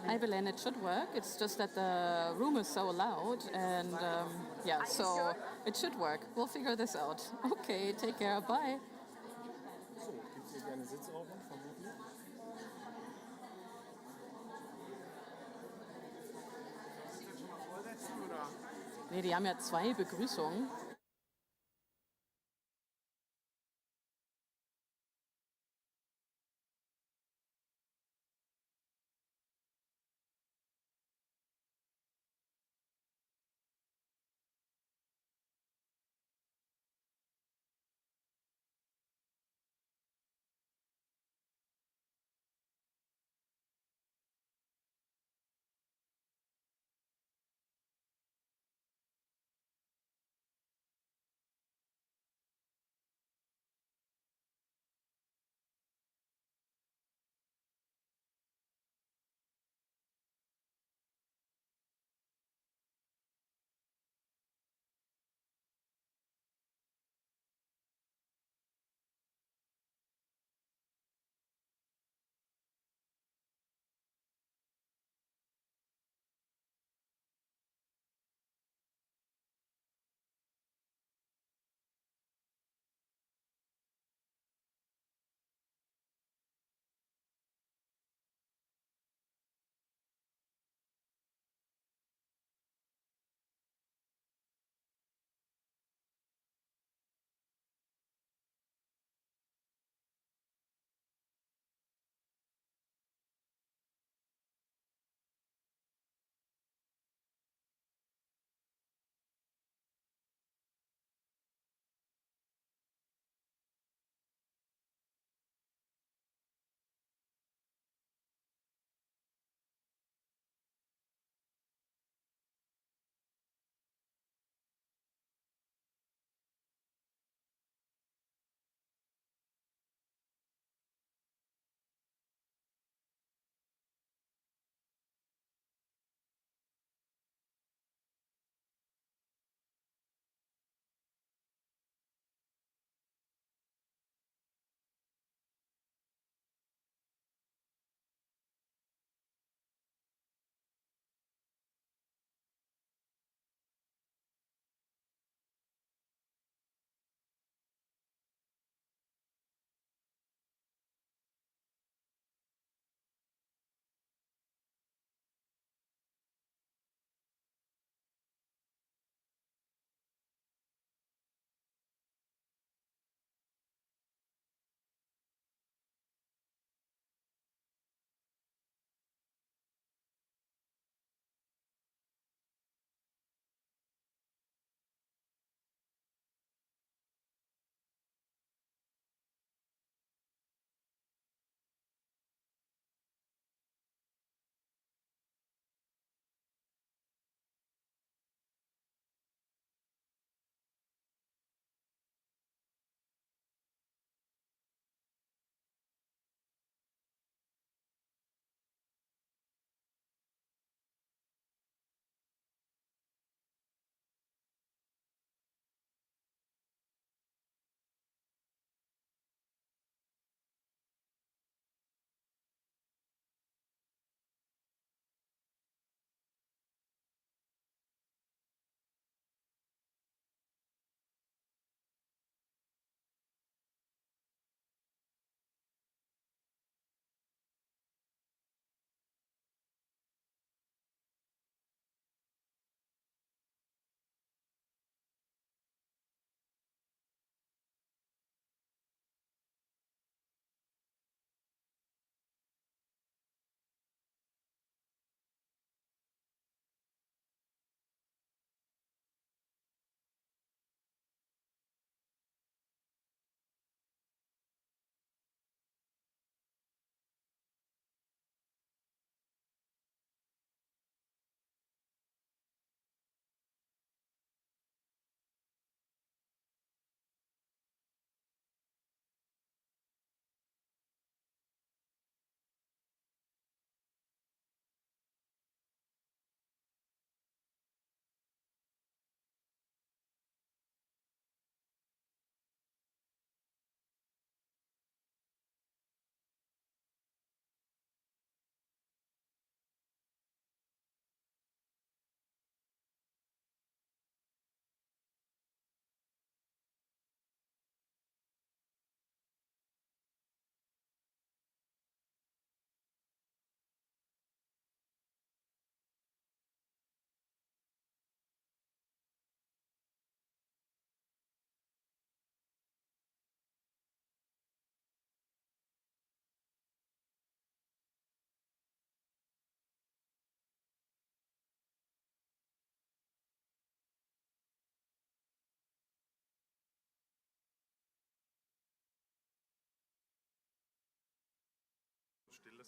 Hi, Belen. It should work. It's just that the room is so loud, and yeah, so it should work. We'll figure this out. Okay, take care. Bye. So, gibt es hier gerne Sitzordnung, vermutlich? Ist das schon mal vorsetzen, oder? Nee, die haben ja zwei Begrüßungen.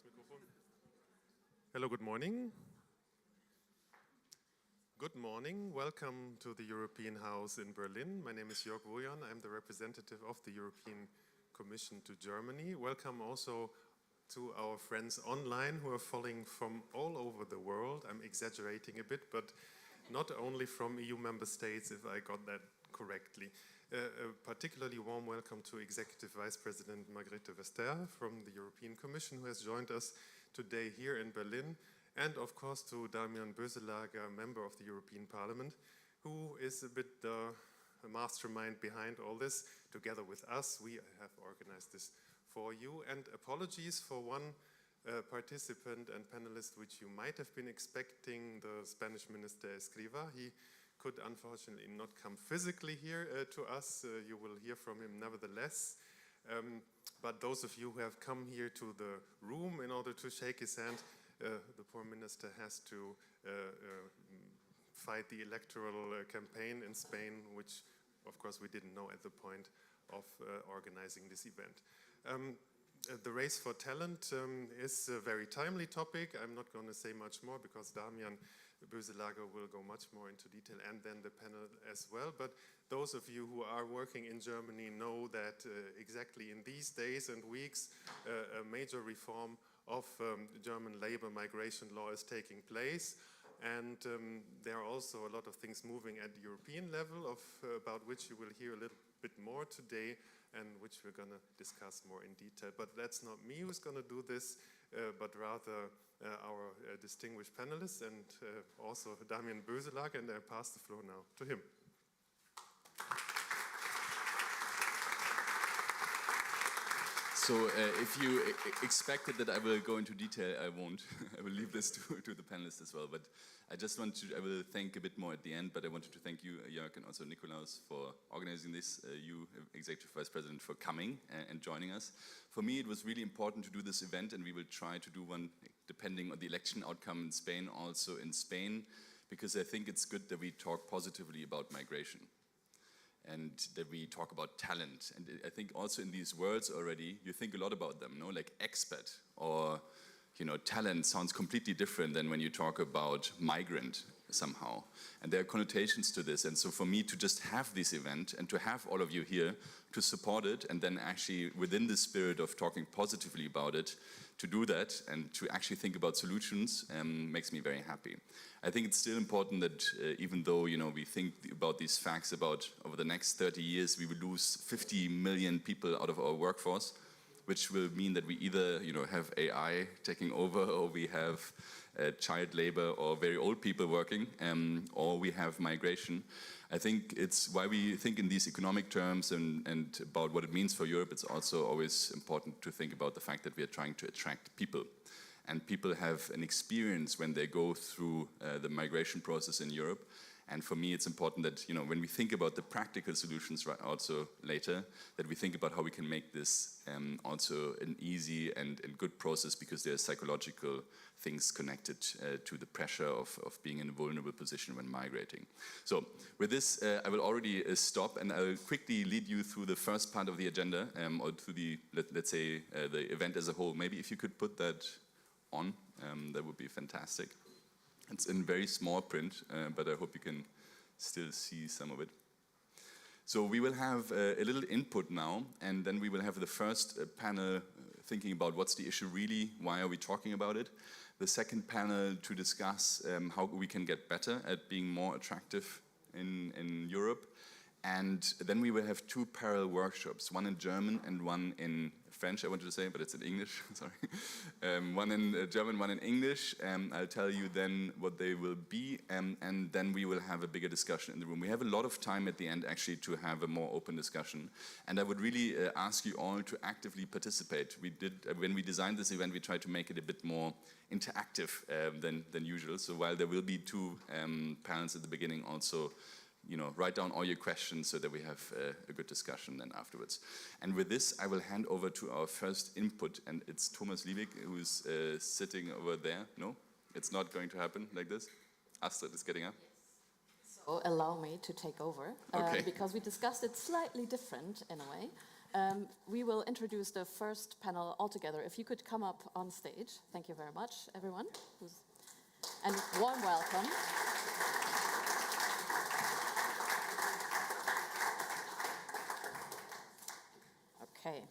das Mikrofon. Hello, good morning. Good morning. Welcome to the European House in Berlin. My name is Jörg Wojan. I'm the representative of the European Commission to Germany. Welcome also to our friends online who are following from all over the world. I'm exaggerating a bit, but not only from EU member states, if I got that correctly. A particularly warm welcome to Executive Vice President Margrethe Vestager from the European Commission, who has joined us today here in Berlin, and of course to Damian Böselager, member of the European Parliament, who is a bit the mastermind behind all this. Together with us, we have organized this for you. And apologies for one participant and panelist which you might have been expecting, the Spanish Minister Escrivá. He could unfortunately not come physically here to us. You will hear from him nevertheless. But those of you who have come here to the room in order to shake his hand, the poor minister has to fight the electoral campaign in Spain, which of course we didn't know at the point of organizing this event. The race for talent is a very timely topic. I'm not going to say much more because Damian Böselager will go much more into detail, and then the panel as well. But those of you who are working in Germany know that exactly in these days and weeks, a major reform of German labor migration law is taking place. And there are also a lot of things moving at the European level about which you will hear a little bit more today, and which we're going to discuss more in detail. But that's not me who's going to do this, but rather our distinguished panelists, and also Damian Böselager, and I pass the floor now to him. So if you expected that I will go into detail, I won't. I will leave this to the panelists as well. But I just want to, I will thank a bit more at the end, but I wanted to thank you, Jörg, and also Nikolaus for organizing this, you, Executive Vice President, for coming and joining us. For me, it was really important to do this event, and we will try to do one, depending on the election outcome in Spain, also in Spain, because I think it's good that we talk positively about migration, and that we talk about talent. And I think also in these words already, you think a lot about them, no? Like expat or, you know, talent sounds completely different than when you talk about migrant somehow. And there are connotations to this. And so for me to just have this event and to have all of you here to support it, and then actually within the spirit of talking positively about it, to do that and to actually think about solutions makes me very happy. I think it's still important that even though, you know, we think about these facts about over the next 30 years, we will lose 50 million people out of our workforce, which will mean that we either, you know, have AI taking over, or we have child labor or very old people working, or we have migration. I think it's why we think in these economic terms and about what it means for Europe. It's also always important to think about the fact that we are trying to attract people. And people have an experience when they go through the migration process in Europe. And for me, it's important that, you know, when we think about the practical solutions also later, that we think about how we can make this also an easy and good process, because there are psychological things connected to the pressure of being in a vulnerable position when migrating. So with this, I will already stop, and I will quickly lead you through the first part of the agenda, or through the, let's say, the event as a whole. Maybe if you could put that on, that would be fantastic. It's in very small print, but I hope you can still see some of it. So we will have a little input now, and then we will have the first panel thinking about what's the issue really, why are we talking about it. The second panel to discuss how we can get better at being more attractive in Europe. And then we will have two parallel workshops, one in German and one in French, I wanted to say, but it's in English, sorry. One in German, one in English. I'll tell you then what they will be, and then we will have a bigger discussion in the room. We have a lot of time at the end, actually, to have a more open discussion. And I would really ask you all to actively participate. When we designed this event, we tried to make it a bit more interactive than usual. So while there will be two panels at the beginning, also, you know, write down all your questions so that we have a good discussion then afterwards. And with this, I will hand over to our first input, and it's Thomas Liebig, who's sitting over there. No, it's not going to happen like this. Astrid is getting up. So allow me to take over, Okay. because we discussed it slightly different in a way. We will introduce the first panel altogether. If you could come up on stage. Thank you very much, everyone. And warm welcome. Okay.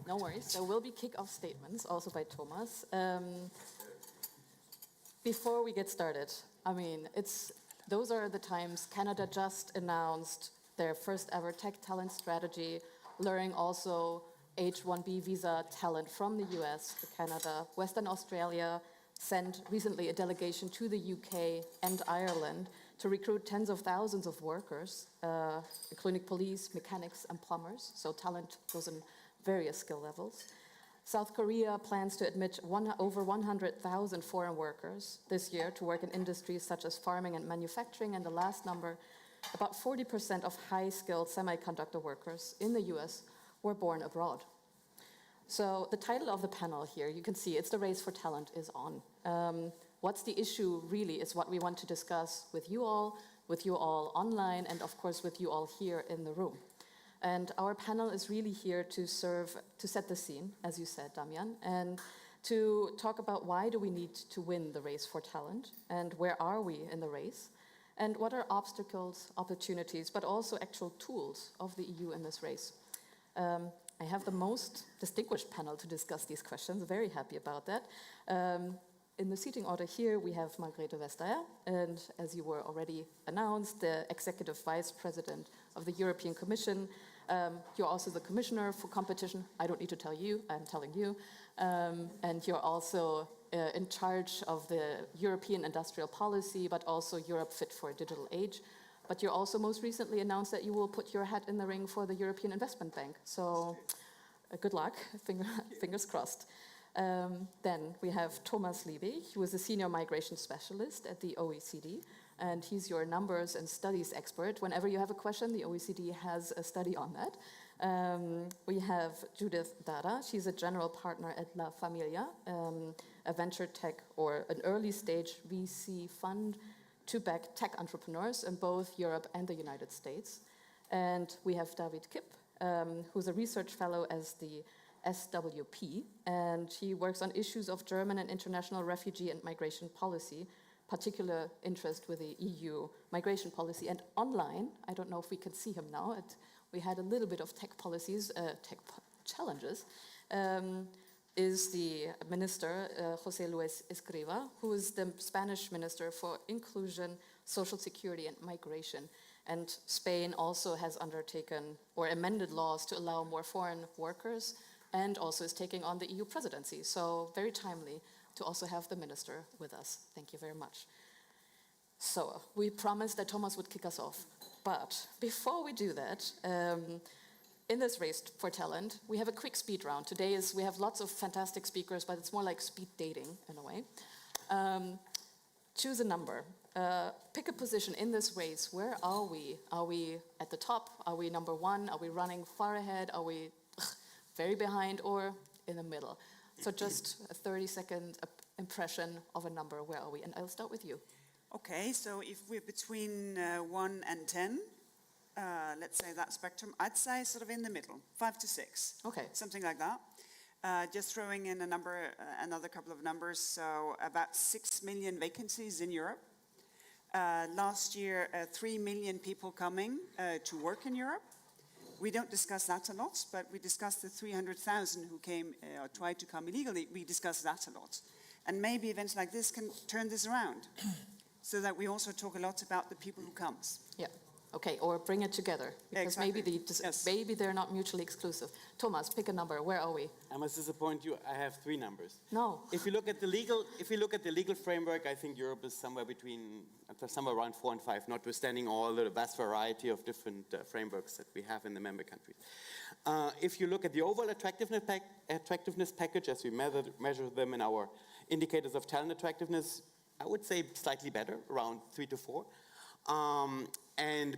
No worries. There will be kick-off statements, also by Thomas. Before we get started, I mean, those are the times. Canada just announced their first ever tech talent strategy, luring also H-1B visa talent from the US to Canada. Western Australia sent recently a delegation to the UK and Ireland to recruit tens of thousands of workers, including police, mechanics, and plumbers. So talent goes in various skill levels. South Korea plans to admit over 100,000 foreign workers this year to work in industries such as farming and manufacturing. And the last number, about 40% of high-skilled semiconductor workers in the US were born abroad. So the title of the panel here, you can see it's The Race for Talent is on. What's the issue really is what we want to discuss with you all online, and of course with you all here in the room. And our panel is really here to set the scene, as you said, Damian, and to talk about why do we need to win the race for talent, and where are we in the race, and what are obstacles, opportunities, but also actual tools of the EU in this race. I have the most distinguished panel to discuss these questions, very happy about that. In the seating order here, we have Margrethe Vestager, and as you were already announced, the Executive Vice President of the European Commission. You're also the Commissioner for Competition. I don't need to tell you, I'm telling you. And you're also in charge of the European industrial policy, but also Europe Fit for a Digital Age. But you're also most recently announced that you will put your hat in the ring for the European Investment Bank. So good luck, fingers crossed. Then we have Thomas Liebig, who is a senior migration specialist at the OECD, and he's your numbers and studies expert. Whenever you have a question, the OECD has a study on that. We have Judith Dada. She's a general partner at La Familia, a venture tech or an early stage VC fund to back tech entrepreneurs in both Europe and the United States. And we have David Kipp, who's a research fellow as the SWP, and he works on issues of German and international refugee and migration policy, particular interest with the EU migration policy. And online, I don't know if we can see him now, we had a little bit of tech policies, challenges, is the minister, José Luis Escrivá, who is the Spanish Minister for Inclusion, Social Security and Migration. And Spain also has undertaken or amended laws to allow more foreign workers, and also is taking on the EU presidency. So very timely to also have the minister with us. Thank you very much. So we promised that Thomas would kick us off. But before we do that, in this race for talent, we have a quick speed round. Today we have lots of fantastic speakers, but it's more like speed dating in a way. Choose a number. Pick a position in this race. Where are we? Are we at the top? Are we number one? Are we running far ahead? Are we very behind or in the middle? So just a 30-second impression of a number. Where are we? And I'll start with you. Okay, so if we're between 1 and 10, let's say that spectrum, I'd say sort of in the middle, 5 to 6. Okay. Something like that. Just throwing in another couple of numbers. So about 6 million vacancies in Europe. Last year, 3 million people coming to work in Europe. We don't discuss that a lot, but we discuss the 300,000 who came or tried to come illegally. We discuss that a lot. And maybe events like this can turn this around so that we also talk a lot about the people who comes. Yeah. Okay, or bring it together, because exactly. maybe they're not mutually exclusive. Thomas, pick a number. Where are we? I must disappoint you. I have 3 numbers. No. If you look at the legal framework, I think Europe is somewhere around 4 and 5, notwithstanding all the vast variety of different frameworks that we have in the member countries. If you look at the overall attractiveness package, as we measure them in our indicators of talent attractiveness, I would say slightly better, around 3 to 4.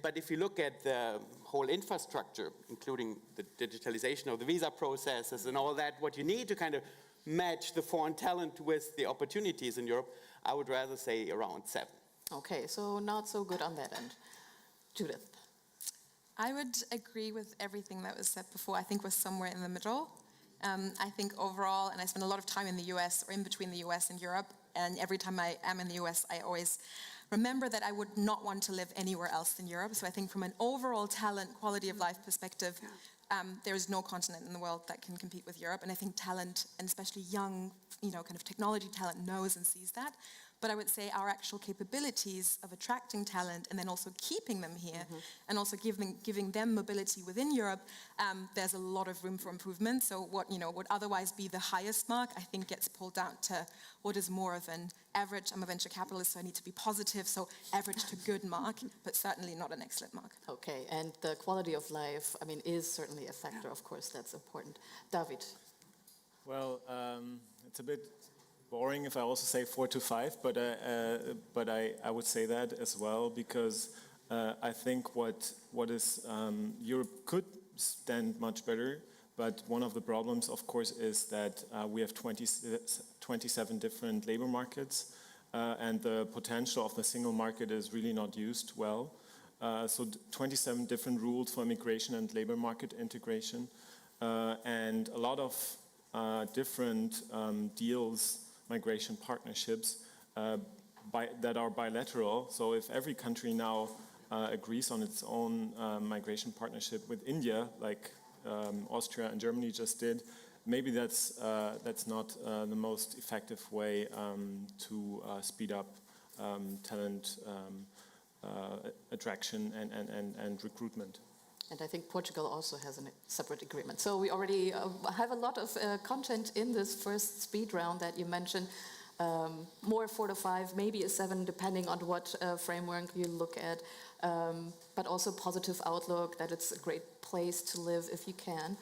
But if you look at the whole infrastructure, including the digitalization of the visa processes and all that, what you need to kind of match the foreign talent with the opportunities in Europe, I would rather say around 7. Okay, so not so good on that end. Judith. I would agree with everything that was said before. I think we're somewhere in the middle. I think overall, and I spend a lot of time in the US or in between the US and Europe, and every time I am in the US, I always remember that I would not want to live anywhere else than Europe. So I think from an overall talent, quality of life perspective, there is no continent in the world that can compete with Europe. And I think talent, and especially young, kind of technology talent, knows and sees that. But I would say our actual capabilities of attracting talent and then also keeping them here and also giving them mobility within Europe, there's a lot of room for improvement. So what would otherwise be the highest mark, I think gets pulled down to what is more of an average. I'm a venture capitalist, so I need to be positive. So average to good mark, but certainly not an excellent mark. Okay, and the quality of life, I mean, is certainly a factor. Of course, that's important. David. Well, it's a bit boring if I also say 4 to 5, but I would say that as well because I think what is Europe could stand much better, but one of the problems, of course, is that we have 27 different labor markets, and the potential of the single market is really not used well. So 27 different rules for immigration and labor market integration, and a lot of different deals, migration partnerships that are bilateral. So if every country now agrees on its own migration partnership with India, like Austria and Germany just did, maybe that's not the most effective way to speed up talent attraction and recruitment. And I think Portugal also has a separate agreement. So we already have a lot of content in this first speed round that you mentioned. More 4 to 5, maybe a 7, depending on what framework you look at. But also positive outlook that it's a great place to live if you can.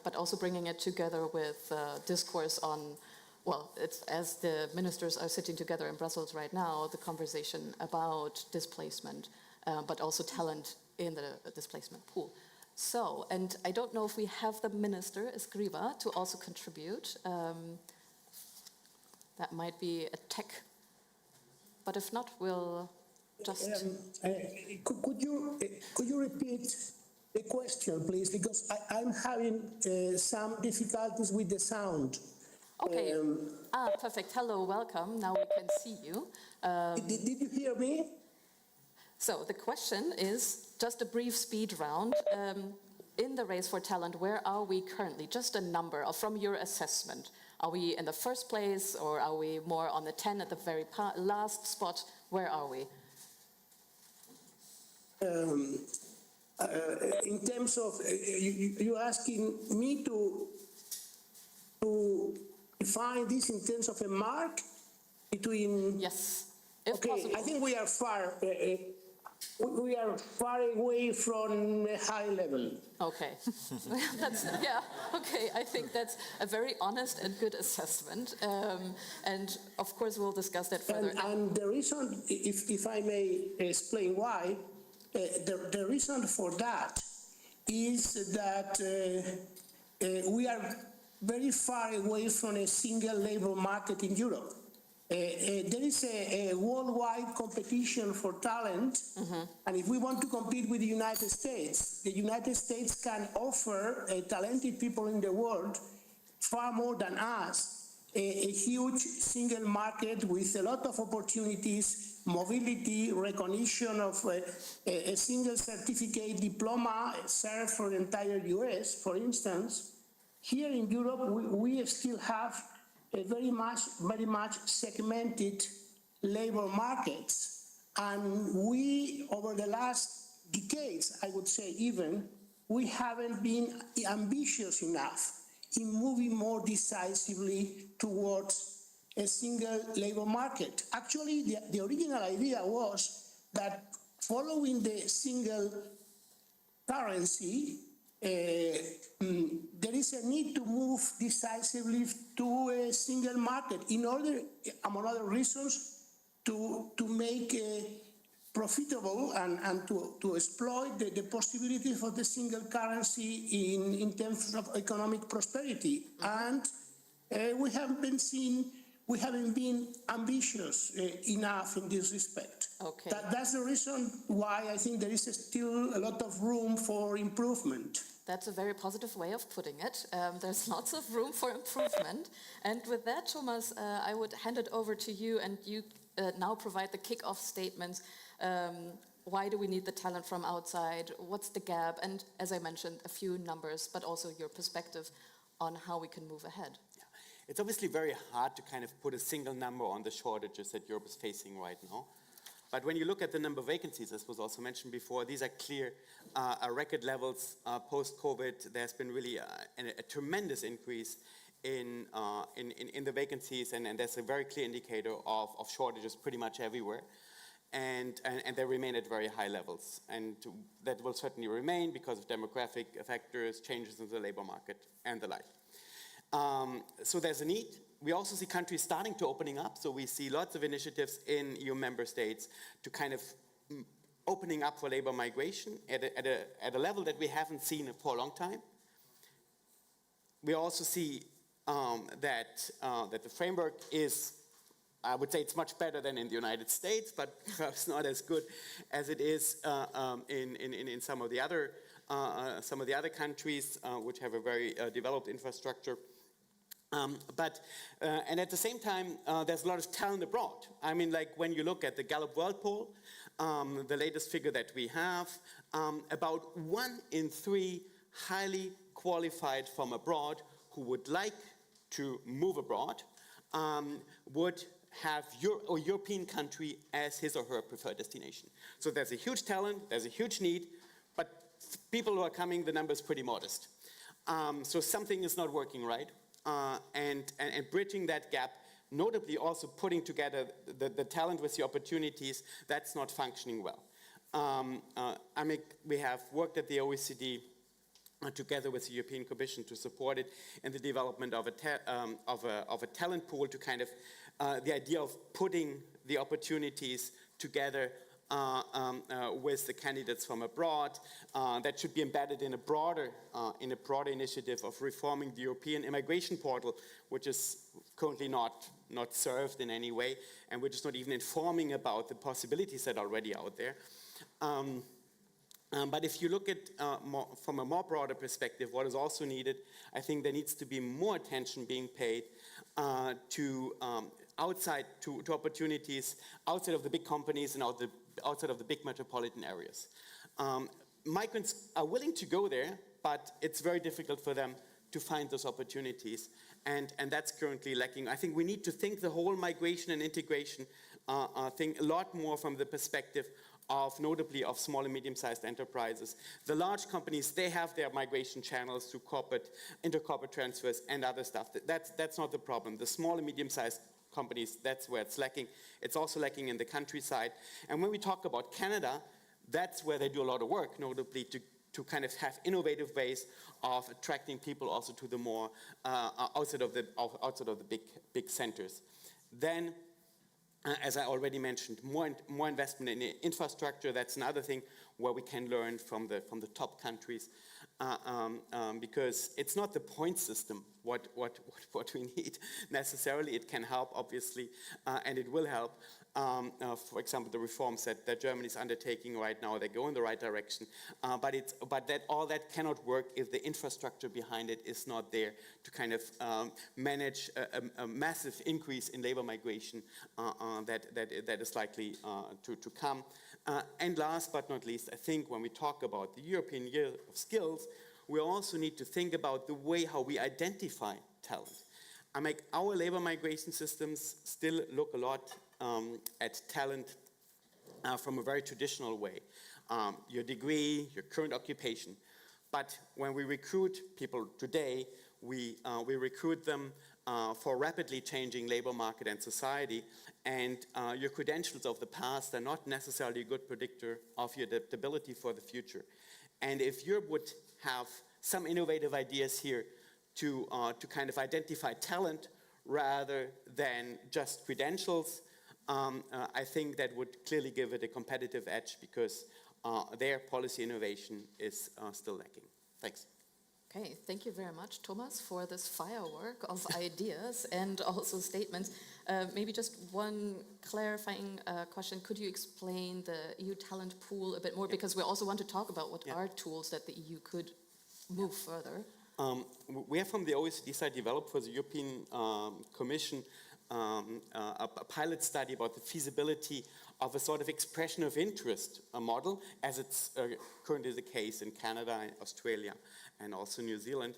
But also bringing it together with discourse on, well, it's as the ministers are sitting together in Brussels right now, the conversation about displacement, but also talent in the displacement pool. So, and I don't know if we have the minister, Escriva, to also contribute. That might be a tech, but if not, we'll just... Could you repeat the question, please? Because I'm having some difficulties with the sound. Okay. Perfect. Hello, welcome. Now we can see you. Did you hear me? So the question is, just a brief speed round. In the race for talent, where are we currently? Just a number from your assessment. Are we in the first place or are we more on the 10 at the very last spot? Where are we? In terms of, you're asking me to define this in terms of a mark between... Yes, if okay, possible. I think we are far away from a high level. Okay, yeah, okay, I think that's a very honest and good assessment. And of course we'll discuss that further. And the reason, if I may explain why, the reason for that is that we are very far away from a single labor market in Europe. There is a worldwide competition for talent, and if we want to compete with the United States can offer talented people in the world far more than us, a huge single market with a lot of opportunities, mobility, recognition of a single certificate diploma served for the entire US, for instance. Here in Europe, we still have a very much segmented labor markets. And we, over the last decades, I would say even, we haven't been ambitious enough in moving more decisively towards a single labor market. Actually, the original idea was that following the single currency, there is a need to move decisively to a single market in order, among other reasons, to make profitable and to exploit the possibilities of the single currency in terms of economic prosperity. And we haven't been ambitious enough in this respect. Okay. That's the reason why I think there is still a lot of room for improvement. That's a very positive way of putting it. There's lots of room for improvement. And with that, Thomas, I would hand it over to you, and you now provide the kick-off statements. Why do we need the talent from outside? What's the gap? And as I mentioned, a few numbers, but also your perspective on how we can move ahead. It's obviously very hard to kind of put a single number on the shortages that Europe is facing right now. But when you look at the number of vacancies, as was also mentioned before, these are clear record levels post-COVID. There's been really a tremendous increase in the vacancies, and there's a very clear indicator of shortages pretty much everywhere. And they remain at very high levels. And that will certainly remain because of demographic factors, changes in the labor market, and the like. So there's a need. We also see countries starting to opening up. So we see lots of initiatives in EU member states to kind of opening up for labor migration at a level that we haven't seen for a long time. We also see that the framework is, I would say it's much better than in the United States, but perhaps not as good as it is in some of the other countries which have a very developed infrastructure. And at the same time, there's a lot of talent abroad. I mean, like when you look at the Gallup World Poll, the latest figure that we have, about 1 in 3 highly qualified from abroad who would like to move abroad would have a European country as his or her preferred destination. So there's a huge talent, there's a huge need, but people who are coming, the number is pretty modest. So something is not working right. And bridging that gap, notably also putting together the talent with the opportunities, that's not functioning well. I mean, we have worked at the OECD together with the European Commission to support it in the development of a talent pool to kind of the idea of putting the opportunities together with the candidates from abroad. That should be embedded in a broader initiative of reforming the European immigration portal, which is currently not served in any way, and which is not even informing about the possibilities that are already out there. But if you look at from a more broader perspective, what is also needed, I think there needs to be more attention being paid to opportunities outside of the big companies and outside of the big metropolitan areas. Migrants are willing to go there, but it's very difficult for them to find those opportunities, and that's currently lacking. I think we need to think the whole migration and integration thing a lot more from the perspective of, notably, of small and medium-sized enterprises. The large companies, they have their migration channels through intercorporate transfers and other stuff. That's not the problem. The small and medium-sized companies, that's where it's lacking. It's also lacking in the countryside. And when we talk about Canada, that's where they do a lot of work, notably to kind of have innovative ways of attracting people also to the more outside of the big centers. Then, as I already mentioned, more investment in infrastructure. That's another thing where we can learn from the top countries, because it's not the point system what we need necessarily. It can help, obviously, and it will help. For example, the reforms that Germany is undertaking right now, they go in the right direction. But all that cannot work if the infrastructure behind it is not there to kind of manage a massive increase in labor migration that is likely to come. And last but not least, I think when we talk about the European Year of Skills, we also need to think about the way how we identify talent. I mean, our labor migration systems still look a lot at talent from a very traditional way. Your degree, your current occupation. But when we recruit people today, we recruit them for rapidly changing labor market and society, and your credentials of the past are not necessarily a good predictor of your adaptability for the future. And if Europe would have some innovative ideas here to kind of identify talent rather than just credentials, I think that would clearly give it a competitive edge, because their policy innovation is still lacking. Thanks. Okay, thank you very much, Thomas, for this firework of ideas and also statements. Maybe just one clarifying question. Could you explain the EU talent pool a bit more? Because we also want to talk about what are tools that the EU could move further. We have from the OECD side developed for the European Commission a pilot study about the feasibility of a sort of expression of interest model, as it's currently the case in Canada and Australia and also New Zealand,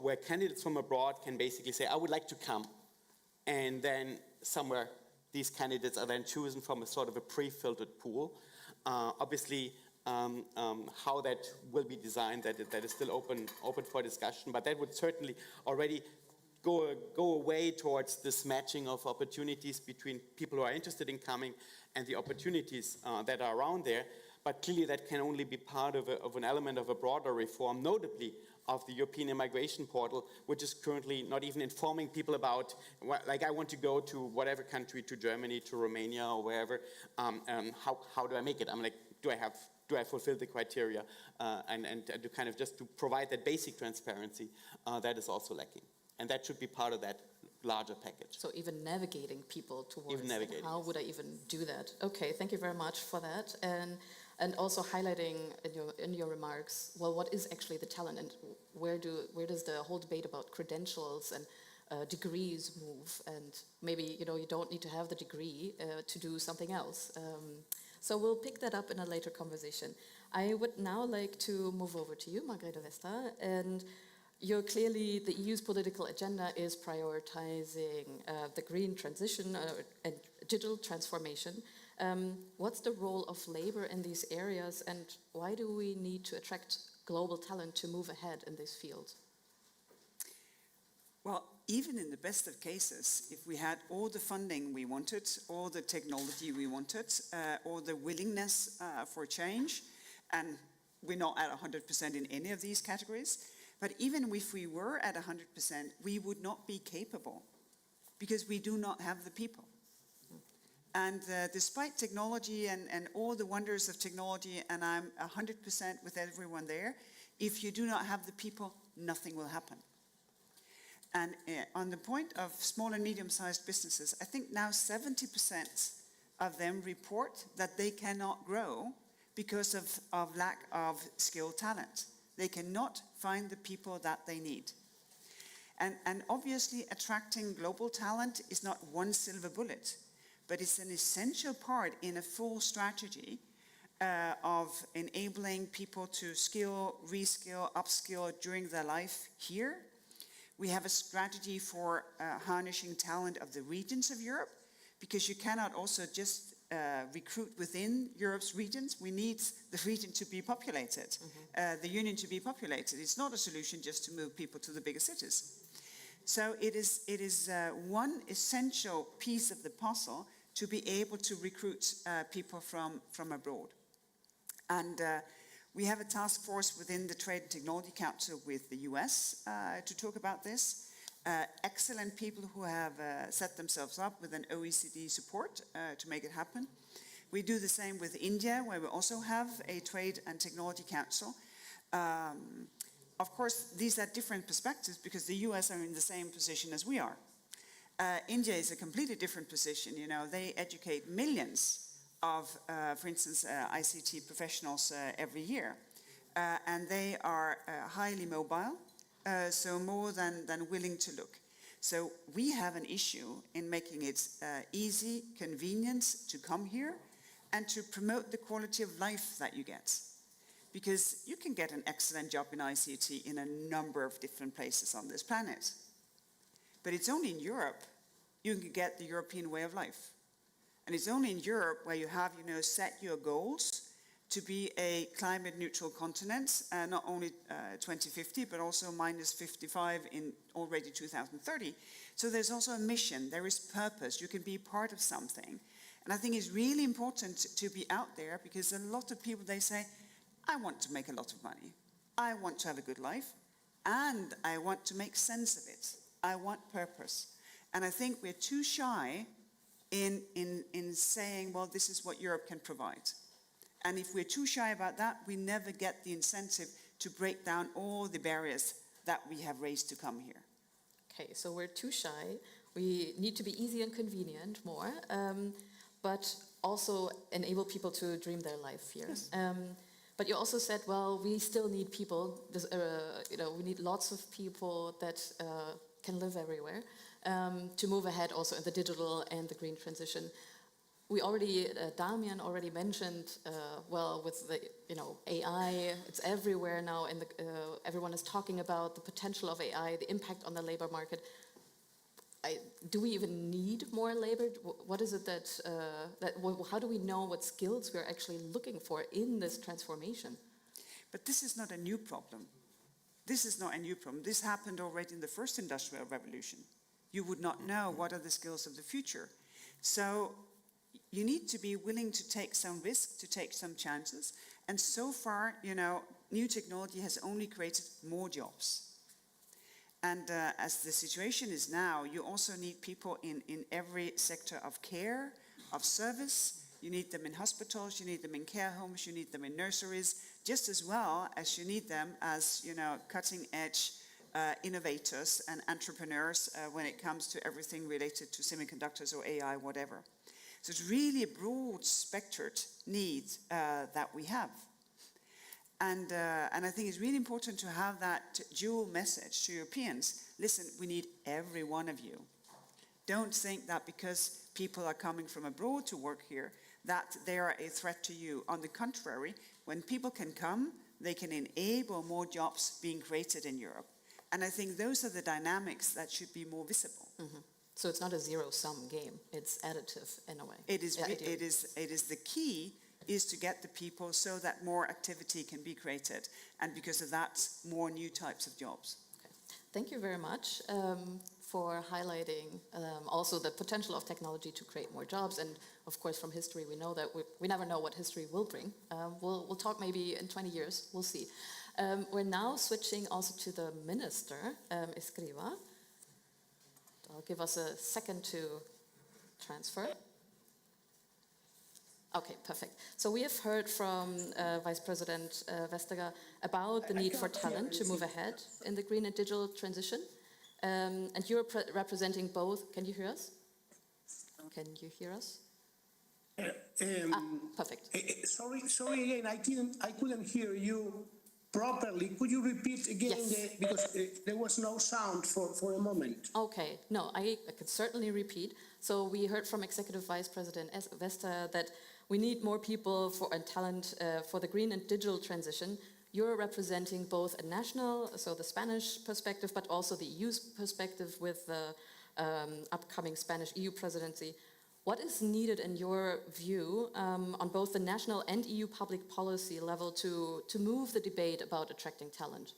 where candidates from abroad can basically say, I would like to come, and then somewhere these candidates are then chosen from a sort of a pre-filtered pool. Obviously, how that will be designed, that is still open for discussion, but that would certainly already go away towards this matching of opportunities between people who are interested in coming and the opportunities that are around there. But clearly that can only be part of an element of a broader reform, notably of the European Immigration Portal, which is currently not even informing people about, like, I want to go to whatever country, to Germany, to Romania, or wherever, how do I make it? I'm like, do I fulfill the criteria? And to kind of just to provide that basic transparency, that is also lacking. And that should be part of that larger package. So even navigating people towards even navigating. How would I even do that? Okay, thank you very much for that. And also highlighting in your remarks, well, what is actually the talent, and where does the whole debate about credentials and degrees move? And maybe you don't need to have the degree to do something else. So we'll pick that up in a later conversation. I would now like to move over to you, Margrethe Vestager, and clearly the EU's political agenda is prioritizing the green transition and digital transformation. What's the role of labor in these areas, and why do we need to attract global talent to move ahead in this field? Well, even in the best of cases, if we had all the funding we wanted, all the technology we wanted, all the willingness for change, and we're not at 100% in any of these categories, but even if we were at 100%, we would not be capable because we do not have the people. And despite technology and all the wonders of technology, and I'm 100% with everyone there, if you do not have the people, nothing will happen. And on the point of small and medium-sized businesses, I think now 70% of them report that they cannot grow because of lack of skilled talent. They cannot find the people that they need. And obviously attracting global talent is not one silver bullet, but it's an essential part in a full strategy of enabling people to skill, reskill, upskill during their life here. We have a strategy for harnessing talent of the regions of Europe, because you cannot also just recruit within Europe's regions. We need the region to be populated, the union to be populated. It's not a solution just to move people to the bigger cities. So it is one essential piece of the puzzle to be able to recruit people from abroad. And we have a task force within the Trade and Technology Council with the US to talk about this. Excellent people who have set themselves up with an OECD support to make it happen. We do the same with India, where we also have a Trade and Technology Council. Of course, these are different perspectives because the US are in the same position as we are. India is a completely different position. They educate millions of, for instance, ICT professionals every year. And they are highly mobile, so more than willing to look. So we have an issue in making it easy, convenient to come here and to promote the quality of life that you get. Because you can get an excellent job in ICT in a number of different places on this planet. But it's only in Europe you can get the European way of life. And it's only in Europe where you have, set your goals to be a climate neutral continent, not only 2050, but also minus 55 in already 2030. So there's also a mission, there is purpose, you can be part of something. And I think it's really important to be out there because a lot of people, they say, I want to make a lot of money. I want to have a good life. And I want to make sense of it. I want purpose. And I think we're too shy in saying, well, this is what Europe can provide. And if we're too shy about that, we never get the incentive to break down all the barriers that we have raised to come here. Okay, so we're too shy. We need to be easy and convenient more, but also enable people to dream their life here. Yes. But you also said, well, we still need people. We need lots of people that can live everywhere to move ahead also in the digital and the green transition. We already, Damian already mentioned, well, with the AI, it's everywhere now, and everyone is talking about the potential of AI, the impact on the labor market. Do we even need more labor? What is it how do we know what skills we're actually looking for in this transformation? But this is not a new problem. This is not a new problem. This happened already in the first industrial revolution. You would not know what are the skills of the future. So you need to be willing to take some risk, to take some chances. And so far, new technology has only created more jobs. And as the situation is now, you also need people in every sector of care, of service. You need them in hospitals, you need them in care homes, you need them in nurseries, just as well as you need them as, cutting-edge innovators and entrepreneurs when it comes to everything related to semiconductors or AI, whatever. So it's really a broad-spectred need that we have. And I think it's really important to have that dual message to Europeans. Listen, we need every one of you. Don't think that because people are coming from abroad to work here, that they are a threat to you. On the contrary, when people can come, they can enable more jobs being created in Europe. And I think those are the dynamics that should be more visible. Mm-hmm. So it's not a zero-sum game, it's additive in a way. It is the key is to get the people so that more activity can be created. And because of that, more new types of jobs. Okay. Thank you very much for highlighting also the potential of technology to create more jobs. And of course, from history, we know that we never know what history will bring. We'll talk maybe in 20 years, we'll see. We're now switching also to the minister, Escrivá. I'll give us a second to transfer. Okay, perfect. So we have heard from Vice President Vestager about the need for talent to move ahead in the green and digital transition. And you're representing both. Can you hear us? Can you hear us? Perfect. Sorry again, I couldn't hear you properly. Could you repeat again? Yes. Because there was no sound for a moment. Okay, no, I could certainly repeat. So we heard from Executive Vice President Vestager that we need more people and talent for the green and digital transition. You're representing both a national, so the Spanish perspective, but also the EU's perspective with the upcoming Spanish EU presidency. What is needed in your view on both the national and EU public policy level to move the debate about attracting talent?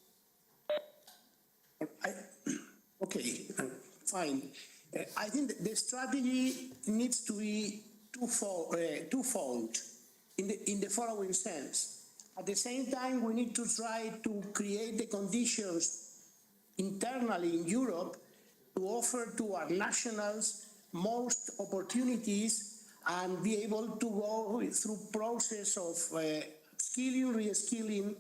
Okay, fine. I think the strategy needs to be twofold in the following sense. At the same time, we need to try to create the conditions internally in Europe to offer to our nationals most opportunities and be able to go through process of skilling, re-skilling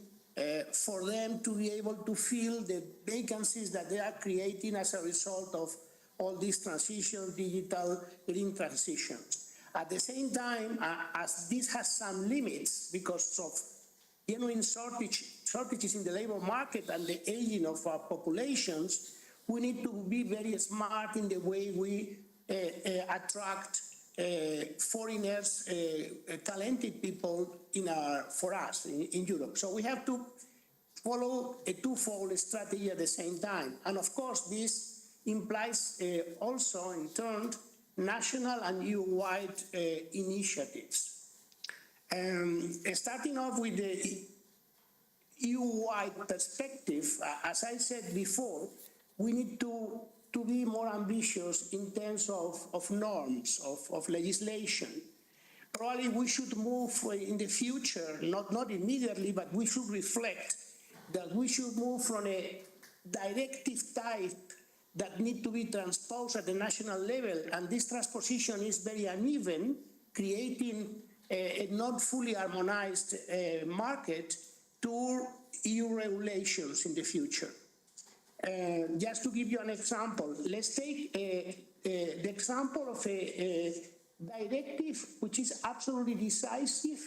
for them to be able to fill the vacancies that they are creating as a result of all these transitions, digital green transitions. At the same time, as this has some limits because of genuine shortages in the labor market and the aging of our populations, we need to be very smart in the way we attract foreigners, talented people for us in Europe. So we have to follow a twofold strategy at the same time. And of course, this implies also, in turn, national and EU-wide initiatives. Starting off with the EU-wide perspective, as I said before, we need to be more ambitious in terms of norms, of legislation. Probably we should move in the future, not immediately, but we should reflect that we should move from a directive type that need to be transposed at the national level, and this transposition is very uneven, creating a not fully harmonized market to EU regulations in the future. Just to give you an example, let's take the example of a directive which is absolutely decisive,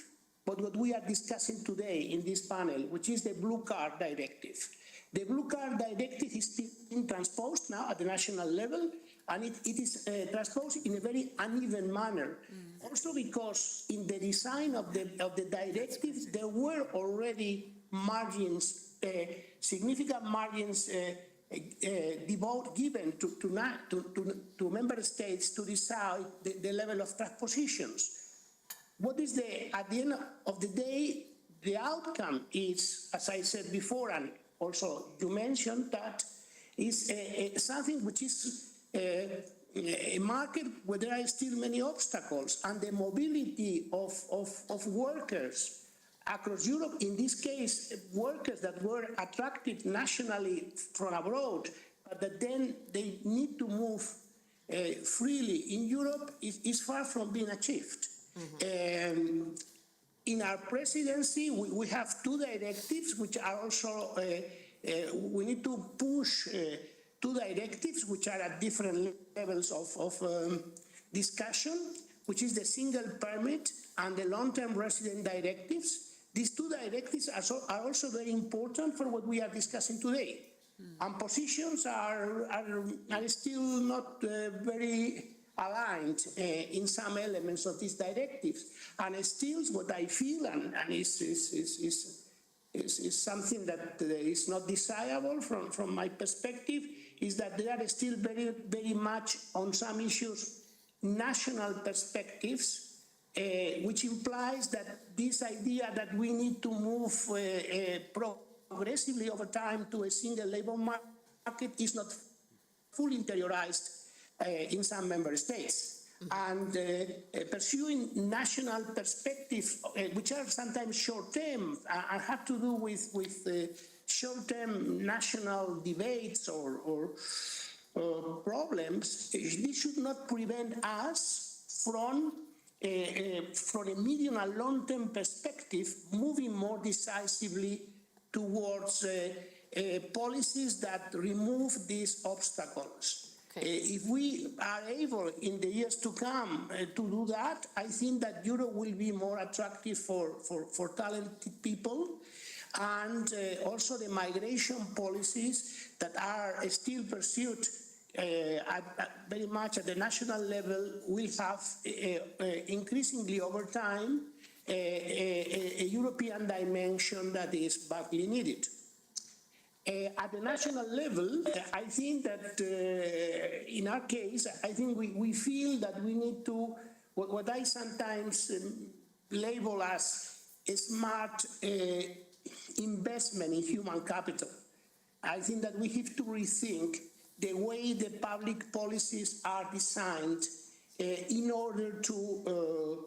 but what we are discussing today in this panel, which is the Blue Card Directive. The Blue Card Directive is being transposed now at the national level, and it is transposed in a very uneven manner. Also because in the design of the directive, there were already margins, significant margins given to member states to decide the level of transpositions. What is at the end of the day, the outcome is, as I said before, and also you mentioned, that is something which is a market where there are still many obstacles, and the mobility of workers across Europe, in this case, workers that were attracted nationally from abroad, but that then they need to move freely in Europe, is far from being achieved. In our presidency, we have two directives which are also, we need to push two directives which are at different levels of discussion, which is the single permit and the long-term resident directives. These two directives are also very important for what we are discussing today. And positions are still not very aligned in some elements of these directives. And still what I feel, and is something that is not desirable from my perspective, is that there are still very, very much on some issues national perspectives, which implies that this idea that we need to move progressively over time to a single labor market is not fully interiorized in some member states. And pursuing national perspectives, which are sometimes short-term, and have to do with short-term national debates or problems, this should not prevent us from a medium and long-term perspective, moving more decisively towards policies that remove these obstacles. If we are able in the years to come to do that, I think that Europe will be more attractive for talented people, and also the migration policies that are still pursued very much at the national level will have increasingly over time a European dimension that is badly needed. At the national level, I think that in our case, I think we feel that we need to, what I sometimes label as a smart investment in human capital. I think that we have to rethink the way the public policies are designed in order to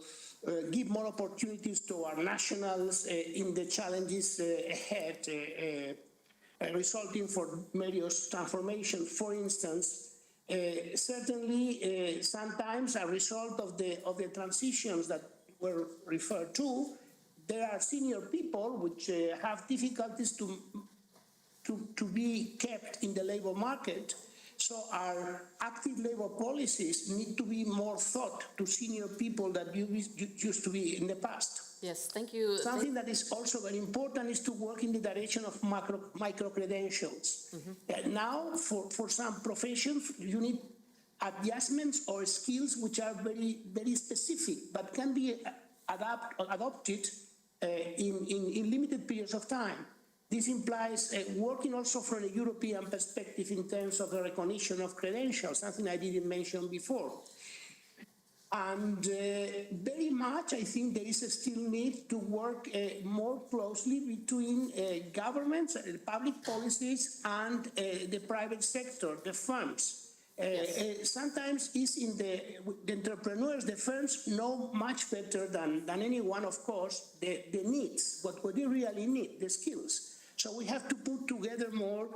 give more opportunities to our nationals in the challenges ahead, resulting from various transformations. For instance, certainly sometimes a result of the transitions that were referred to, there are senior people which have difficulties to be kept in the labor market. So our active labor policies need to be more thought to senior people that used to be in the past. Yes, thank you. Something that is also very important is to work in the direction of micro-credentials. Now, for some professions, you need adjustments or skills which are very, very specific, but can be adopted in limited periods of time. This implies working also from a European perspective in terms of the recognition of credentials, something I didn't mention before. And very much, I think there is a still need to work more closely between governments, public policies, and the private sector, the firms. Sometimes it's in the entrepreneurs, the firms know much better than anyone, of course, the needs, what they really need, the skills. So we have to put together more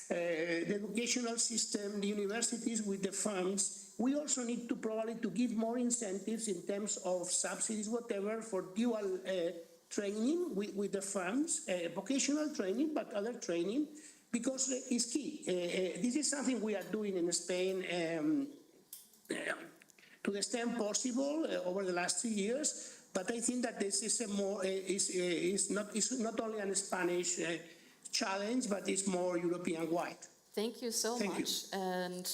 the educational system, the universities with the firms. We also need to probably to give more incentives in terms of subsidies, whatever, for dual training with the firms, vocational training, but other training, because it's key. This is something we are doing in Spain to the extent possible over the last 2 years. But I think that this is is not only a Spanish challenge, but it's more European-wide. Thank you so much. And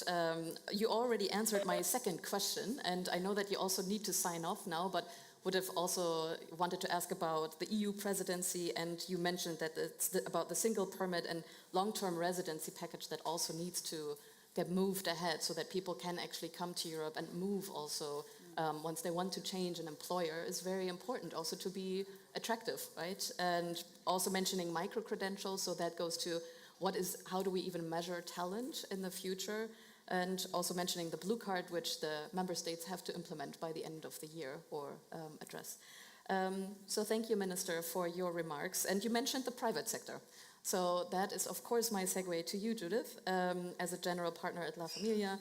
you already answered my second question, and I know that you also need to sign off now, but would have also wanted to ask about the EU presidency, and you mentioned that it's about the single permit and long-term residency package that also needs to get moved ahead so that people can actually come to Europe and move also once they want to change an employer is very important also to be attractive, right? And also mentioning micro-credentials, so that goes to how do we even measure talent in the future? And also mentioning the blue card, which the member states have to implement by the end of the year or address. So thank you, Minister, for your remarks. And you mentioned the private sector. So that is, of course, my segue to you, Judith, as a general partner at La Familia,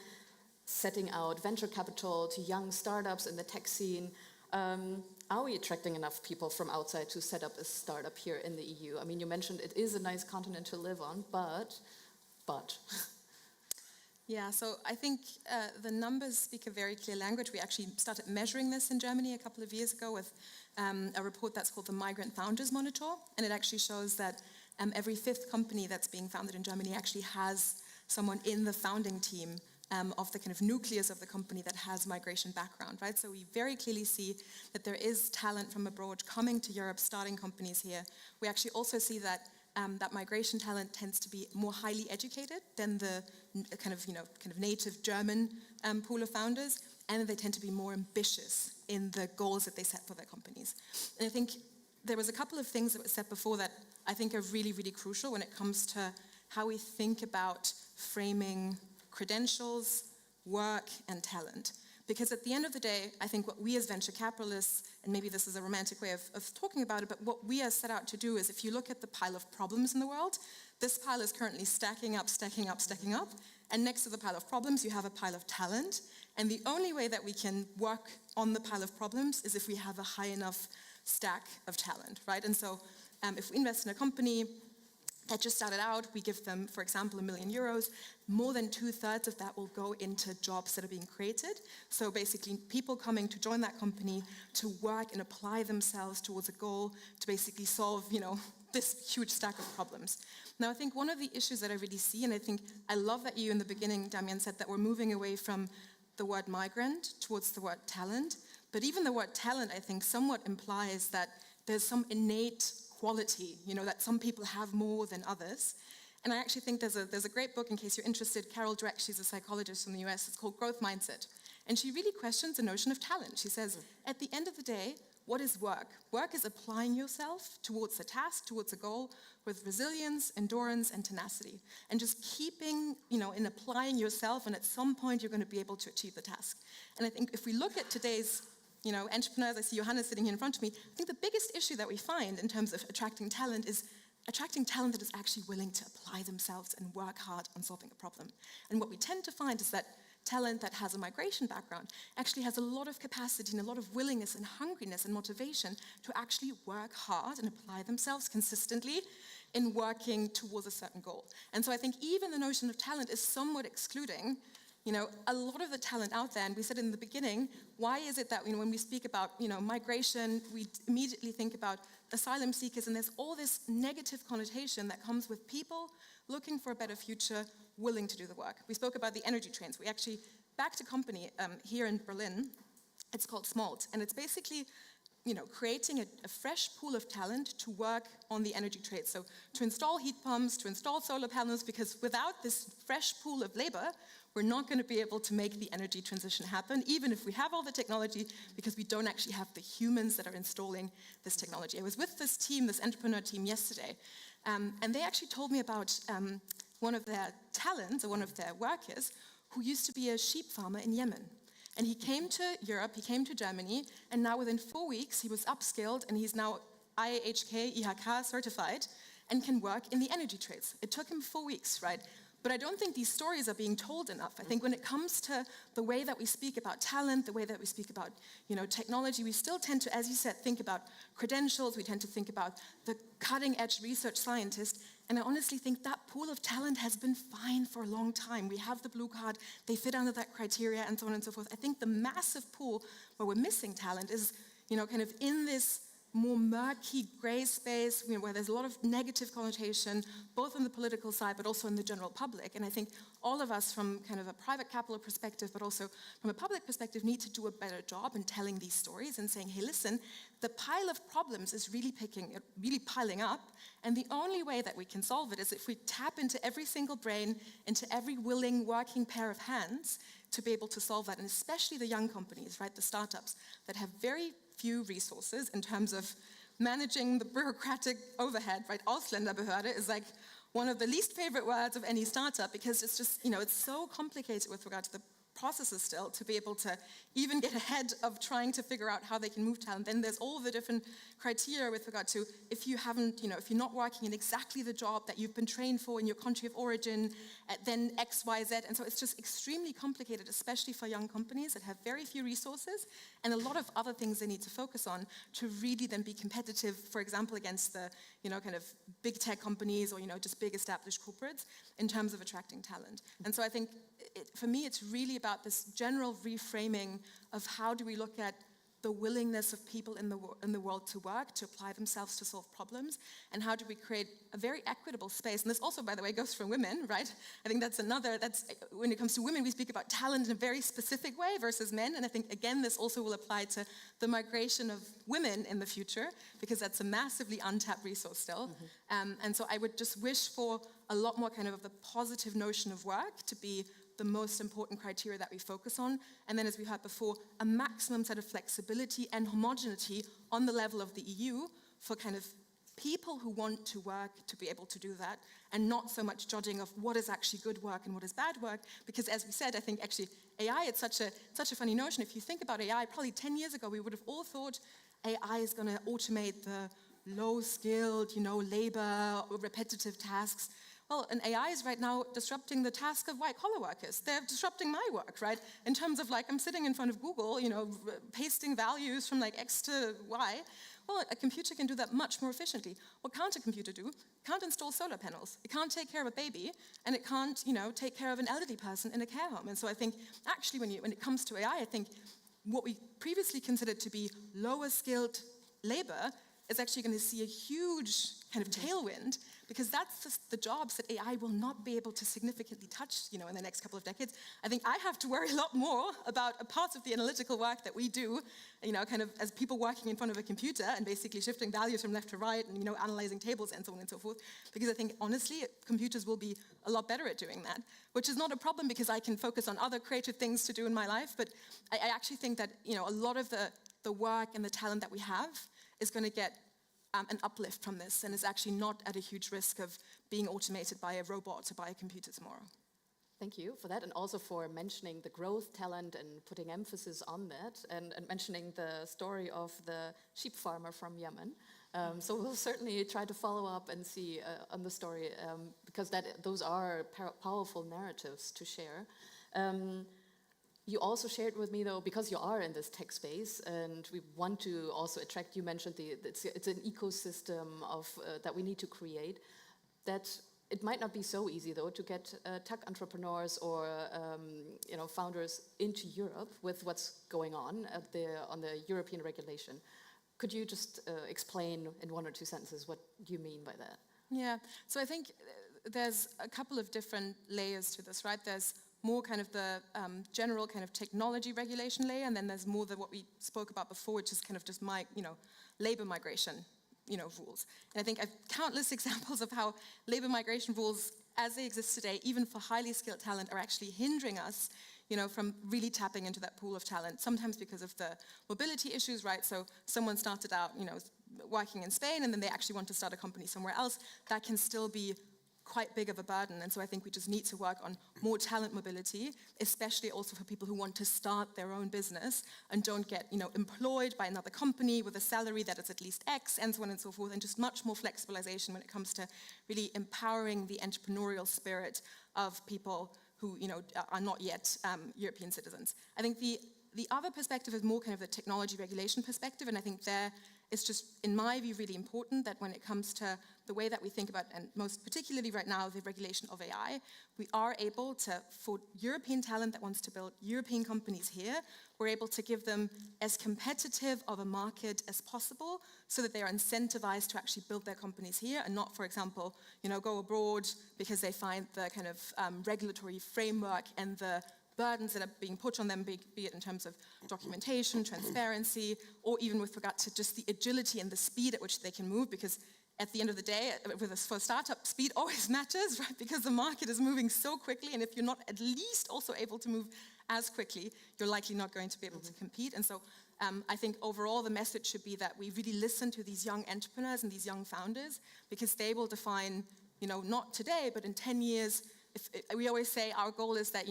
setting out venture capital to young startups in the tech scene. Are we attracting enough people from outside to set up a startup here in the EU? I mean, you mentioned it is a nice continent to live on, but. Yeah, so I think the numbers speak a very clear language. We actually started measuring this in Germany a couple of years ago with a report that's called the Migrant Founders Monitor, and it actually shows that every fifth company that's being founded in Germany actually has someone in the founding team of the kind of nucleus of the company that has migration background, right? So we very clearly see that there is talent from abroad coming to Europe, starting companies here. We actually also see that that migration talent tends to be more highly educated than the kind of native German pool of founders, and they tend to be more ambitious in the goals that they set for their companies. And I think there was a couple of things that were said before that I think are really, really crucial when it comes to how we think about framing credentials, work, and talent. Because at the end of the day, I think what we as venture capitalists, and maybe this is a romantic way of talking about it, but what we are set out to do is, if you look at the pile of problems in the world, this pile is currently stacking up, and next to the pile of problems, you have a pile of talent, and the only way that we can work on the pile of problems is if we have a high enough stack of talent, right? And so if we invest in a company that just started out, we give them, for example, €1 million. More than 2/3 of that will go into jobs that are being created. So basically, people coming to join that company to work and apply themselves towards a goal to basically solve, this huge stack of problems. Now, I think one of the issues that I really see, and I think I love that you in the beginning, Damian, said that we're moving away from the word migrant towards the word talent. But even the word talent, I think, somewhat implies that there's some innate quality, that some people have more than others. And I actually think there's a great book, in case you're interested. Carol Dweck, she's a psychologist from the US. It's called Growth Mindset. And she really questions the notion of talent. She says, at the end of the day, what is work? Work is applying yourself towards a task, towards a goal, with resilience, endurance, and tenacity. And just keeping, in applying yourself, and at some point you're going to be able to achieve the task. And I think if we look at today's entrepreneurs, I see Johannes sitting here in front of me, I think the biggest issue that we find in terms of attracting talent is attracting talent that is actually willing to apply themselves and work hard on solving a problem. And what we tend to find is that talent that has a migration background actually has a lot of capacity and a lot of willingness and hungriness and motivation to actually work hard and apply themselves consistently in working towards a certain goal. And so I think even the notion of talent is somewhat excluding a lot of the talent out there. And we said in the beginning, why is it that when we speak about migration, we immediately think about asylum seekers, and there's all this negative connotation that comes with people looking for a better future, willing to do the work. We spoke about the energy trains. We actually backed a company here in Berlin. It's called Smalt, and it's basically creating a fresh pool of talent to work on the energy trade. So to install heat pumps, to install solar panels, because without this fresh pool of labor, we're not going to be able to make the energy transition happen, even if we have all the technology, because we don't actually have the humans that are installing this technology. I was with this team, this entrepreneur team, yesterday, and they actually told me about one of their talents, or one of their workers, who used to be a sheep farmer in Yemen. And he came to Europe, he came to Germany, and now within 4 weeks, he was upskilled, and he's now IHK certified, and can work in the energy trades. It took him 4 weeks, right? But I don't think these stories are being told enough. I think when it comes to the way that we speak about talent, the way that we speak about, technology, we still tend to, as you said, think about credentials. We tend to think about the cutting-edge research scientist. And I honestly think that pool of talent has been fine for a long time. We have the blue card, they fit under that criteria, and so on and so forth. I think the massive pool where we're missing talent is, kind of in this more murky gray space, where there's a lot of negative connotation, both on the political side, but also in the general public. And I think all of us from kind of a private capital perspective, but also from a public perspective, need to do a better job in telling these stories and saying, hey, listen, the pile of problems is really piling up. And the only way that we can solve it is if we tap into every single brain, into every willing working pair of hands to be able to solve that. And especially the young companies, right, the startups that have very few resources in terms of managing the bureaucratic overhead, right? Ausländerbehörde is like one of the least favorite words of any startup because it's just, it's so complicated with regard to the processes still to be able to even get ahead of trying to figure out how they can move talent. Then there's all the different criteria with regard to if you haven't, if you're not working in exactly the job that you've been trained for in your country of origin, then X, Y, Z. And so it's just extremely complicated, especially for young companies that have very few resources and a lot of other things they need to focus on to really then be competitive, for example, against the, kind of big tech companies or, just big established corporates in terms of attracting talent. And so I think for me, it's really about this general reframing of how do we look at the willingness of people in the world to work, to apply themselves to solve problems, and how do we create a very equitable space. And this also, by the way, goes for women, right? I think that's when it comes to women, we speak about talent in a very specific way versus men, and I think, again, this also will apply to the migration of women in the future, because that's a massively untapped resource still. And so I would just wish for a lot more kind of the positive notion of work to be the most important criteria that we focus on. And then, as we heard before, a maximum set of flexibility and homogeneity on the level of the EU for kind of people who want to work to be able to do that, and not so much judging of what is actually good work and what is bad work. Because as we said, I think actually AI, it's such a funny notion. If you think about AI, probably 10 years ago, we would have all thought AI is going to automate the low-skilled, labor, repetitive tasks. Well, and AI is right now disrupting the task of white-collar workers. They're disrupting my work, right? In terms of I'm sitting in front of Google, pasting values from X to Y. Well, a computer can do that much more efficiently. What can't a computer do? It can't install solar panels. It can't take care of a baby, and it can't, take care of an elderly person in a care home. And so I think, actually, when it comes to AI, I think what we previously considered to be lower-skilled labor is actually going to see a huge kind of tailwind, because that's just the jobs that AI will not be able to significantly touch, in the next couple of decades. I think I have to worry a lot more about a part of the analytical work that we do, kind of as people working in front of a computer and basically shifting values from left to right and, analyzing tables and so on and so forth. Because I think, honestly, computers will be a lot better at doing that, which is not a problem because I can focus on other creative things to do in my life. But I actually think that, a lot of the work and the talent that we have is going to get an uplift from this, and is actually not at a huge risk of being automated by a robot or by a computer tomorrow. Thank you for that, and also for mentioning the growth talent and putting emphasis on that, and mentioning the story of the sheep farmer from Yemen. So we'll certainly try to follow up and see on the story, because those are powerful narratives to share. You also shared with me, though, because you are in this tech space, and we want to also attract, you mentioned it's an ecosystem of that we need to create, that it might not be so easy, though, to get tech entrepreneurs or founders into Europe with what's going on the European regulation. Could you just explain in one or two sentences what you mean by that? Yeah, so I think there's a couple of different layers to this, right? There's more kind of the general kind of technology regulation layer, and then there's more what we spoke about before, which is kind of just labor migration, rules. And I think I have countless examples of how labor migration rules, as they exist today, even for highly skilled talent, are actually hindering us, from really tapping into that pool of talent. Sometimes because of the mobility issues, right? So someone started out, working in Spain, and then they actually want to start a company somewhere else. That can still be quite big of a burden, and so I think we just need to work on more talent mobility, especially also for people who want to start their own business and don't get, employed by another company with a salary that is at least X, and so on and so forth, and just much more flexibilization when it comes to really empowering the entrepreneurial spirit of people who, are not yet European citizens. I think the other perspective is more kind of the technology regulation perspective, and I think there it's just, in my view, really important that when it comes to the way that we think about, and most particularly right now, the regulation of AI, we are able to, for European talent that wants to build European companies here, we're able to give them as competitive of a market as possible so that they are incentivized to actually build their companies here and not, for example, go abroad because they find the kind of regulatory framework and the burdens that are being put on them, be it in terms of documentation, transparency, or even with regard to just the agility and the speed at which they can move, because at the end of the day, for a startup, speed always matters, right? Because the market is moving so quickly, and if you're not at least also able to move as quickly, you're likely not going to be able to compete. And so I think overall the message should be that we really listen to these young entrepreneurs and these young founders, because they will define, not today, but in 10 years, we always say our goal is that,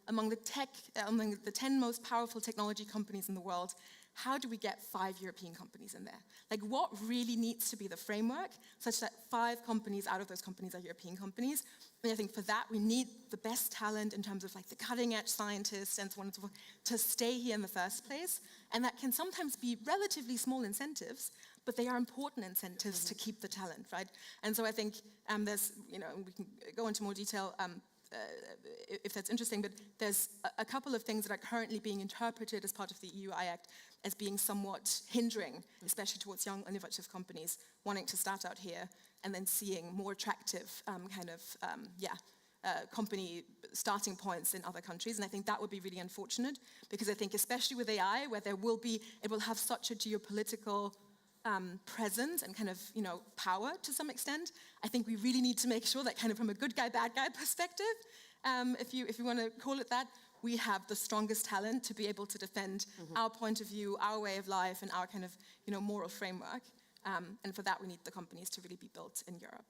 among the 10 most powerful technology companies in the world, how do we get 5 European companies in there? Like, what really needs to be the framework such that 5 companies out of those companies are European companies? And I think for that, we need the best talent in terms of like the cutting edge scientists and so on and so forth to stay here in the first place. And that can sometimes be relatively small incentives, but they are important incentives to keep the talent, right? And so I think there's, we can go into more detail if that's interesting, but there's a couple of things that are currently being interpreted as part of the EU AI Act as being somewhat hindering, especially towards young innovative companies wanting to start out here and then seeing more attractive company starting points in other countries. And I think that would be really unfortunate, because I think especially with AI, where it will have such a geopolitical presence and kind of, power to some extent, I think we really need to make sure that kind of from a good guy, bad guy perspective, if you want to call it that, we have the strongest talent to be able to defend our point of view, our way of life, and our kind of, moral framework. And for that, we need the companies to really be built in Europe.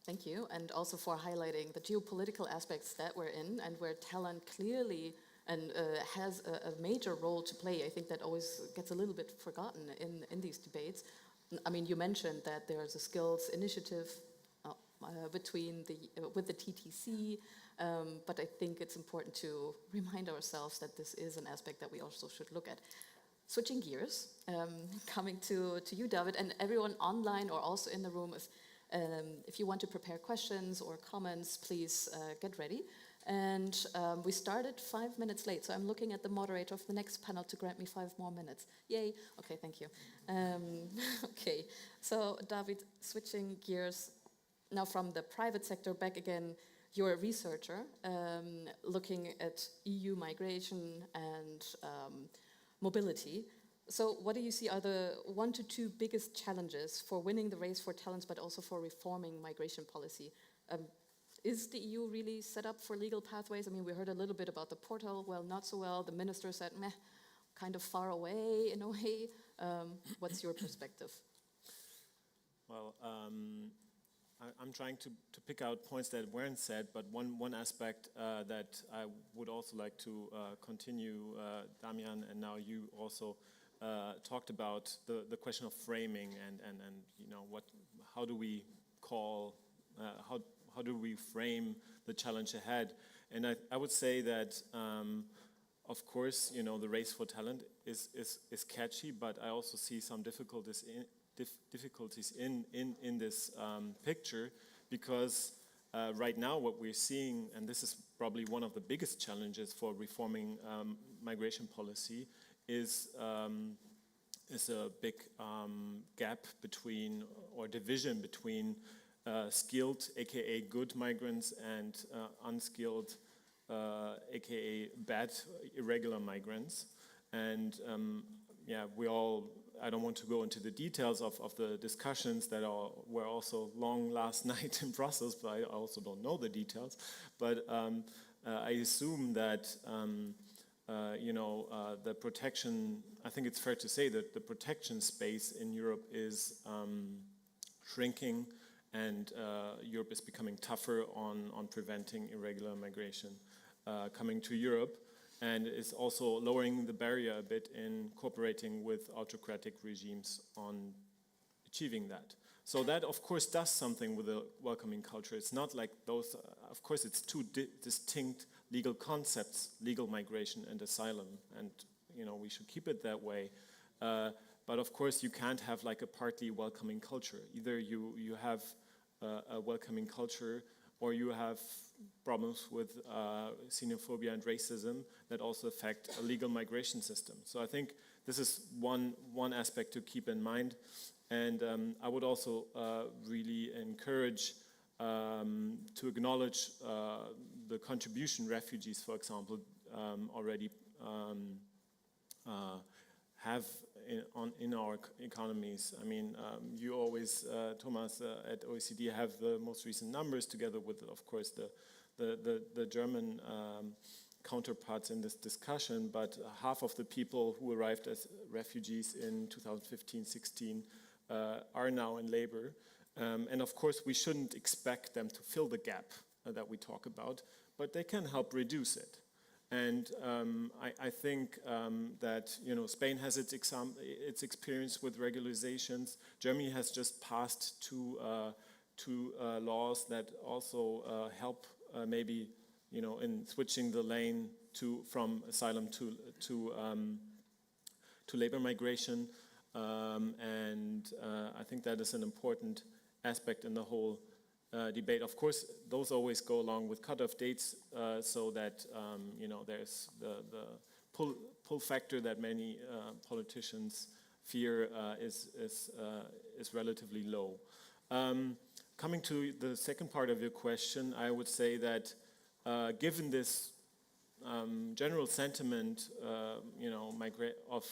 Thank you, and also for highlighting the geopolitical aspects that we're in and where talent clearly and has a major role to play. I think that always gets a little bit forgotten in these debates. I mean, you mentioned that there's a skills initiative with the TTC, but I think it's important to remind ourselves that this is an aspect that we also should look at. Switching gears, coming to you, David, and everyone online or also in the room, if you want to prepare questions or comments, please get ready. And we started 5 minutes late, so I'm looking at the moderator of the next panel to grant me 5 more minutes. Yay, okay, thank you. Okay, so David, switching gears now from the private sector back again, you're a researcher looking at EU migration and mobility. So what do you see are the 1 to 2 biggest challenges for winning the race for talents, but also for reforming migration policy? Is the EU really set up for legal pathways? I mean, we heard a little bit about the portal, well, not so well. The minister said, meh, kind of far away in a way. What's your perspective? Well, I'm trying to pick out points that weren't said, but one aspect that I would also like to continue, Damian, and now you also talked about the question of framing and how do we call, how do we frame the challenge ahead? And I would say that, of course, the race for talent is catchy, but I also see some difficulties in this picture, because right now what we're seeing, and this is probably one of the biggest challenges for reforming migration policy, is a big gap between, or division between, skilled, aka good migrants, and unskilled, aka bad, irregular migrants. And I don't want to go into the details of the discussions that were also long last night in Brussels, but I also don't know the details. But I assume that the protection, I think it's fair to say that the protection space in Europe is shrinking, and Europe is becoming tougher on preventing irregular migration coming to Europe, and is also lowering the barrier a bit in cooperating with autocratic regimes on achieving that. So that, of course, does something with the welcoming culture. It's not like those, of course, it's two distinct legal concepts, legal migration and asylum, and we should keep it that way. But of course, you can't have like a partly welcoming culture. Either you have a welcoming culture, or you have problems with xenophobia and racism that also affect a legal migration system. So I think this is one aspect to keep in mind. And I would also really encourage to acknowledge the contribution refugees, for example, already have in our economies. I mean, you always, Thomas, at OECD have the most recent numbers together with, of course, the German counterparts in this discussion, but half of the people who arrived as refugees in 2015-16 are now in labor. And of course, we shouldn't expect them to fill the gap that we talk about, but they can help reduce it. And I think that Spain has its experience with regularizations. Germany has just passed two laws that also help maybe in switching the lane from asylum to labor migration. And I think that is an important aspect in the whole debate. Of course, those always go along with cutoff dates, so that there's the pull factor that many politicians fear is relatively low. Coming to the second part of your question, I would say that given this general sentiment, of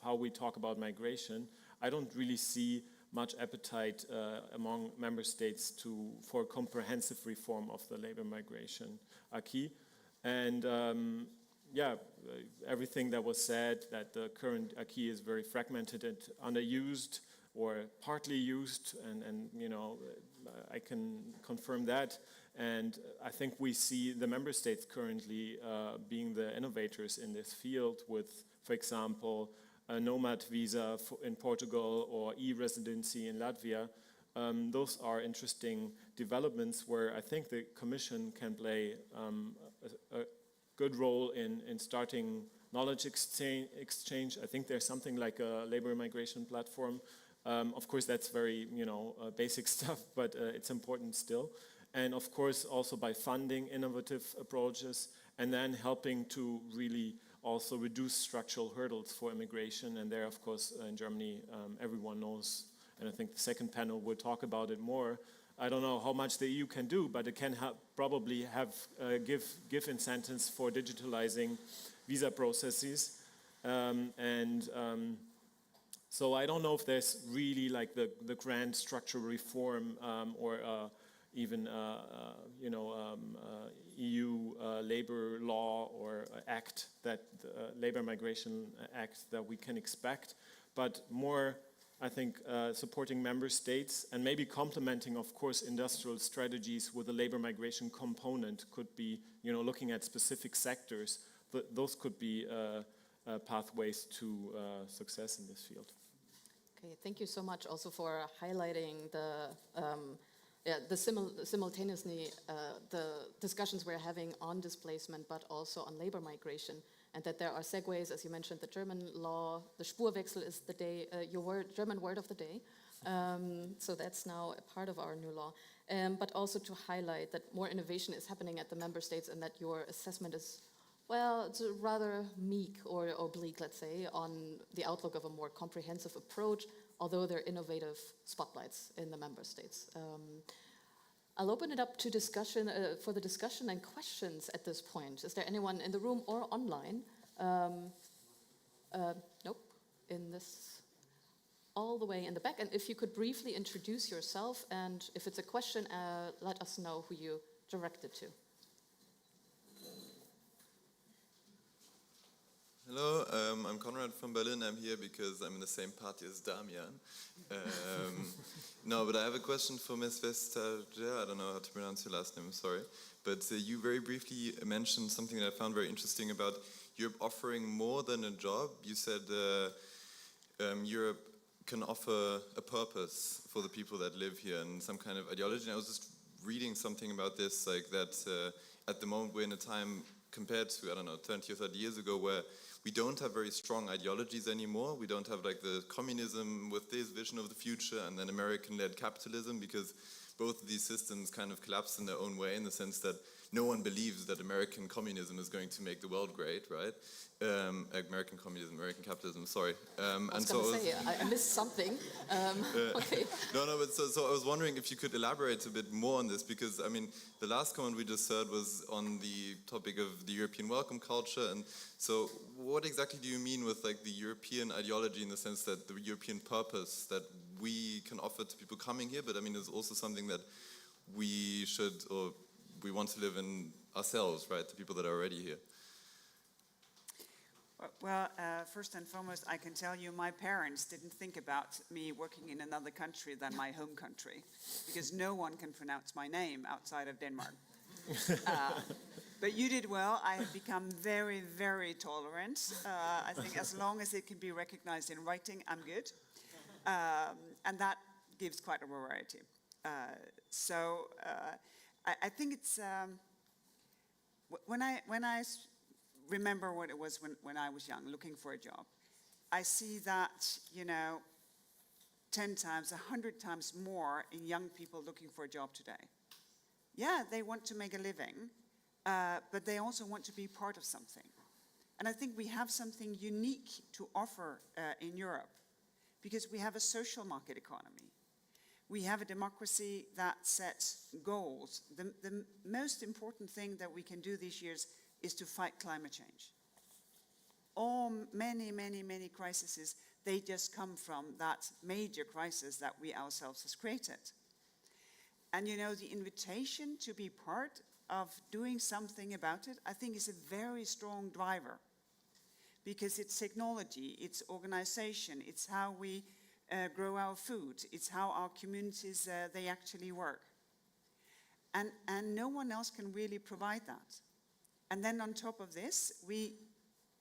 how we talk about migration, I don't really see much appetite among member states for comprehensive reform of the labor migration acquis. And everything that was said, that the current acquis is very fragmented and underused or partly used, and I can confirm that. And I think we see the member states currently being the innovators in this field with, for example, a nomad visa in Portugal or e-residency in Latvia. Those are interesting developments where I think the Commission can play a good role in starting knowledge exchange. I think there's something like a labor migration platform. Of course, that's very basic stuff, but it's important still. And of course, also by funding innovative approaches and then helping to really also reduce structural hurdles for immigration. And there, of course, in Germany, everyone knows, and I think the second panel will talk about it more. I don't know how much the EU can do, but it can probably give incentives for digitalizing visa processes. So I don't know if there's really like the grand structural reform or even EU labor law or act, that labor migration act that we can expect, but more, I think, supporting member states and maybe complementing, of course, industrial strategies with a labor migration component could be, looking at specific sectors. Those could be pathways to success in this field. Okay, thank you so much also for highlighting simultaneously the discussions we're having on displacement, but also on labor migration, and that there are segues, as you mentioned, the German law, the Spurwechsel is your German word of the day. So that's now a part of our new law. But also to highlight that more innovation is happening at the member states and that your assessment is, well, it's rather meek or bleak, let's say, on the outlook of a more comprehensive approach, although there are innovative spotlights in the member states. I'll open it up to discussion for the discussion and questions at this point. Is there anyone in the room or online? Nope, in this, all the way in the back. And if you could briefly introduce yourself, and if it's a question, let us know who you direct it to. Hello, I'm Konrad from Berlin. I'm here because I'm in the same party as Damian. No, but I have a question for Ms. Vestager. I don't know how to pronounce your last name, I'm sorry. But you very briefly mentioned something that I found very interesting about Europe offering more than a job. You said Europe can offer a purpose for the people that live here and some kind of ideology. And I was just reading something about this, like that at the moment we're in a time compared to, 20 or 30 years ago where we don't have very strong ideologies anymore. We don't have like the communism with this vision of the future and then American-led capitalism, because both of these systems kind of collapsed in their own way, in the sense that no one believes that American communism is going to make the world great, right? American communism, American capitalism, sorry. I was going to say, I missed something. Okay. No, but so I was wondering if you could elaborate a bit more on this, because, I mean, the last comment we just heard was on the topic of the European welcome culture, and so what exactly do you mean with, like, the European ideology, in the sense that the European purpose that we can offer to people coming here, but, I mean, it's also something that we should, or we want to live in ourselves, right, the people that are already here? Well, first and foremost, I can tell you my parents didn't think about me working in another country than my home country, because no one can pronounce my name outside of Denmark. But you did well. I have become very, very tolerant. I think as long as it can be recognized in writing, I'm good. And that gives quite a variety. I think it's, when I remember what it was when I was young, looking for a job, I see that, 10 times, 100 times more in young people looking for a job today. Yeah, they want to make a living, but they also want to be part of something. And I think we have something unique to offer in Europe, because we have a social market economy. We have a democracy that sets goals. The most important thing that we can do these years is to fight climate change. Many crises, they just come from that major crisis that we ourselves has created. And the invitation to be part of doing something about it, I think, is a very strong driver, because it's technology, it's organization, it's how we grow our food, it's how our communities, they actually work. And no one else can really provide that. And then on top of this,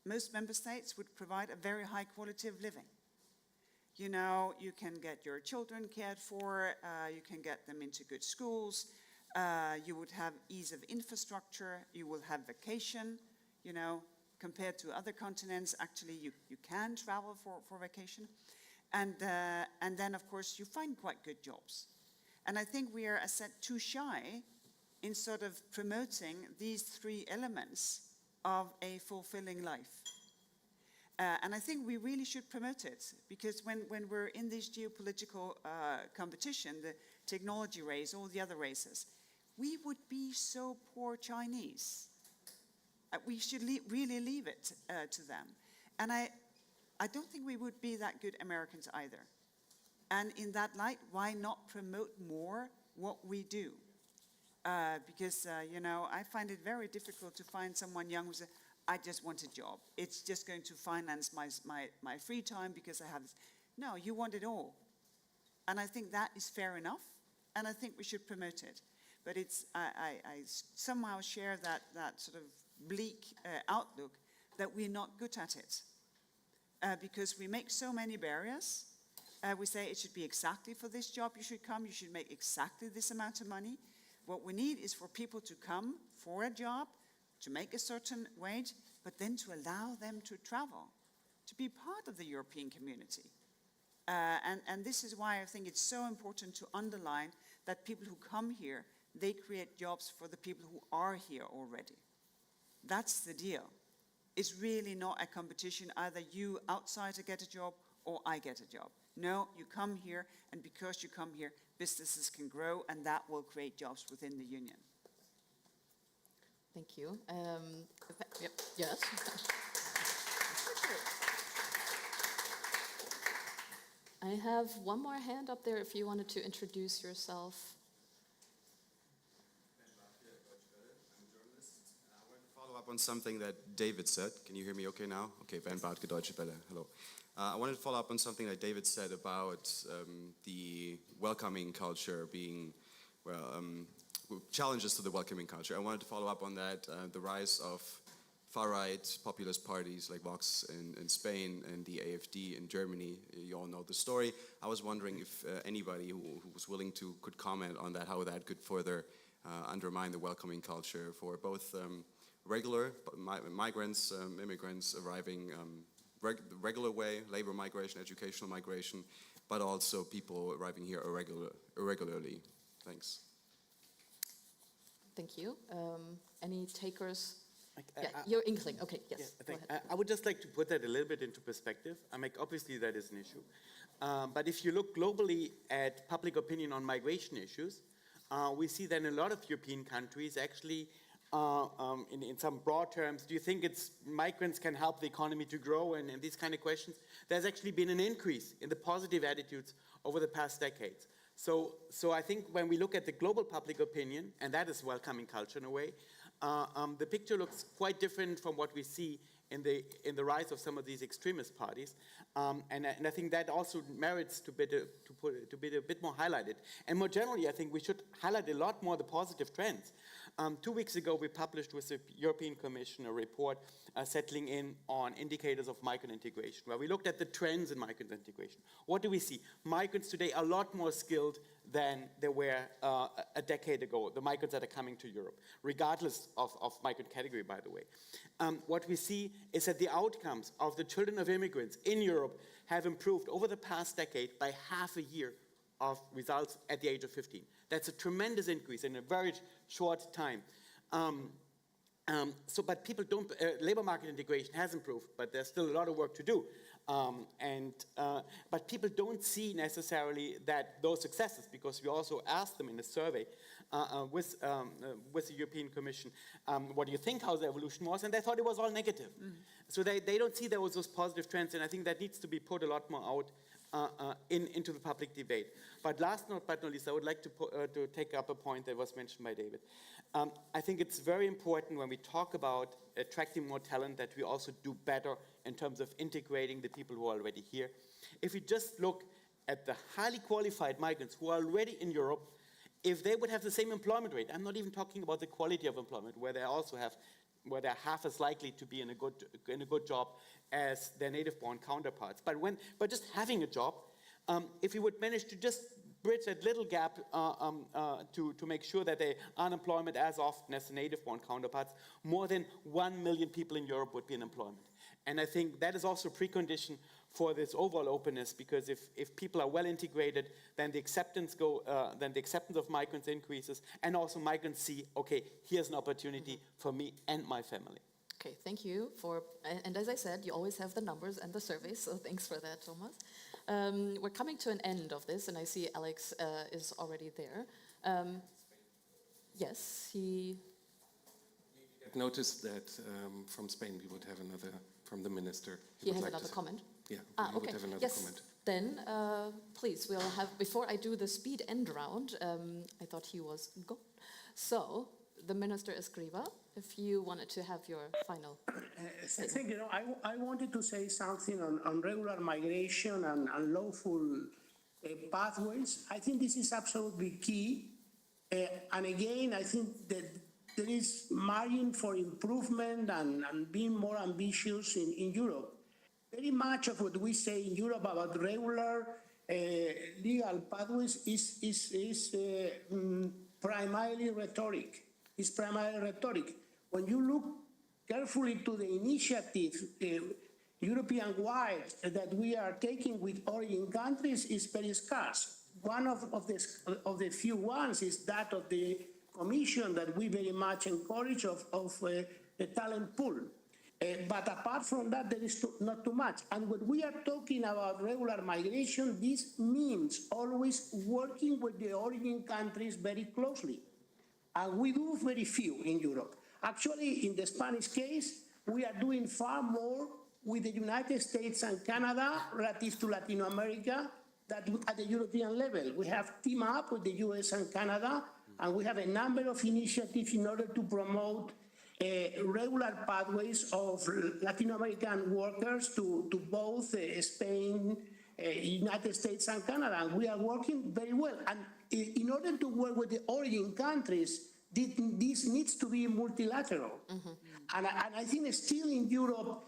most member states would provide a very high quality of living. You can get your children cared for, you can get them into good schools, you would have ease of infrastructure, you will have vacation, compared to other continents, actually you can travel for vacation. And then, of course, you find quite good jobs. And I think we are, as said, too shy in sort of promoting these three elements of a fulfilling life. And I think we really should promote it, because when we're in this geopolitical competition, the technology race, all the other races, we would be so poor Chinese. We should really leave it to them. And I don't think we would be that good Americans either. And in that light, why not promote more what we do? Because, I find it very difficult to find someone young who says, I just want a job. It's just going to finance my free time because I have this. No, you want it all. And I think that is fair enough, and I think we should promote it. But I somehow share that sort of bleak outlook that we're not good at it. Because we make so many barriers. We say it should be exactly for this job you should come, you should make exactly this amount of money. What we need is for people to come for a job, to make a certain wage, but then to allow them to travel, to be part of the European community. And this is why I think it's so important to underline that people who come here, they create jobs for the people who are here already. That's the deal. It's really not a competition, either you outsider get a job or I get a job. No, you come here, and because you come here, businesses can grow, and that will create jobs within the union. Thank you. Yep. Yes. I have one more hand up there if you wanted to introduce yourself. Follow up on something that David said. Can you hear me okay now? Okay, Ben Bartke, Deutsche Welle. Hello. I wanted to follow up on something that David said about the welcoming culture being, challenges to the welcoming culture. I wanted to follow up on that, the rise of far-right populist parties like Vox in Spain and the AfD in Germany. You all know the story. I was wondering if anybody who was willing to could comment on that, how that could further undermine the welcoming culture for both regular migrants, immigrants arriving the regular way, labor migration, educational migration, but also people arriving here irregularly. Thanks. Thank you. Any takers? I- Yeah, you're inkling. Okay, yes. Yeah, Go thank- ahead. I would just like to put that a little bit into perspective. I mean, obviously that is an issue. But if you look globally at public opinion on migration issues, we see that in a lot of European countries, actually, in some broad terms, do you think it's migrants can help the economy to grow and these kind of questions? There's actually been an increase in the positive attitudes over the past decades. So I think when we look at the global public opinion, and that is welcoming culture in a way, the picture looks quite different from what we see in the rise of some of these extremist parties, and I think that also merits to be a bit more highlighted. And more generally, I think we should highlight a lot more the positive trends. 2 weeks ago, we published with the European Commission a report settling in on indicators of migrant integration, where we looked at the trends in migrant integration. What do we see? Migrants today are a lot more skilled than they were a decade ago, the migrants that are coming to Europe, regardless of migrant category, by the way. What we see is that the outcomes of the children of immigrants in Europe have improved over the past decade by half a year of results at the age of 15. That's a tremendous increase in a very short time. But people don't, labor market integration has improved, but there's still a lot of work to do. But people don't see necessarily that those successes, because we also asked them in a survey with the European Commission, what do you think how the evolution was? And they thought it was all negative. So they don't see there was those positive trends, and I think that needs to be put a lot more out into the public debate. But last but not least, I would like to take up a point that was mentioned by David. I think it's very important when we talk about attracting more talent that we also do better in terms of integrating the people who are already here. If we just look at the highly qualified migrants who are already in Europe, if they would have the same employment rate, I'm not even talking about the quality of employment, where they're half as likely to be in a good job as their native-born counterparts. But just having a job, if we would manage to just bridge that little gap to make sure that they unemployment as often as the native-born counterparts, more than 1 million people in Europe would be in employment. And I think that is also a precondition for this overall openness, because if people are well integrated, then the acceptance of migrants increases, and also migrants see, okay, here's an opportunity for me and my family. Okay, thank you and as I said, you always have the numbers and the surveys, so thanks for that, Thomas. We're coming to an end of this, and I see Alex is already there. Yes, he noticed that from Spain we would have another, from the minister. He has another comment? Yeah, okay. would have another comment. Then, please, we'll have, before I do the speed end round, I thought he was gone. So, the Minister Escriva, if you wanted to have your final Thank you. I wanted to say something on regular migration and lawful pathways. I think this is absolutely key. And again, I think that there is margin for improvement and being more ambitious in Europe. Very much of what we say in Europe about regular legal pathways is primarily rhetoric. It's primarily rhetoric. When you look carefully to the initiative European-wide that we are taking with origin countries, is very scarce. One of the few ones is that of the Commission that we very much encourage of the talent pool. But apart from that, there is not too much. And when we are talking about regular migration, this means always working with the origin countries very closely. And we do very few in Europe. Actually, in the Spanish case, we are doing far more with the United States and Canada relative to Latin America than at the European level. We have teamed up with the US and Canada, and we have a number of initiatives in order to promote regular pathways of Latin American workers to both Spain, United States and Canada. And we are working very well. And in order to work with the origin countries, this needs to be multilateral. And I think still in Europe,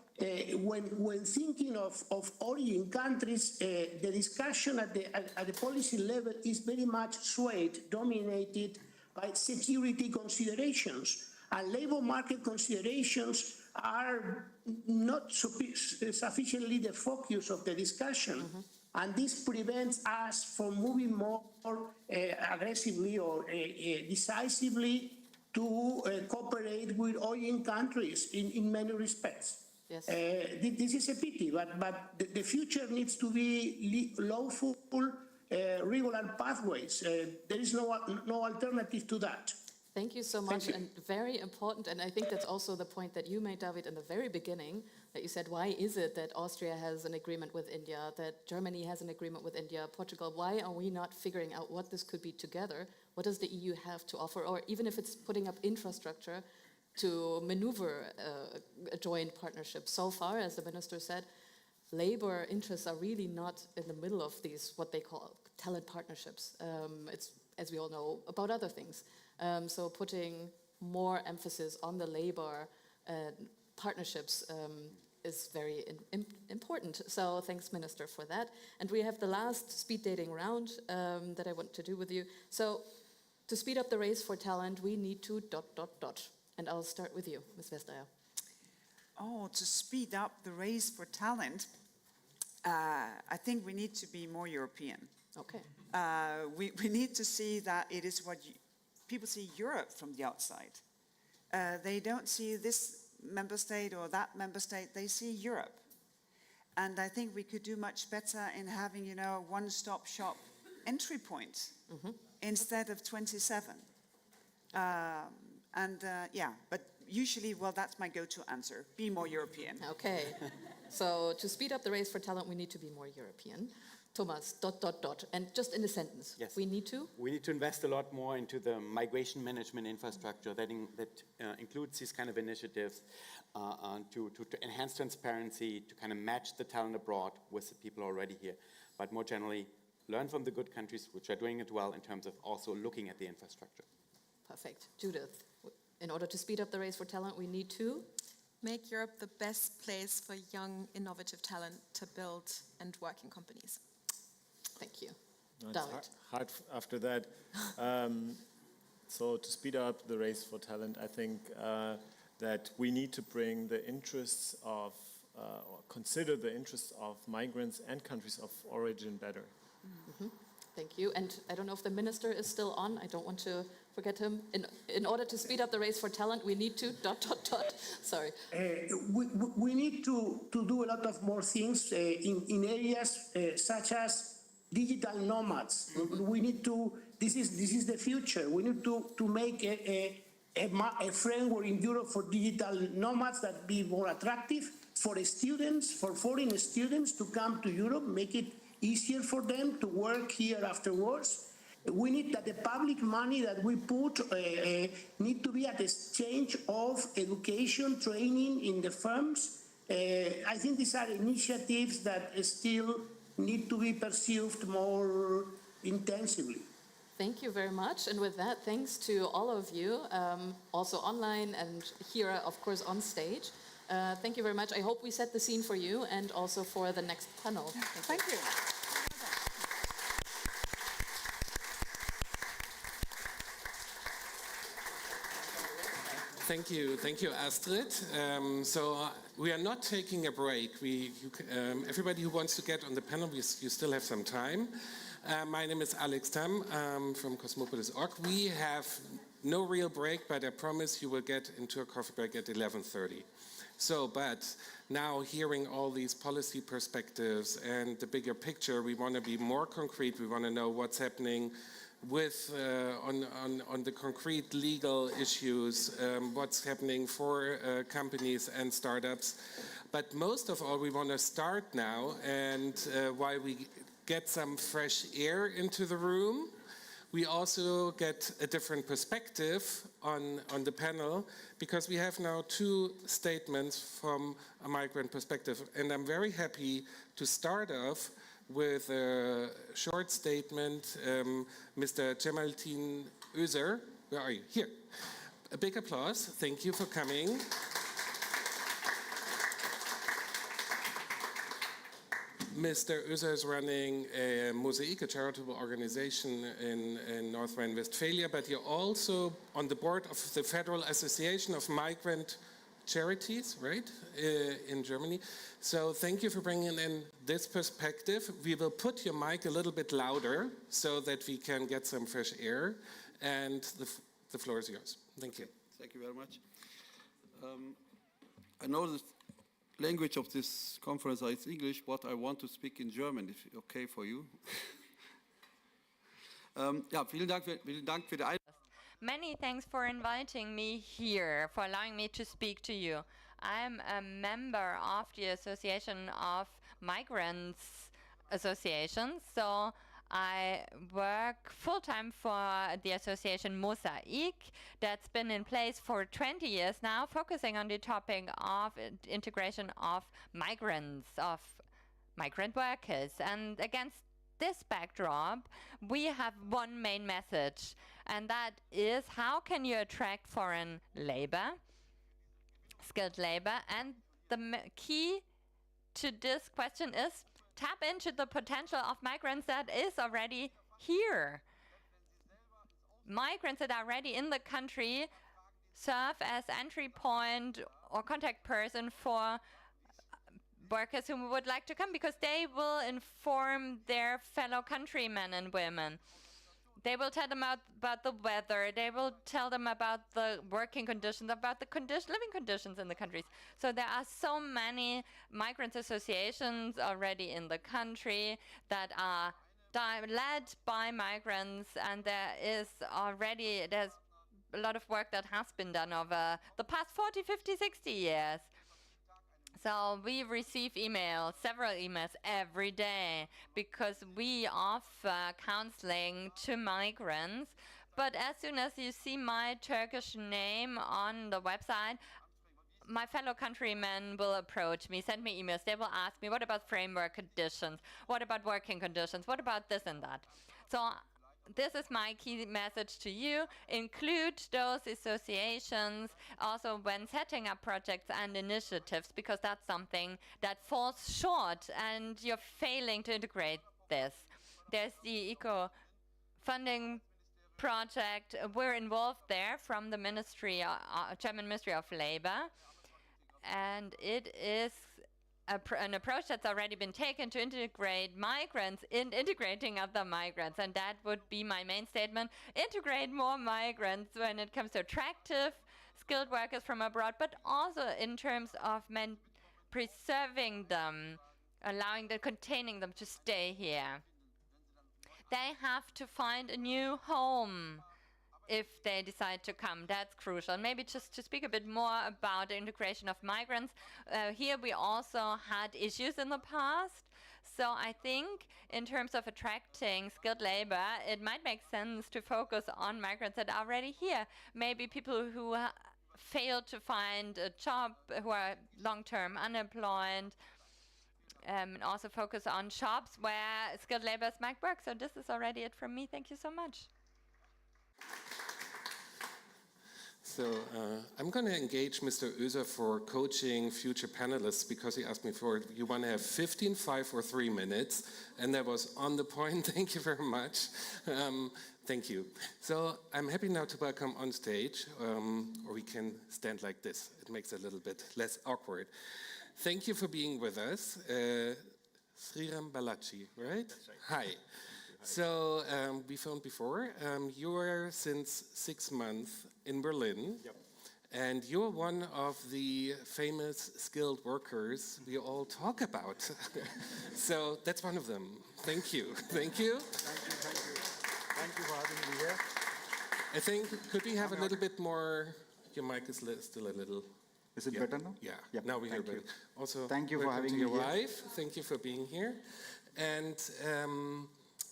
when thinking of origin countries, the discussion at the policy level is very much swayed, dominated by security considerations. And labor market considerations are not sufficiently the focus of the discussion. And this prevents us from moving more aggressively or decisively to cooperate with origin countries in many respects. Yes. This is a pity, but the future needs to be lawful, regular pathways. There is no alternative to that. Thank you so much, and very important, and I think that's also the point that you made, David, in the very beginning, that you said, why is it that Austria has an agreement with India, that Germany has an agreement with India, Portugal, why are we not figuring out what this could be together? What does the EU have to offer? Or even if it's putting up infrastructure to maneuver a joint partnership. So far, as the minister said, labor interests are really not in the middle of these, what they call talent partnerships. It's, as we all know, about other things. So putting more emphasis on the labor partnerships is very important. So thanks, Minister, for that. And we have the last speed dating round that I want to do with you. So to speed up the race for talent, we need to ... And I'll start with you, Ms. Vestager. Oh, to speed up the race for talent, I think we need to be more European. Okay. We need to see that it is what people see Europe from the outside. They don't see this member state or that member state, they see Europe. And I think we could do much better in having, you know, a one-stop shop entry point instead of 27. Yeah, but usually, well, that's my go-to answer. Be more European. Okay. So to speed up the race for talent, we need to be more European. Thomas, ... And just in a sentence, yes. We need to? We need to invest a lot more into the migration management infrastructure that includes these kind of initiatives to enhance transparency, to kind of match the talent abroad with the people already here. But more generally, learn from the good countries which are doing it well in terms of also looking at the infrastructure. Perfect. Judith, in order to speed up the race for talent, we need to? Make Europe the best place for young, innovative talent to build and work in companies. Thank you. It's hard after that. So to speed up the race for talent, I think that we need to bring the interests of, or consider the interests of migrants and countries of origin better. Thank you. And I don't know if the minister is still on. I don't want to forget him. In order to speed up the race for talent, we need to ... Sorry. We need to do a lot of more things in areas such as digital nomads. We need to, this is the future. We need to make a framework in Europe for digital nomads that be more attractive for students, for foreign students to come to Europe, make it easier for them to work here afterwards. We need that the public money that we put need to be at the exchange of education, training in the firms. I think these are initiatives that still need to be pursued more intensively. Thank you very much. And with that, thanks to all of you, also online and here, of course, on stage. Thank you very much. I hope we set the scene for you and also for the next panel. Thank you. Thank you, Astrid. So we are not taking a break. Everybody who wants to get on the panel, you still have some time. My name is Alex Tam from Cosmopolis.org. We have no real break, but I promise you will get into a coffee break at 11:30. So, but now hearing all these policy perspectives and the bigger picture, we want to be more concrete. We want to know what's happening with on the concrete legal issues, what's happening for companies and startups. But most of all, we want to start now, and while we get some fresh air into the room, we also get a different perspective on the panel, because we have now two statements from a migrant perspective. And I'm very happy to start off with a short statement. Mr. Cemalettin Özer, where are you? Here. A big applause. Thank you for coming. Mr. Özer is running Mosaic, a charitable organization in North Rhine-Westphalia, but you're also on the board of the Federal Association of Migrant charities, right, in Germany. So thank you for bringing in this perspective. We will put your mic a little bit louder so that we can get some fresh air. And the floor is yours. Thank you. Thank you very much. I know the language of this conference is English, but I want to speak in German, if okay for you. Ja, vielen Dank für die Einladung. Many thanks for inviting me here, for allowing me to speak to you. I'm a member of the Association of Migrants Association, so I work full-time for the association Mosaic that's been in place for 20 years now, focusing on the topic of integration of migrants, of migrant workers. And against this backdrop, we have one main message, and that is how can you attract foreign labor, skilled labor, and the key to this question is tap into the potential of migrants that is already here. Migrants that are already in the country serve as entry point or contact person for workers who would like to come, because they will inform their fellow countrymen and women. They will tell them about the weather. They will tell them about the working conditions, about the living conditions in the countries. So there are so many migrant associations already in the country that are led by migrants, and there's a lot of work that has been done over the past 40, 50, 60 years. So we receive emails, several emails every day, because we offer counseling to migrants. But as soon as you see my Turkish name on the website, my fellow countrymen will approach me, send me emails. They will ask me, what about framework conditions? What about working conditions? What about this and that? So this is my key message to you. Include those associations also when setting up projects and initiatives, because that's something that falls short and you're failing to integrate this. There's the eco-funding project. We're involved there from the Ministry, German Ministry of Labor, and it is an approach that's already been taken to integrate migrants in integrating other migrants, and that would be my main statement. Integrate more migrants when it comes to attractive skilled workers from abroad, but also in terms of preserving them, containing them to stay here. They have to find a new home if they decide to come. That's crucial. Maybe just to speak a bit more about the integration of migrants. Here we also had issues in the past. So I think in terms of attracting skilled labor, it might make sense to focus on migrants that are already here. Maybe people who failed to find a job, who are long-term unemployed, and also focus on shops where skilled laborers might work. So this is already it from me. Thank you so much. So I'm going to engage Mr. Oeser for coaching future panelists, because he asked me for it. You want to have 15, 5, or 3 minutes, and that was on the point. Thank you very much. Thank you. So I'm happy now to welcome on stage, or we can stand like this. It makes it a little bit less awkward. Thank you for being with us. Sriram Balaji, right? That's right. Hi. So we filmed before. You're since 6 months in Berlin. Yep. And you're one of the famous skilled workers we all talk about. So that's one of them. Thank you. Thank you. Thank you. Thank you. Thank you for having me here. I think, could we have a little bit more? Your mic is still a little. Is it better now? Yeah. Yep. Now we hear better. Also, thank you for having me here. here. Wife. Thank you for being here. And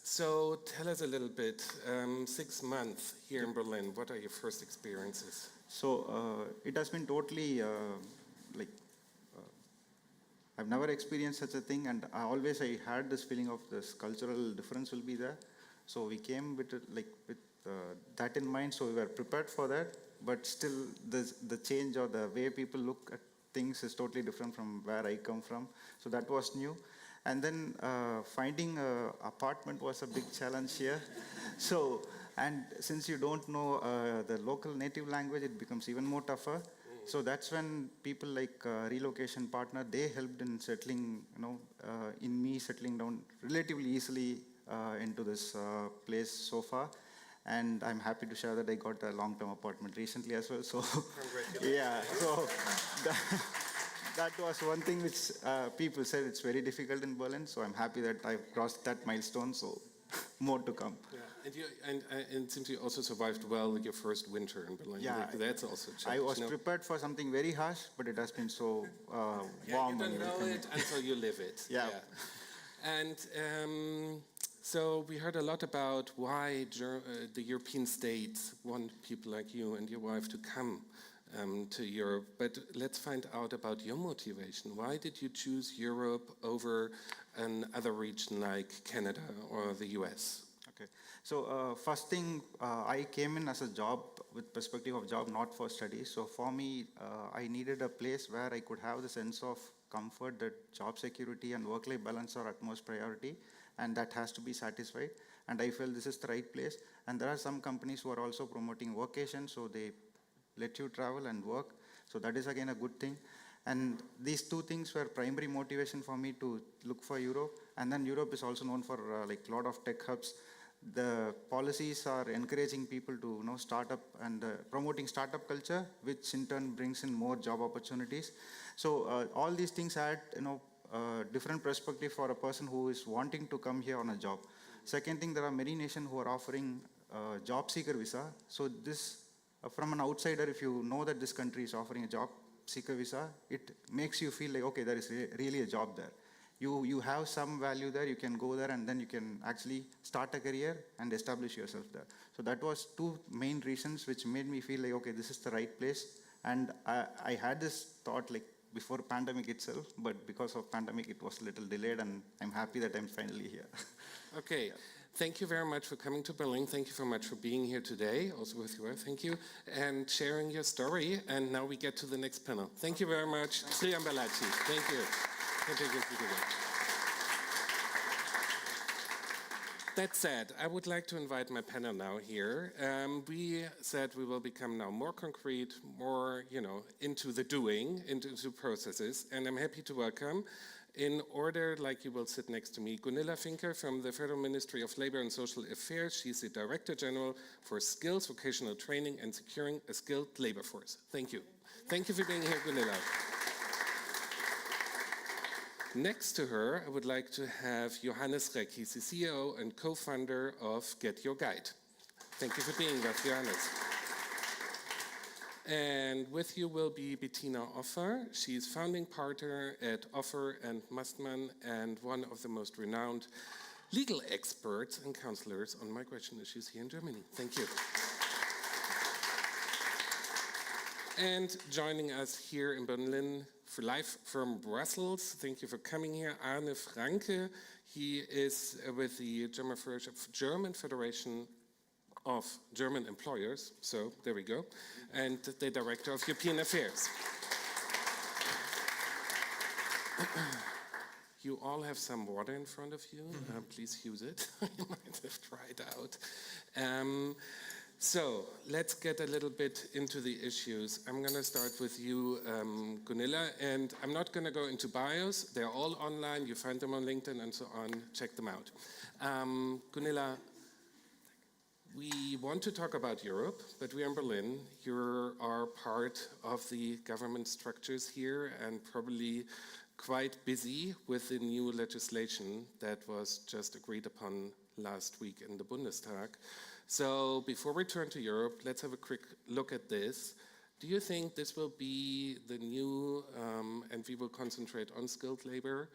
so tell us a little bit, 6 months here in Berlin, what are your first experiences? So it has been totally I've never experienced such a thing, and I had this feeling of this cultural difference will be there. So we came with that in mind, so we were prepared for that, but still the change or the way people look at things is totally different from where I come from. So that was new. And then finding an apartment was a big challenge here. So, and since you don't know the local native language, it becomes even more tougher. So that's when people like Relocation Partner, they helped in settling, in me settling down relatively easily into this place so far. And I'm happy to share that I got a long-term apartment recently as well. So, yeah, so that was one thing which people said it's very difficult in Berlin. So I'm happy that I've crossed that milestone. So more to come. Yeah. And it seems you also survived well with your first winter in Berlin. Yeah, That's also a challenge. I was prepared for something very harsh, but it has been so warm. You don't know it until you live it. Yeah. And so we heard a lot about why the European states want people like you and your wife to come to Europe. But let's find out about your motivation. Why did you choose Europe over another region like Canada or the US? Okay. So first thing, I came in as a job with perspective of job, not for study. So for me, I needed a place where I could have the sense of comfort that job security and work-life balance are utmost priority, and that has to be satisfied. And I felt this is the right place. And there are some companies who are also promoting workation, so they let you travel and work. So that is again a good thing. And these two things were primary motivation for me to look for Europe. And then Europe is also known for like a lot of tech hubs. The policies are encouraging people to start up and promoting startup culture, which in turn brings in more job opportunities. So all these things add different perspective for a person who is wanting to come here on a job. Second thing, there are many nations who are offering job seeker visa. So this, from an outsider, if you know that this country is offering a job seeker visa, it makes you feel like, okay, there is really a job there. You have some value there, you can go there and then you can actually start a career and establish yourself there. So that was two main reasons which made me feel like, okay, this is the right place. And I had this thought like before pandemic itself, but because of pandemic, it was a little delayed and I'm happy that I'm finally here. Okay. Yeah. Thank you very much for coming to Berlin. Thank you very much for being here today, also with you. Thank you. And sharing your story. And now we get to the next panel. Thank you very much. Sriyan Balaji. Thank you. That said, I would like to invite my panel now here. We said we will become now more concrete, more, into the doing, into processes. And I'm happy to welcome, in order, like you will sit next to me, Gunilla Finker from the Federal Ministry of Labor and Social Affairs. She's the Director General for Skills, Vocational Training and Securing a Skilled Labor Force. Thank you. Thank you for being here, Gunilla. Next to her, I would like to have Johannes Reck. He's the CEO and co-founder of Get Your Guide. Thank you for being with Johannes. And with you will be Bettina Offer. She's founding partner at Offer and Mustman and one of the most renowned legal experts and counselors on migration issues here in Germany. Thank you. And joining us here in Berlin for live from Brussels, thank you for coming here, Arne Franke. He is with the German Federation of German Employers, so there we go, and the Director of European Affairs. You all have some water in front of you. Please use it. You might have tried out. So let's get a little bit into the issues. I'm going to start with you, Gunilla, and I'm not going to go into bios. They're all online. You find them on LinkedIn and so on. Check them out. Gunilla, we want to talk about Europe, but we're in Berlin. You are part of the government structures here and probably quite busy with the new legislation that was just agreed upon last week in the Bundestag. So before we turn to Europe, let's have a quick look at this. Do you think this will be the new, and we will concentrate on skilled labor,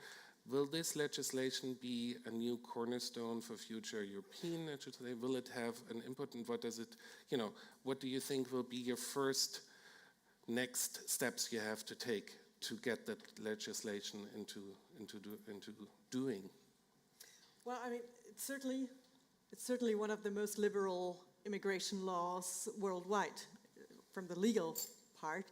will this legislation be a new cornerstone for future European legislation? Will it have an input, and what does it, what do you think will be your first next steps you have to take to get that legislation into doing? Well, I mean, it's certainly one of the most liberal immigration laws worldwide, from the legal part.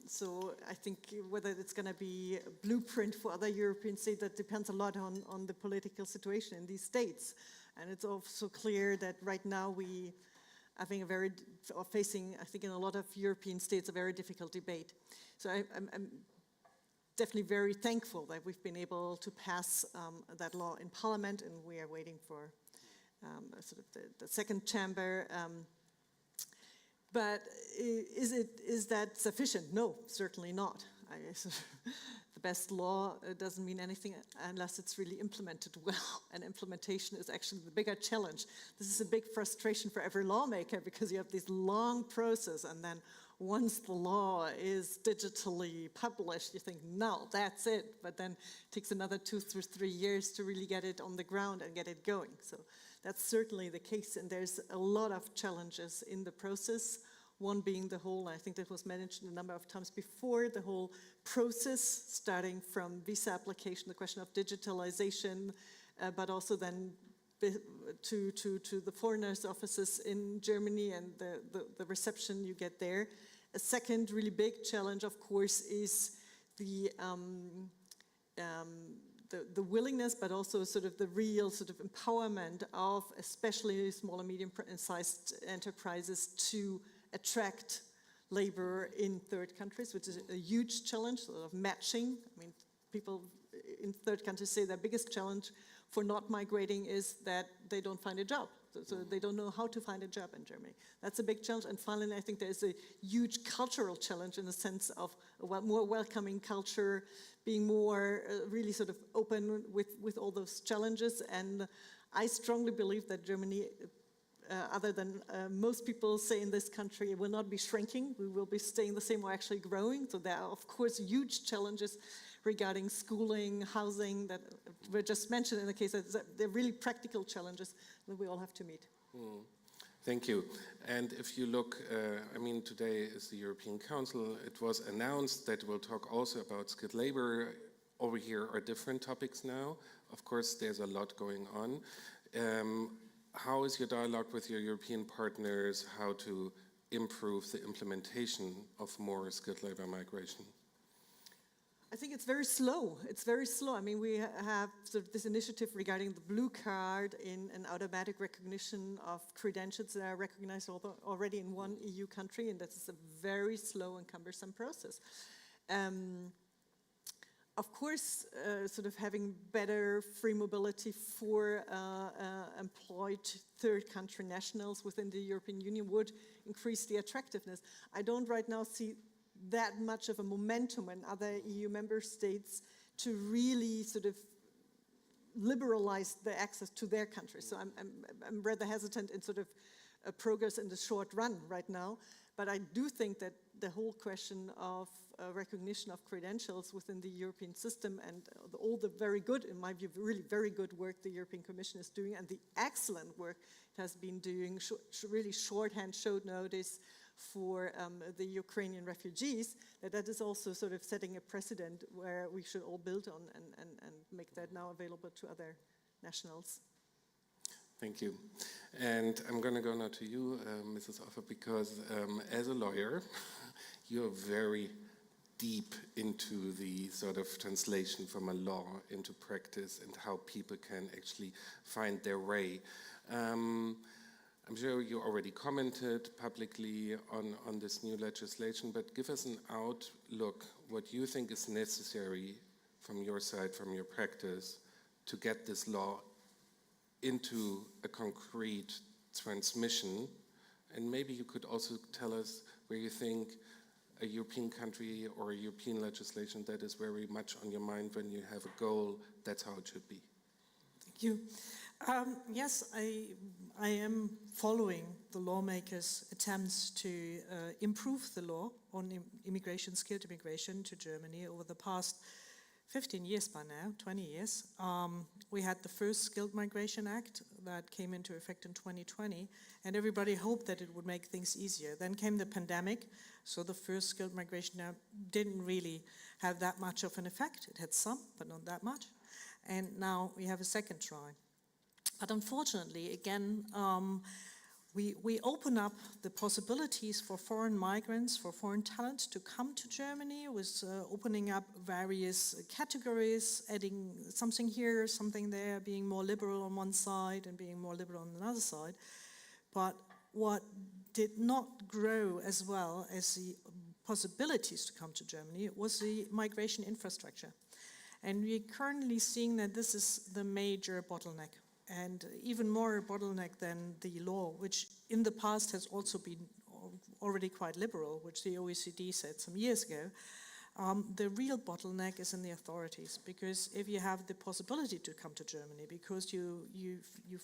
So I think whether it's going to be a blueprint for other European states, that depends a lot on the political situation in these states. And it's also clear that right now we facing, I think in a lot of European states, a very difficult debate. So I'm definitely very thankful that we've been able to pass that law in Parliament, and we are waiting for sort of the second chamber. But is that sufficient? No, certainly not. The best law doesn't mean anything unless it's really implemented well, and implementation is actually the bigger challenge. This is a big frustration for every lawmaker because you have this long process, and then once the law is digitally published, you think, no, that's it. But then it takes another 2 to 3 years to really get it on the ground and get it going. So that's certainly the case, and there's a lot of challenges in the process. One being the whole, I think that was mentioned a number of times before, the whole process, starting from visa application, the question of digitalization, but also then to the foreigners' offices in Germany and the reception you get there. A second really big challenge, of course, is the willingness, but also sort of the real sort of empowerment of especially small and medium-sized enterprises to attract labor in third countries, which is a huge challenge, sort of matching. I mean, people in third countries say their biggest challenge for not migrating is that they don't find a job. So they don't know how to find a job in Germany. That's a big challenge. And finally, I think there's a huge cultural challenge in the sense of a more welcoming culture, being more really sort of open with all those challenges. And I strongly believe that Germany, other than most people say in this country, will not be shrinking. We will be staying the same or actually growing. So there are, of course, huge challenges regarding schooling, housing that were just mentioned in the case. They're really practical challenges that we all have to meet. Thank you. And if you look, I mean, today is the European Council. It was announced that we'll talk also about skilled labor. Over here are different topics now. Of course, there's a lot going on. How is your dialogue with your European partners, how to improve the implementation of more skilled labor migration? I think it's very slow. It's very slow. I mean, we have sort of this initiative regarding the blue card in an automatic recognition of credentials that are recognized already in one EU country, and that's a very slow and cumbersome process. Of course, sort of having better free mobility for employed third country nationals within the European Union would increase the attractiveness. I don't right now see that much of a momentum in other EU member states to really sort of liberalize the access to their country. So I'm rather hesitant in sort of progress in the short run right now. But I do think that the whole question of recognition of credentials within the European system and all the very good, in my view, really very good work the European Commission is doing and the excellent work it has been doing, really shorthand showed notice for the Ukrainian refugees, that is also sort of setting a precedent where we should all build on and make that now available to other nationals. Thank you. And I'm going to go now to you, Mrs. Offer, because as a lawyer, you're very deep into the sort of translation from a law into practice and how people can actually find their way. I'm sure you already commented publicly on this new legislation, but give us an outlook, what you think is necessary from your side, from your practice, to get this law into a concrete transmission. And maybe you could also tell us where you think a European country or a European legislation that is very much on your mind when you have a goal, that's how it should be. Thank you. Yes, I am following the lawmakers' attempts to improve the law on immigration, skilled immigration to Germany over the past 15 years by now, 20 years. We had the first Skilled Migration Act that came into effect in 2020, and everybody hoped that it would make things easier. Then came the pandemic, so the first Skilled Migration Act didn't really have that much of an effect. It had some, but not that much. And now we have a second try. But unfortunately, again, we open up the possibilities for foreign migrants, for foreign talent to come to Germany with opening up various categories, adding something here, something there, being more liberal on one side and being more liberal on another side. But what did not grow as well as the possibilities to come to Germany was the migration infrastructure. And we're currently seeing that this is the major bottleneck, and even more a bottleneck than the law, which in the past has also been already quite liberal, which the OECD said some years ago. The real bottleneck is in the authorities, because if you have the possibility to come to Germany because you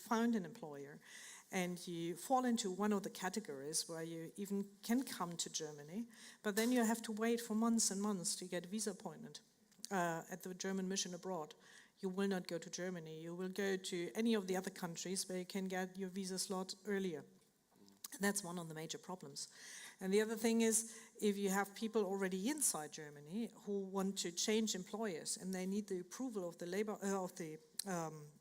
found an employer and you fall into one of the categories where you even can come to Germany, but then you have to wait for months and months to get a visa appointment at the German mission abroad. You will not go to Germany. You will go to any of the other countries where you can get your visa slot earlier. And that's one of the major problems. And the other thing is, if you have people already inside Germany who want to change employers and they need the approval of the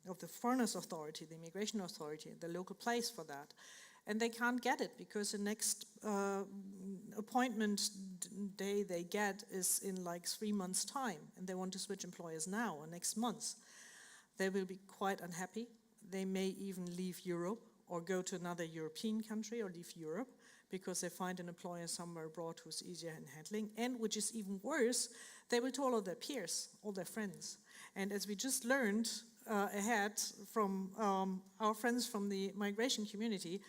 of the foreigners authority, the immigration authority, the local place for that, and they can't get it because the next appointment day they get is in like 3 months' time, and they want to switch employers now or next month, they will be quite unhappy. They may even leave Europe or go to another European country or leave Europe, because they find an employer somewhere abroad who's easier in handling. And which is even worse, they will tell all their peers, all their friends. And as we just learned ahead from our friends from the migration community,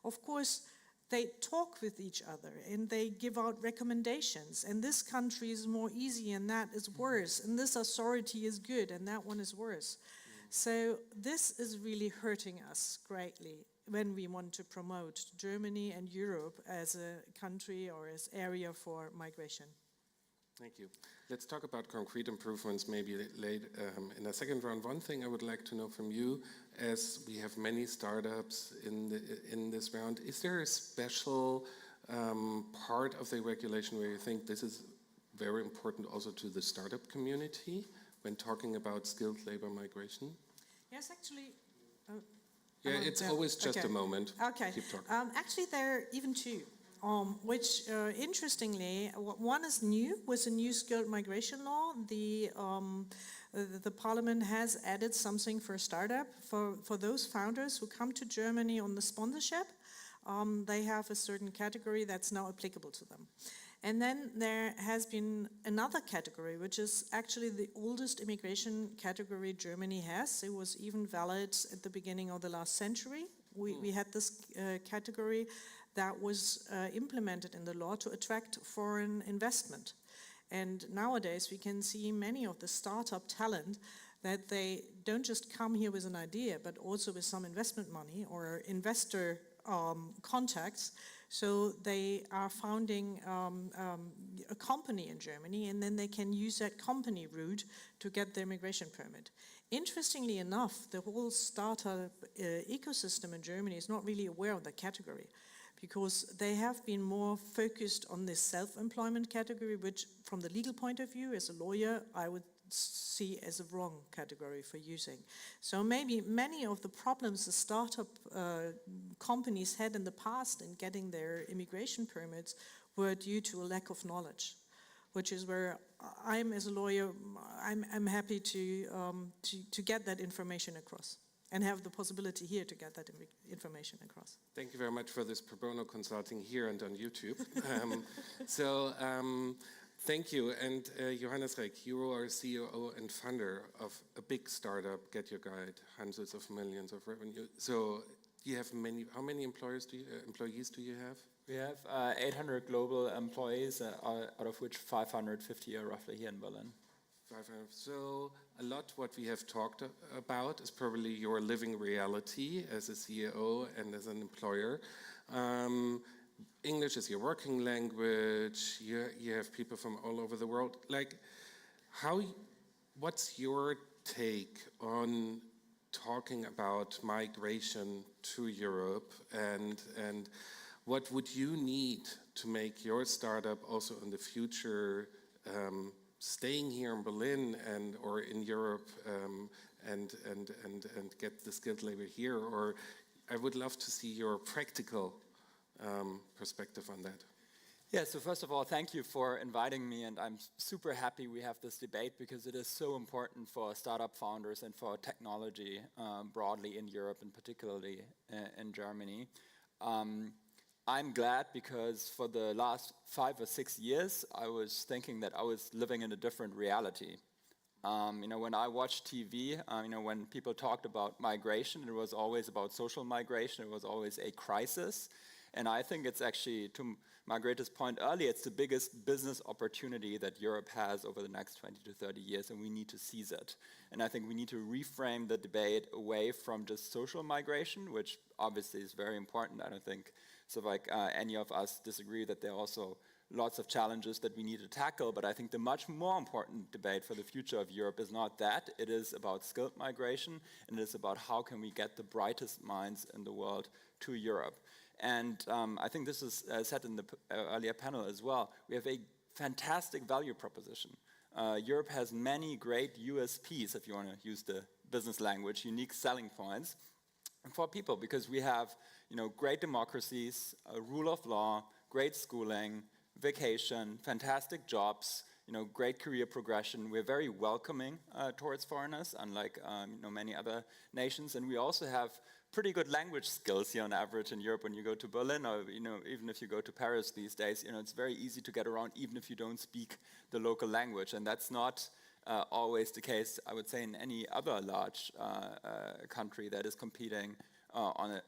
of course, they talk with each other and they give out recommendations. And this country is more easy and that is worse. And this authority is good and that one is worse. So this is really hurting us greatly when we want to promote Germany and Europe as a country or as area for migration. Thank you. Let's talk about concrete improvements maybe later in the second round. One thing I would like to know from you, as we have many startups in this round, is there a special part of the regulation where you think this is very important also to the startup community when talking about skilled labor migration? Yes, actually. Yeah, it's always just a moment. Okay. Keep talking. Actually, there are even two, which interestingly, one is new, was a new skilled migration law. The parliament has added something for a startup, for those founders who come to Germany on the sponsorship. They have a certain category that's now applicable to them. And then there has been another category, which is actually the oldest immigration category Germany has. It was even valid at the beginning of the last century. We had this category that was implemented in the law to attract foreign investment. And nowadays we can see many of the startup talent that they don't just come here with an idea, but also with some investment money or investor contacts. So they are founding a company in Germany, and then they can use that company route to get their immigration permit. Interestingly enough, the whole startup ecosystem in Germany is not really aware of that category, because they have been more focused on this self-employment category, which from the legal point of view, as a lawyer, I would see as a wrong category for using. So maybe many of the problems the startup companies had in the past in getting their immigration permits were due to a lack of knowledge, which is where I'm, as a lawyer, I'm happy to get that information across and have the possibility here to get that information across. Thank you very much for this pro bono consulting here and on YouTube. Thank you. And Johannes Reck, you are CEO and founder of a big startup, Get Your Guide, hundreds of millions of revenue. So you have how many employees do you have? We have 800 global employees, out of which 550 are roughly here in Berlin. 500. So a lot what we have talked about is probably your living reality as a CEO and as an employer. English is your working language. You have people from all over the world. Like, what's your take on talking about migration to Europe, and what would you need to make your startup also in the future staying here in Berlin or in Europe and get the skilled labor here? Or I would love to see your practical perspective on that. Yeah, so first of all, thank you for inviting me, and I'm super happy we have this debate because it is so important for startup founders and for technology broadly in Europe and particularly in Germany. I'm glad because for the last 5 or 6 years, I was thinking that I was living in a different reality. When I watched TV, when people talked about migration, it was always about social migration, it was always a crisis. And I think it's actually, to Margrethe's point earlier, it's the biggest business opportunity that Europe has over the next 20 to 30 years, and we need to seize it. And I think we need to reframe the debate away from just social migration, which obviously is very important. I don't think any of us disagree that there are also lots of challenges that we need to tackle, but I think the much more important debate for the future of Europe is not that. It is about skilled migration, and it is about how can we get the brightest minds in the world to Europe. And I think this is said in the earlier panel as well. We have a fantastic value proposition. Europe has many great USPs, if you want to use the business language, unique selling points for people, because we have great democracies, a rule of law, great schooling, vacation, fantastic jobs, great career progression. We're very welcoming towards foreigners, unlike many other nations. And we also have pretty good language skills here on average in Europe. When you go to Berlin, or even if you go to Paris these days, it's very easy to get around even if you don't speak the local language. And that's not always the case, I would say, in any other large country that is competing on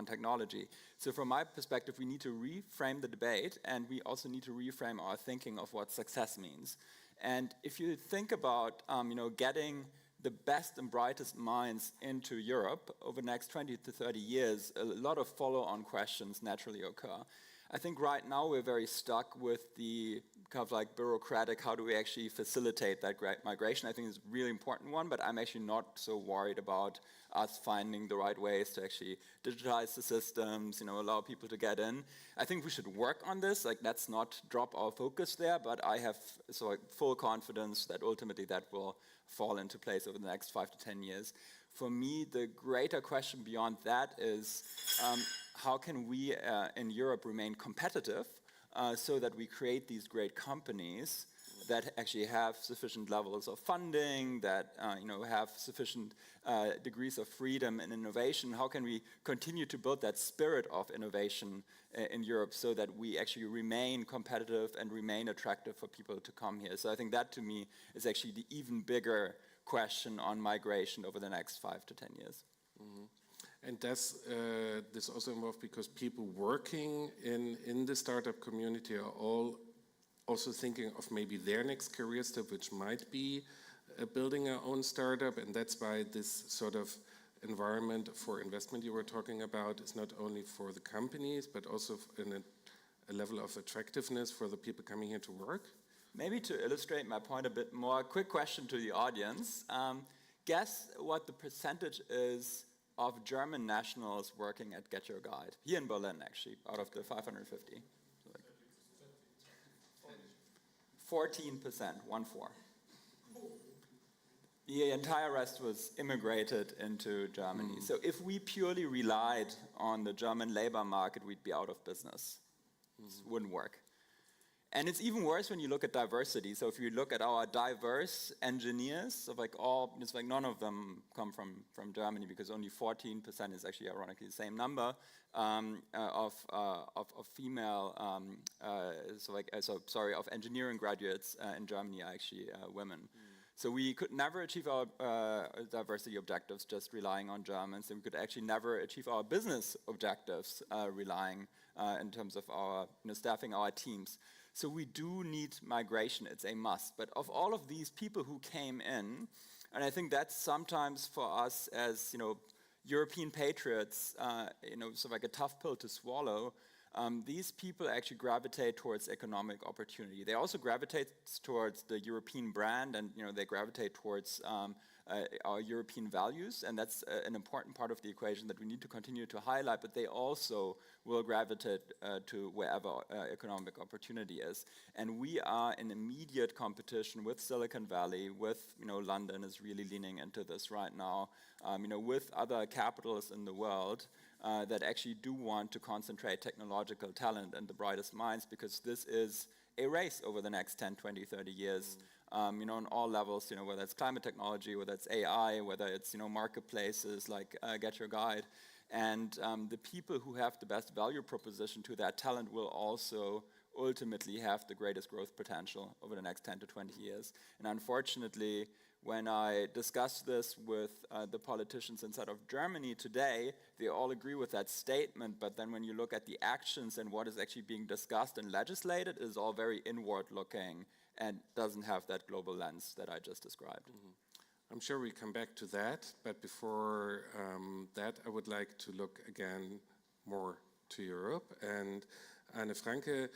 technology. So from my perspective, we need to reframe the debate, and we also need to reframe our thinking of what success means. And if you think about getting the best and brightest minds into Europe over the next 20 to 30 years, a lot of follow-on questions naturally occur. I think right now we're very stuck with the kind of bureaucratic, how do we actually facilitate that great migration? I think it's a really important one, but I'm actually not so worried about us finding the right ways to actually digitize the systems, allow people to get in. I think we should work on this, let's not drop our focus there, but I have full confidence that ultimately that will fall into place over the next 5 to 10 years. For me, the greater question beyond that is how can we in Europe remain competitive so that we create these great companies that actually have sufficient levels of funding, that have sufficient degrees of freedom and innovation? How can we continue to build that spirit of innovation in Europe so that we actually remain competitive and remain attractive for people to come here? So I think that to me is actually the even bigger question on migration over the next 5 to 10 years. Mm-hmm. And does this also involve, because people working in the startup community are all also thinking of maybe their next career step, which might be building our own startup, and that's why this sort of environment for investment you were talking about is not only for the companies, but also in a level of attractiveness for the people coming here to work? Maybe to illustrate my point a bit more, a quick question to the audience. Guess what the percentage is of German nationals working at Get Your Guide, here in Berlin actually, out of the 550? 14%, 1-4. The entire rest was immigrated into Germany. So if we purely relied on the German labor market, we'd be out of business. It wouldn't work. And it's even worse when you look at diversity. So if you look at our diverse engineers, so none of them come from Germany, because only 14% is actually ironically the same number of female, of engineering graduates in Germany are actually women. So we could never achieve our diversity objectives just relying on Germans, and we could actually never achieve our business objectives relying in terms of our staffing our teams. So we do need migration, it's a must. But of all of these people who came in, and I think that's sometimes for us as European patriots, a tough pill to swallow. These people actually gravitate towards economic opportunity. They also gravitate towards the European brand, and they gravitate towards our European values, and that's an important part of the equation that we need to continue to highlight, but they also will gravitate to wherever economic opportunity is. And we are in immediate competition with Silicon Valley, with London is really leaning into this right now, with other capitals in the world that actually do want to concentrate technological talent and the brightest minds, because this is a race over the next 10, 20, 30 years. On all levels, whether it's climate technology, whether it's AI, whether it's, marketplaces like Get Your Guide. And the people who have the best value proposition to that talent will also ultimately have the greatest growth potential over the next 10 to 20 years. And unfortunately, when I discuss this with the politicians inside of Germany today, they all agree with that statement, but then when you look at the actions and what is actually being discussed and legislated, it is all very inward-looking and doesn't have that global lens that I just described. I'm sure we'll come back to that, but before that, I would like to look again more to Europe. And Anne Franke,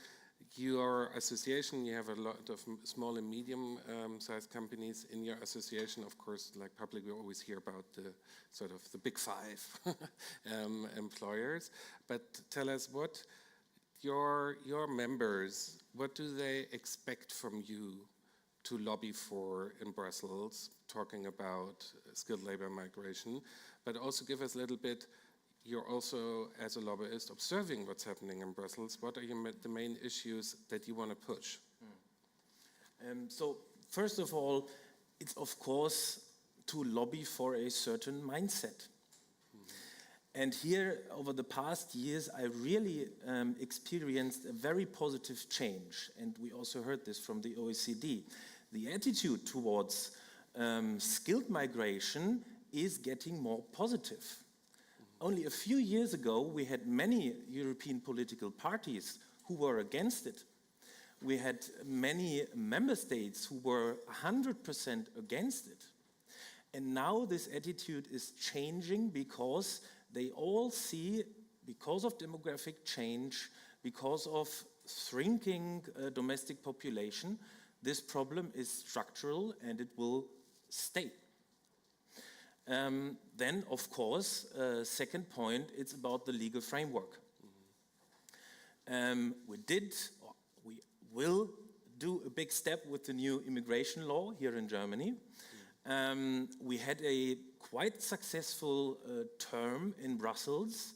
your association, you have a lot of small and medium-sized companies in your association. Of course, like public, we always hear about the sort of the big five employers. But tell us what your members, what do they expect from you to lobby for in Brussels, talking about skilled labor migration, but also give us a little bit, you're also, as a lobbyist, observing what's happening in Brussels. What are the main issues that you want to push? So, first of all, it's of course to lobby for a certain mindset. And here, over the past years, I really experienced a very positive change. And we also heard this from the OECD. The attitude towards skilled migration is getting more positive. Only a few years ago, we had many European political parties who were against it. We had many member states who were 100% against it. And now this attitude is changing because they all see, because of demographic change, because of shrinking domestic population, this problem is structural and it will stay. Then, of course, second point, it's about the legal framework. We will do a big step with the new immigration law here in Germany. We had a quite successful term in Brussels.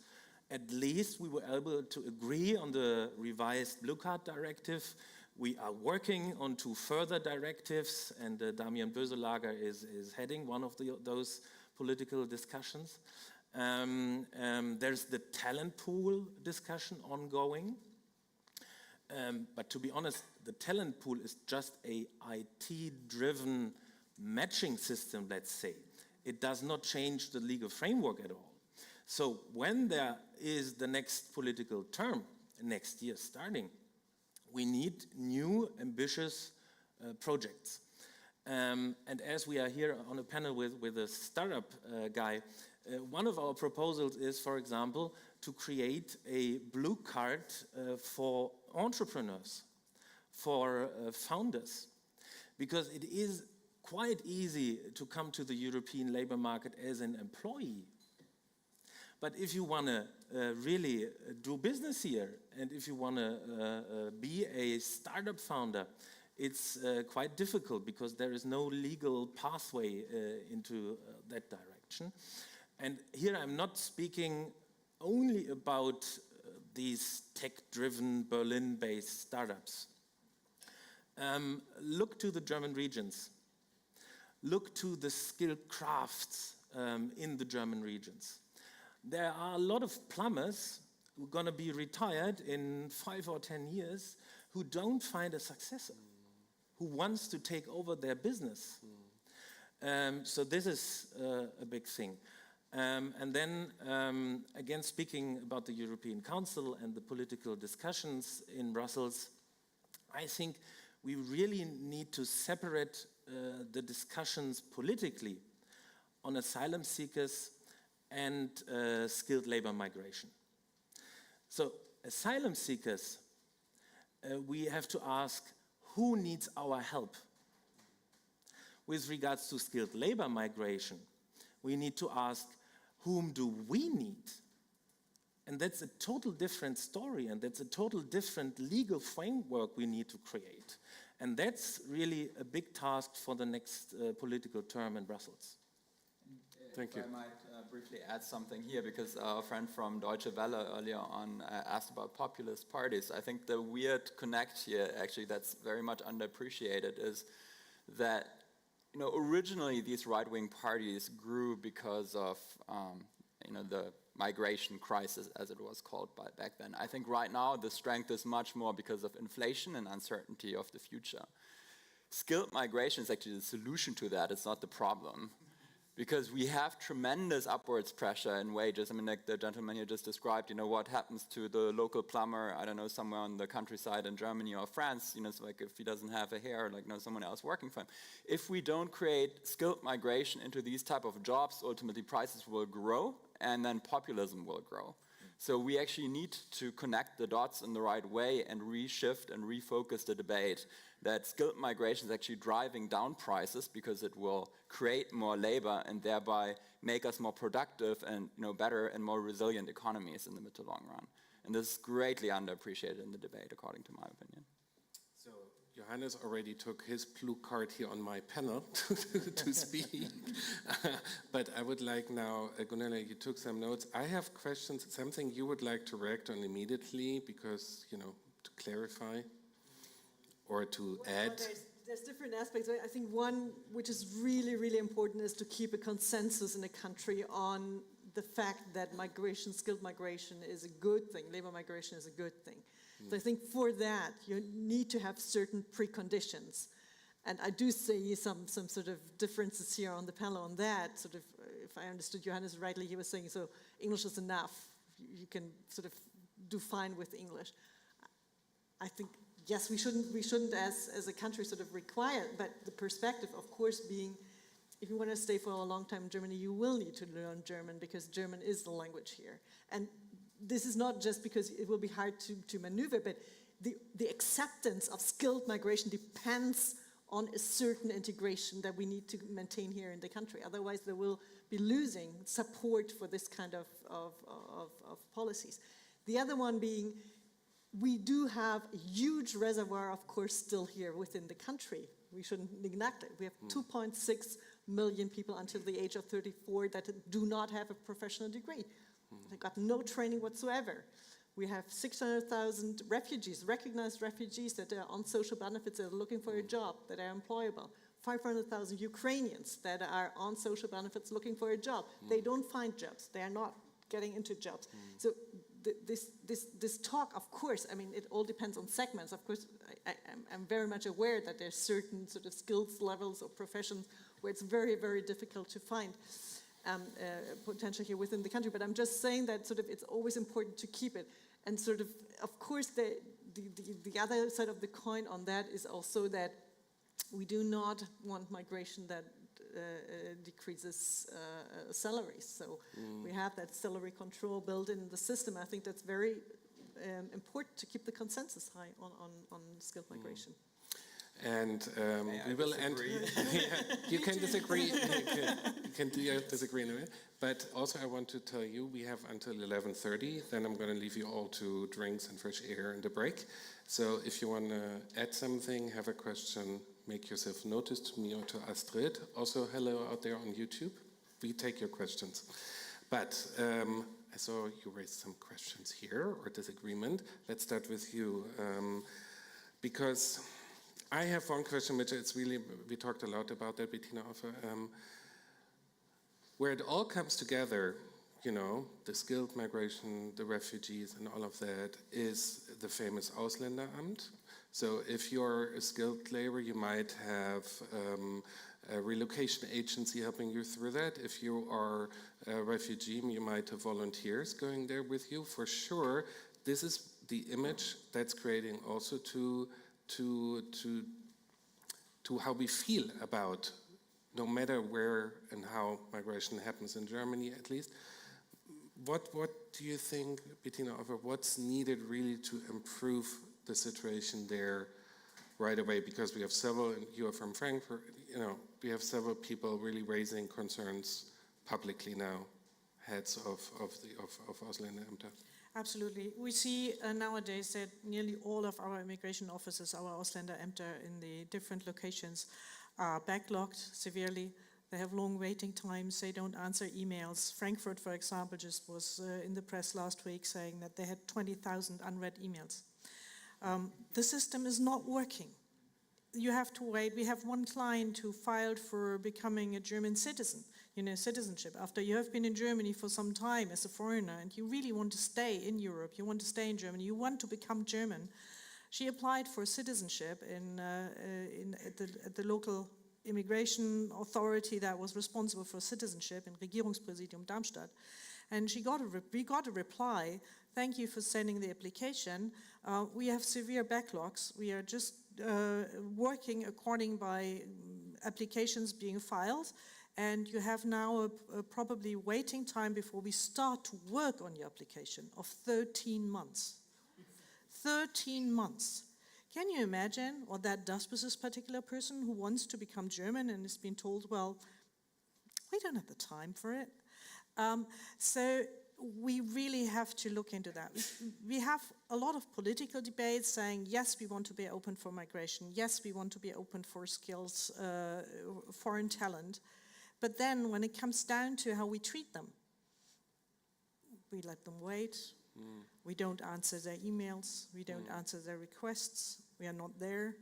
At least we were able to agree on the revised Blue Card Directive. We are working on 2 further directives, and Damian Böselager is heading one of those political discussions. There's the talent pool discussion ongoing. But to be honest, the talent pool is just a IT-driven matching system, let's say. It does not change the legal framework at all. So when there is the next political term, next year starting, we need new, ambitious projects. And as we are here on a panel with a startup guy, one of our proposals is, for example, to create a blue card for entrepreneurs, for founders, because it is quite easy to come to the European labor market as an employee. But if you want to really do business here, and if you want to be a startup founder, it's quite difficult because there is no legal pathway into that direction. And here I'm not speaking only about these tech-driven Berlin-based startups. Look to the German regions. Look to the skilled crafts in the German regions. There are a lot of plumbers who are going to be retired in 5 or 10 years who don't find a successor, who wants to take over their business. So this is a big thing. And then, again, speaking about the European Council and the political discussions in Brussels, I think we really need to separate the discussions politically on asylum seekers and skilled labor migration. So asylum seekers, we have to ask, who needs our help? With regards to skilled labor migration, we need to ask, whom do we need? And that's a total different story, and that's a total different legal framework we need to create. And that's really a big task for the next political term in Brussels. Thank you. I might briefly add something here, because our friend from Deutsche Welle earlier on asked about populist parties. I think the weird connect here, actually, that's very much underappreciated, is that originally these right-wing parties grew because of the migration crisis, as it was called back then. I think right now the strength is much more because of inflation and uncertainty of the future. Skilled migration is actually the solution to that. It's not the problem. Because we have tremendous upwards pressure in wages. I mean, like the gentleman here just described, you know, what happens to the local plumber, I don't know, somewhere on the countryside in Germany or France, you know, so like if he doesn't have a hair, like, no, someone else working for him. If we don't create skilled migration into these type of jobs, ultimately prices will grow and then populism will grow. So we actually need to connect the dots in the right way and reshift and refocus the debate that skilled migration is actually driving down prices because it will create more labor and thereby make us more productive and, you know, better and more resilient economies in the mid to long run. And this is greatly underappreciated in the debate, according to my opinion. So Johannes already took his blue card here on my panel to speak. But I would like now, Gunilla, you took some notes. I have questions, something you would like to react on immediately because, you know, to clarify or to add. There's different aspects. I think one which is really, really important is to keep a consensus in the country on the fact that migration, skilled migration is a good thing, labor migration is a good thing. So I think for that, you need to have certain preconditions. And I do see some sort of differences here on the panel on that. Sort of, if I understood Johannes rightly, he was saying, so English is enough. You can sort of do fine with English. I think, yes, we shouldn't as a country sort of require, but the perspective, of course, being, if you want to stay for a long time in Germany, you will need to learn German because German is the language here. And this is not just because it will be hard to maneuver, but the acceptance of skilled migration depends on a certain integration that we need to maintain here in the country. Otherwise, they will be losing support for this kind of policies. The other one being, we do have a huge reservoir, of course, still here within the country. We shouldn't neglect it. We have 2.6 million people until the age of 34 that do not have a professional degree. They got no training whatsoever. We have 600,000 refugees, recognized refugees that are on social benefits, that are looking for a job, that are employable. 500,000 Ukrainians that are on social benefits looking for a job. They don't find jobs. They are not getting into jobs. So this talk, of course, I mean, it all depends on segments. Of course, I'm very much aware that there's certain sort of skills levels or professions where it's very, very difficult to find potential here within the country. But I'm just saying that sort of it's always important to keep it. And sort of course, the other side of the coin on that is also that we do not want migration that decreases salaries. So we have that salary control built in the system. I think that's very important to keep the consensus high on skilled migration. And we will end. Yeah, you can disagree. You can disagree in a minute. But also, I want to tell you, we have until 11:30. Then I'm going to leave you all to drinks and fresh air and a break. So if you want to add something, have a question, make yourself noticed to me or to Astrid. Also, hello out there on YouTube. We take your questions. But I saw you raised some questions here or disagreement. Let's start with you, because I have one question, which is really, we talked a lot about that, Bettina Offer, where it all comes together, you know, the skilled migration, the refugees and all of that, is the famous Ausländeramt. So if you're a skilled labor, you might have a relocation agency helping you through that. If you are a refugee, you might have volunteers going there with you. For sure, this is the image that's creating also to how we feel about, no matter where and how migration happens in Germany, at least. What do you think, Bettina Offer, what's needed really to improve the situation there right away? Because we have several, and you are from Frankfurt, you know, we have several people really raising concerns publicly now, heads of Ausländerämter. Absolutely. We see nowadays that nearly all of our immigration offices, our Ausländerämter in the different locations, are backlogged severely. They have long waiting times. They don't answer emails. Frankfurt, for example, just was in the press last week saying that they had 20,000 unread emails. The system is not working. you have to wait. We have one client who filed for becoming a German citizen, citizenship, after you have been in Germany for some time as a foreigner and you really want to stay in Europe, you want to stay in Germany, you want to become German. She applied for citizenship at the local immigration authority that was responsible for citizenship in Regierungspräsidium Darmstadt. And we got a reply, thank you for sending the application. We have severe backlogs. We are just working according by applications being filed. And you have now a probably waiting time before we start to work on your application of 13 months. 13 months. Can you imagine what that does with this particular person who wants to become German and has been told, well, we don't have the time for it. So we really have to look into that. We have a lot of political debates saying, yes, we want to be open for migration. Yes, we want to be open for skills, foreign talent. But then when it comes down to how we treat them, we let them wait. We don't answer their emails. We don't answer their requests. We are not there.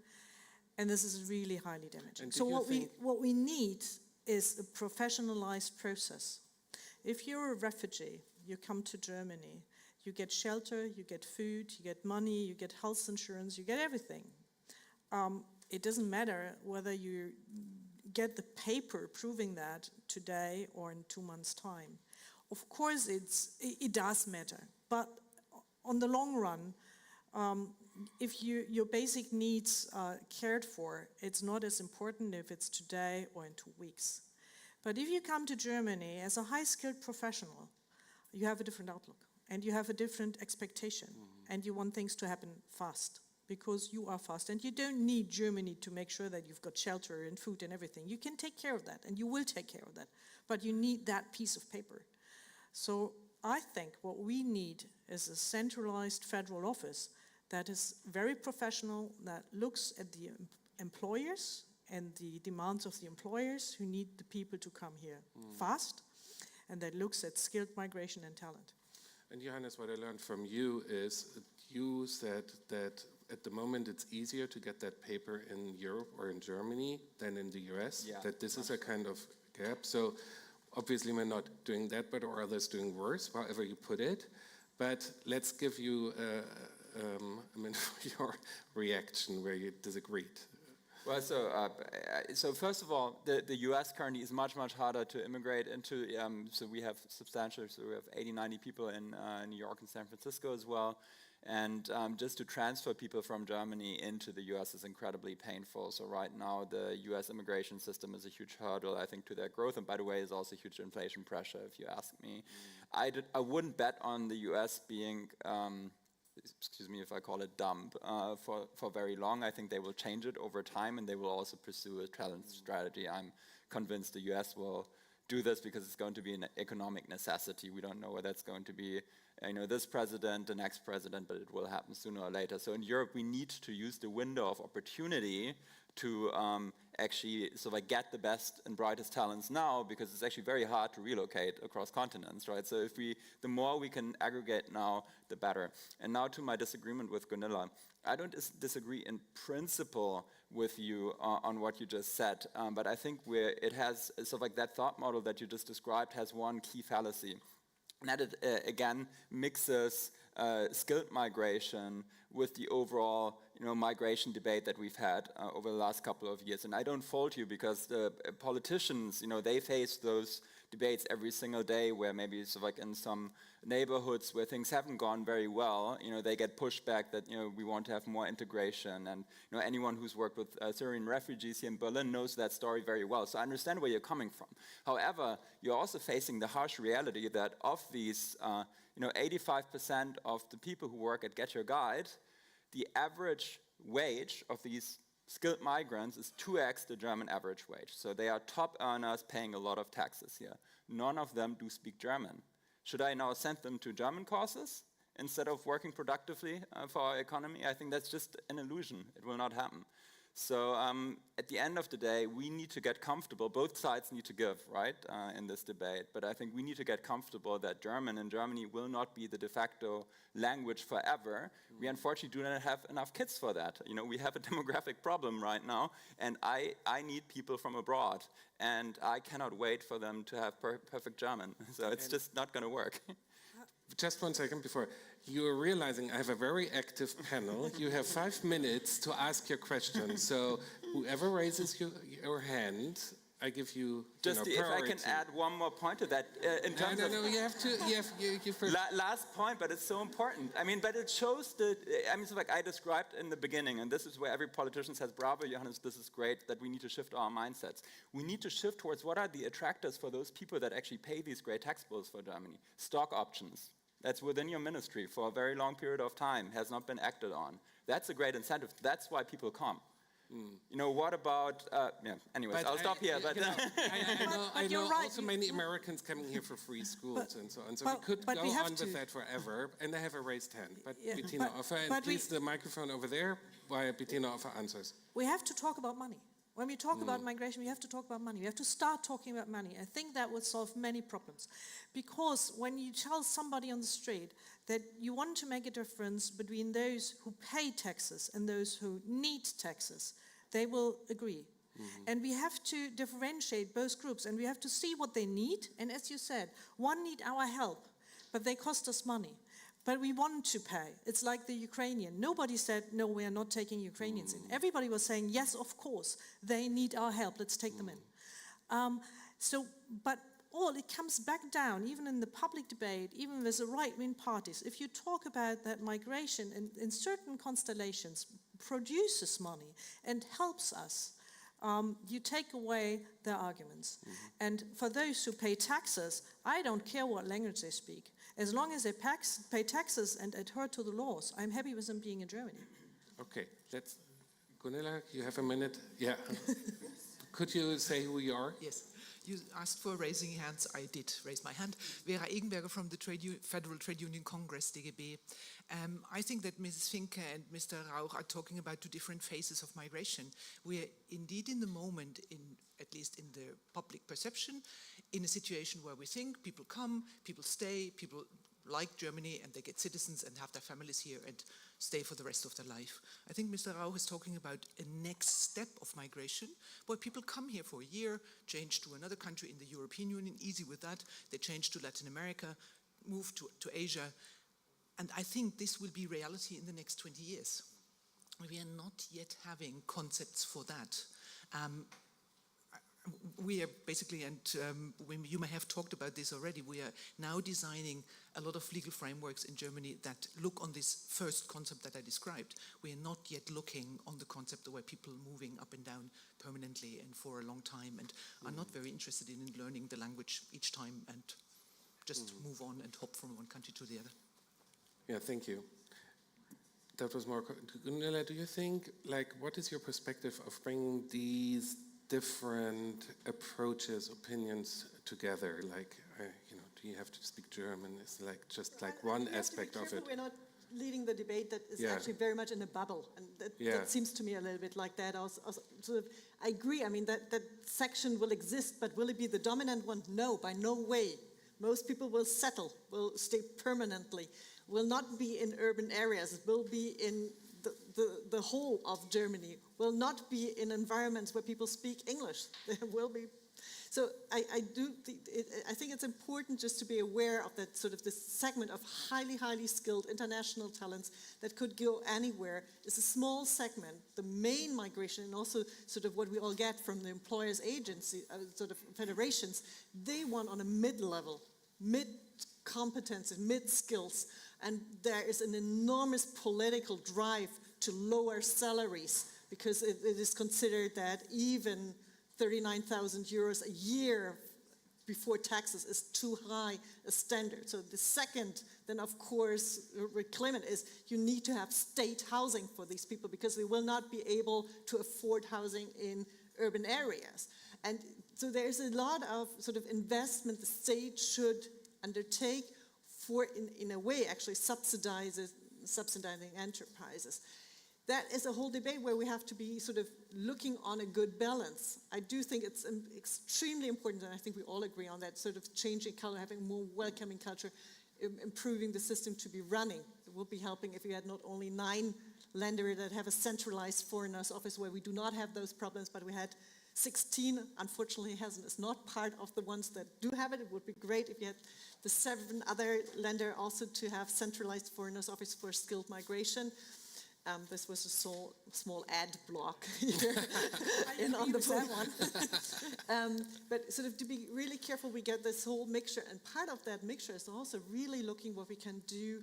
And this is really highly damaging. So what we need is a professionalized process. If you're a refugee, you come to Germany, you get shelter, you get food, you get money, you get health insurance, you get everything. It doesn't matter whether you get the paper proving that today or in 2 months' time. Of course, it does matter, but on the long run, if your basic needs are cared for, it's not as important if it's today or in 2 weeks. But if you come to Germany as a high-skilled professional, you have a different outlook and you have a different expectation and you want things to happen fast because you are fast and you don't need Germany to make sure that you've got shelter and food and everything. You can take care of that and you will take care of that, but you need that piece of paper. So I think what we need is a centralized federal office that is very professional, that looks at the employers and the demands of the employers who need the people to come here fast, and that looks at skilled migration and talent. And Johannes, what I learned from you is you said that at the moment it's easier to get that paper in Europe or in Germany than in the US, that this is a kind of gap. So obviously we're not doing that, but or others doing worse, however you put it. But let's give you your reaction where you disagreed. Well, so first of all, the US currently is much, much harder to immigrate into. So we have so we have 80, 90 people in New York and San Francisco as well. And just to transfer people from Germany into the US is incredibly painful. So right now, the US immigration system is a huge hurdle, I think, to their growth. And by the way, is also huge inflation pressure, if you ask me. I wouldn't bet on the US being excuse me if I call it dumb, for very long. I think they will change it over time and they will also pursue a talent strategy. I'm convinced the US will do this because it's going to be an economic necessity. We don't know whether it's going to be this president, the next president, but it will happen sooner or later. So in Europe, we need to use the window of opportunity to actually get the best and brightest talents now, because it's actually very hard to relocate across continents, right? So the more we can aggregate now, the better. And now to my disagreement with Gunilla. I don't disagree in principle with you on what you just said, but I think it has that thought model that you just described has one key fallacy. And that it, again, mixes skilled migration with the overall migration debate that we've had over the last couple of years. And I don't fault you, because the politicians, they face those debates every single day, where maybe in some neighborhoods where things haven't gone very well, they get pushback that we want to have more integration. And anyone who's worked with Syrian refugees here in Berlin knows that story very well. So I understand where you're coming from. However, you're also facing the harsh reality that of these 85% of the people who work at Get Your Guide, the average wage of these skilled migrants is 2x the German average wage. So they are top earners paying a lot of taxes here. None of them do speak German. Should I now send them to German courses instead of working productively for our economy? I think that's just an illusion. It will not happen. So at the end of the day, we need to get comfortable. Both sides need to give, right, in this debate. But I think we need to get comfortable that German in Germany will not be the de facto language forever. We unfortunately do not have enough kids for that. You know, we have a demographic problem right now, and I need people from abroad, and I cannot wait for them to have perfect German. So it's just not going to work. Just 1 second before. You are realizing I have a very active panel. You have 5 minutes to ask your question. So whoever raises your hand, I give you, just if I priority. can add one more point to that, in terms of... No, you have to, Last point, but it's so important. I mean, but it shows so like I described in the beginning, and this is where every politician says, bravo, Johannes, this is great, that we need to shift our mindsets. We need to shift towards what are the attractors for those people that actually pay these great tax bills for Germany. Stock options. That's within your ministry for a very long period of time, has not been acted on. That's a great incentive. That's why people come. You know, what about, anyways, I'll stop here. But I know also many Americans coming here for free schools and so on. So we could go on with that forever. And I have a raised hand. But Bettina Offer, and please the microphone over there, while Bettina Offer answers. We have to talk about money. When we talk about migration, we have to talk about money. We have to start talking about money. I think that would solve many problems. Because when you tell somebody on the street that you want to make a difference between those who pay taxes and those who need taxes, they will agree. And we have to differentiate both groups, and we have to see what they need. And as you said, one need our help, but they cost us money. But we want to pay. It's like the Ukrainian. Nobody said, no, we are not taking Ukrainians in. Everybody was saying, yes, of course, they need our help. Let's take them in. But it comes back down, even in the public debate, even with the right-wing parties. If you talk about that migration in certain constellations produces money and helps us, you take away their arguments. And for those who pay taxes, I don't care what language they speak. As long as they pay taxes and adhere to the laws, I'm happy with them being in Germany. Okay, Gunilla, you have a minute? Yeah. Could you say who you are? Yes. You asked for raising hands. I did raise my hand. Vera Egenberger from the Federal Trade Union Congress, DGB. I think that Mrs. Finke and Mr. Rauch are talking about 2 different phases of migration. We are indeed in the moment, at least in the public perception, in a situation where we think people come, people stay, people like Germany and they get citizens and have their families here and stay for the rest of their life. I think Mr. Rauch is talking about a next step of migration where people come here for a year, change to another country in the European Union, easy with that. They change to Latin America, move to Asia. And I think this will be reality in the next 20 years. We are not yet having concepts for that. We are basically, and you may have talked about this already, we are now designing a lot of legal frameworks in Germany that look on this first concept that I described. We are not yet looking on the concept where people moving up and down permanently and for a long time and are not very interested in learning the language each time and just move on and hop from one country to the other. Yeah, thank you. That was more. Gunilla, do you think, what is your perspective of bringing these different approaches, opinions together? Do you have to speak German? It's just one aspect of it. We're not leading the debate that is actually very much in a bubble, and that seems to me a little bit like that. I agree. I mean, that section will exist, but will it be the dominant one? No, by no way. Most people will settle, will stay permanently, will not be in urban areas, will be in the whole of Germany, will not be in environments where people speak English. There will be. So I think it's important just to be aware of that this segment of highly skilled international talents that could go anywhere. It's a small segment. The main migration and also what we all get from the employers' agency, federations, they want on a mid-level, mid-competences, mid-skills. And there is an enormous political drive to lower salaries because it is considered that even 39,000 euros a year before taxes is too high a standard. So the second, then of course, requirement is you need to have state housing for these people because they will not be able to afford housing in urban areas. And so there's a lot of investment the state should undertake for, in a way, actually subsidizing enterprises. that is a whole debate where we have to be sort of looking on a good balance. I do think it's extremely important, and I think we all agree on that, sort of changing culture, having a more welcoming culture, improving the system to be running. It would be helping if we had not only 9 Länder that have a centralized foreigners office where we do not have those problems, but we had 16. Unfortunately, Hessen is not part of the ones that do have it. It would be great if you had the 7 other Länder also to have centralized foreigners office for skilled migration. This was a small ad block here on the that one. But sort of to be really careful, we get this whole mixture, and part of that mixture is also really looking what we can do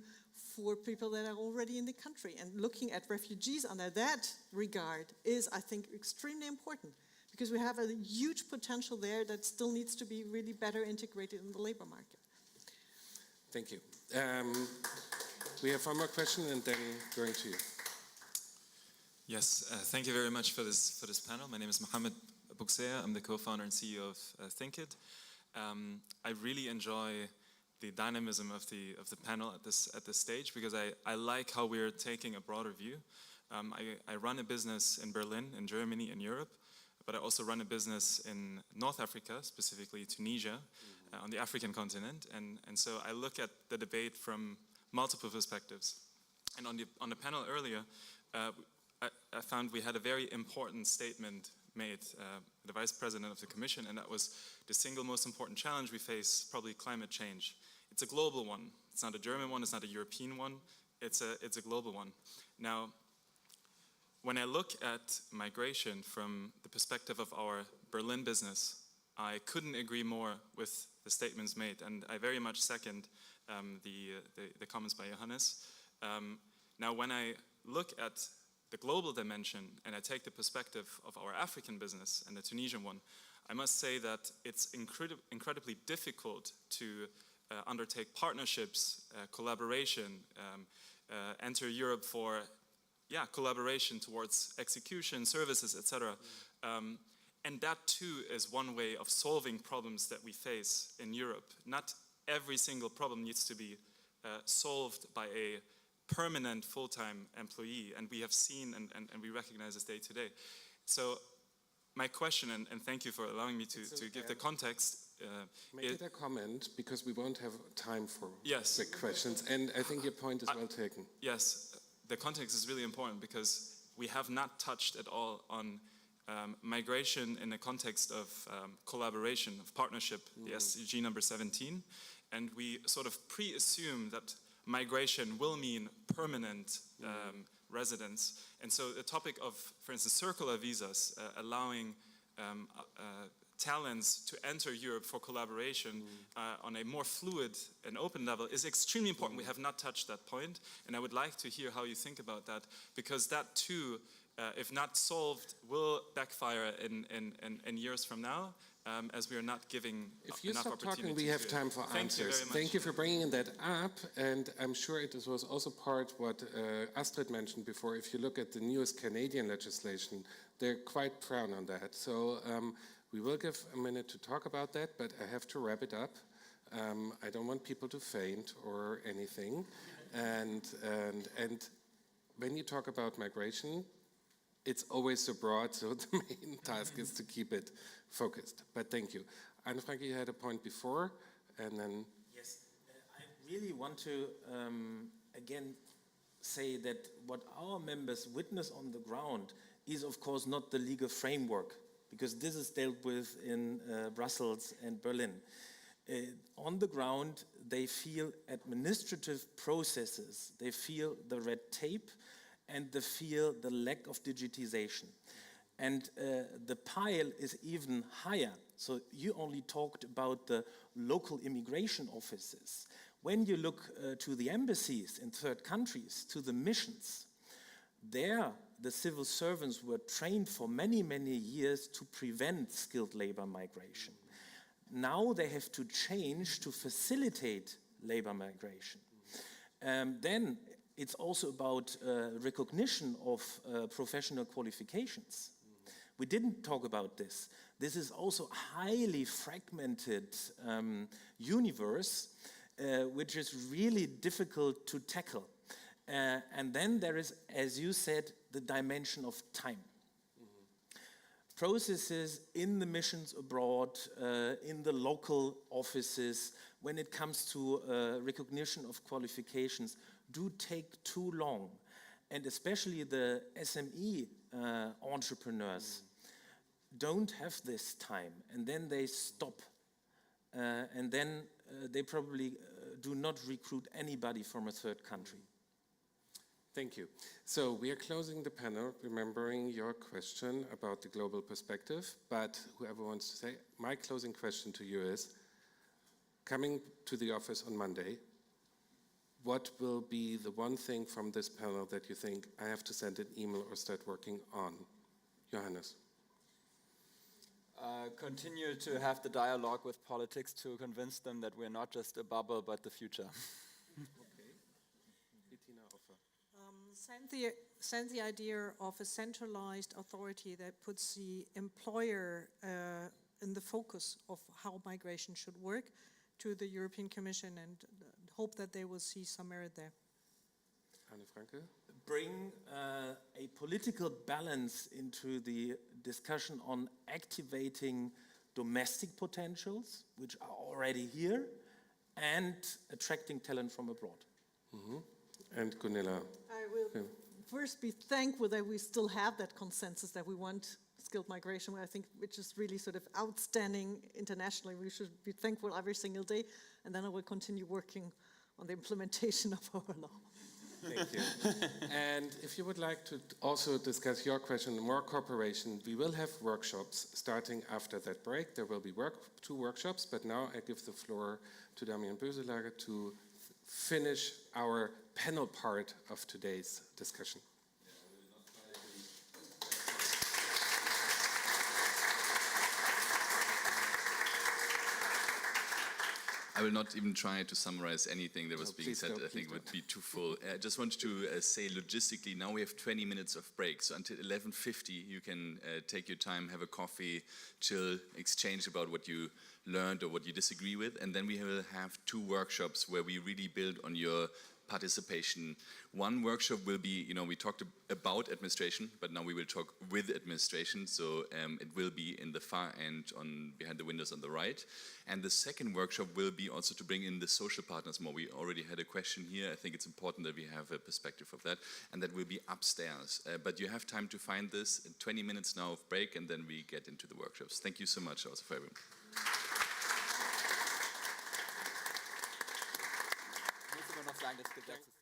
for people that are already in the country, and looking at refugees under that regard is, I think, extremely important, because we have a huge potential there that still needs to be really better integrated in the labor market. Thank you. We have one more question and then going to you. Yes, thank you very much for this panel. My name is Mohamed Bouxea. I'm the co-founder and CEO of ThinkIt. I really enjoy the dynamism of the panel at this stage, because I like how we're taking a broader view. I run a business in Berlin, in Germany, in Europe, but I also run a business in North Africa, specifically Tunisia, on the African continent, and so I look at the debate from multiple perspectives. And on the panel earlier, I found we had a very important statement made, the Vice President of the Commission, and that was the single most important challenge we face, probably climate change. It's a global one. It's not a German one, it's not a European one, it's a global one. Now, when I look at migration from the perspective of our Berlin business, I couldn't agree more with the statements made, and I very much second the comments by Johannes. Now, when I look at the global dimension and I take the perspective of our African business and the Tunisian one, I must say that it's incredibly difficult to undertake partnerships, collaboration, enter Europe for collaboration towards execution, services, etc. And that too is one way of solving problems that we face in Europe. Not every single problem needs to be solved by a permanent full-time employee, and we have seen and we recognize this day to day. So my question, and thank you for allowing me to give the context. Make it a comment, because we won't have time for yes. quick questions, and I think your point is well taken. Yes, the context is really important, because we have not touched at all on migration in the context of collaboration, of partnership, the SDG number 17, and we sort of pre-assume that migration will mean permanent residence. And so the topic of, for instance, circular visas, allowing talents to enter Europe for collaboration on a more fluid and open level is extremely important. We have not touched that point, and I would like to hear how you think about that, because that too, if not solved, will backfire in years from now. As we are not giving if you enough stop opportunity. talking, we have time for answers. Thank you for bringing that up, and I'm sure it was also part what Astrid mentioned before. If you look at the newest Canadian legislation, they're quite proud on that. So we will give a minute to talk about that, but I have to wrap it up. I don't want people to faint or anything. And when you talk about migration, it's always so broad, so the main task is to keep it focused. But thank you. Anne-Franke, you had a point before, and then... Yes, I really want to, again, say that what our members witness on the ground is, of course, not the legal framework, because this is dealt with in Brussels and Berlin. On the ground, they feel administrative processes, they feel the red tape, and they feel the lack of digitization. And the pile is even higher. So you only talked about the local immigration offices. When you look to the embassies in third countries, to the missions, there the civil servants were trained for many, many years to prevent skilled labor migration. Now they have to change to facilitate labor migration. Then it's also about recognition of professional qualifications. We didn't talk about this. This is also a highly fragmented universe, which is really difficult to tackle. And then there is, as you said, the dimension of time. Processes in the missions abroad, in the local offices, when it comes to recognition of qualifications, do take too long. And especially the SME entrepreneurs don't have this time, and then they stop. And then they probably do not recruit anybody from a third country. Thank you. So we are closing the panel, remembering your question about the global perspective, but whoever wants to say, my closing question to you is, coming to the office on Monday, what will be the one thing from this panel that you think I have to send an email or start working on? Johannes. Continue to have the dialogue with politics to convince them that we're not just a bubble, but the future. Send the idea of a centralized authority that puts the employer in the focus of how migration should work to the European Commission, and hope that they will see some merit there. Anne Franke? Bring a political balance into the discussion on activating domestic potentials, which are already here, and attracting talent from abroad. And Gunilla? I will first be thankful that we still have that consensus that we want skilled migration, I think, which is really sort of outstanding internationally. We should be thankful every single day, and then I will continue working on the implementation of our law. Thank you. And if you would like to also discuss your question, more cooperation, we will have workshops starting after that break. There will be two workshops, but now I give the floor to Damian Böselager to finish our panel part of today's discussion. I will not even try to summarize anything that was being said. I think it would be too full. I just wanted to say logistically, now we have 20 minutes of break. So until 11:50, you can take your time, have a coffee, chill, exchange about what you learned or what you disagree with. And then we will have two workshops where we really build on your participation. One workshop will be, we talked about administration, but now we will talk with administration. So it will be in the far end behind the windows on the right. And the second workshop will be also to bring in the social partners more. We already had a question here. I think it's important that we have a perspective of that. And that will be upstairs. But you have time to find this in 20 minutes now of break, and then we get into the workshops. Thank you so much also for everyone. Ich muss immer noch sagen, das Gesetz ist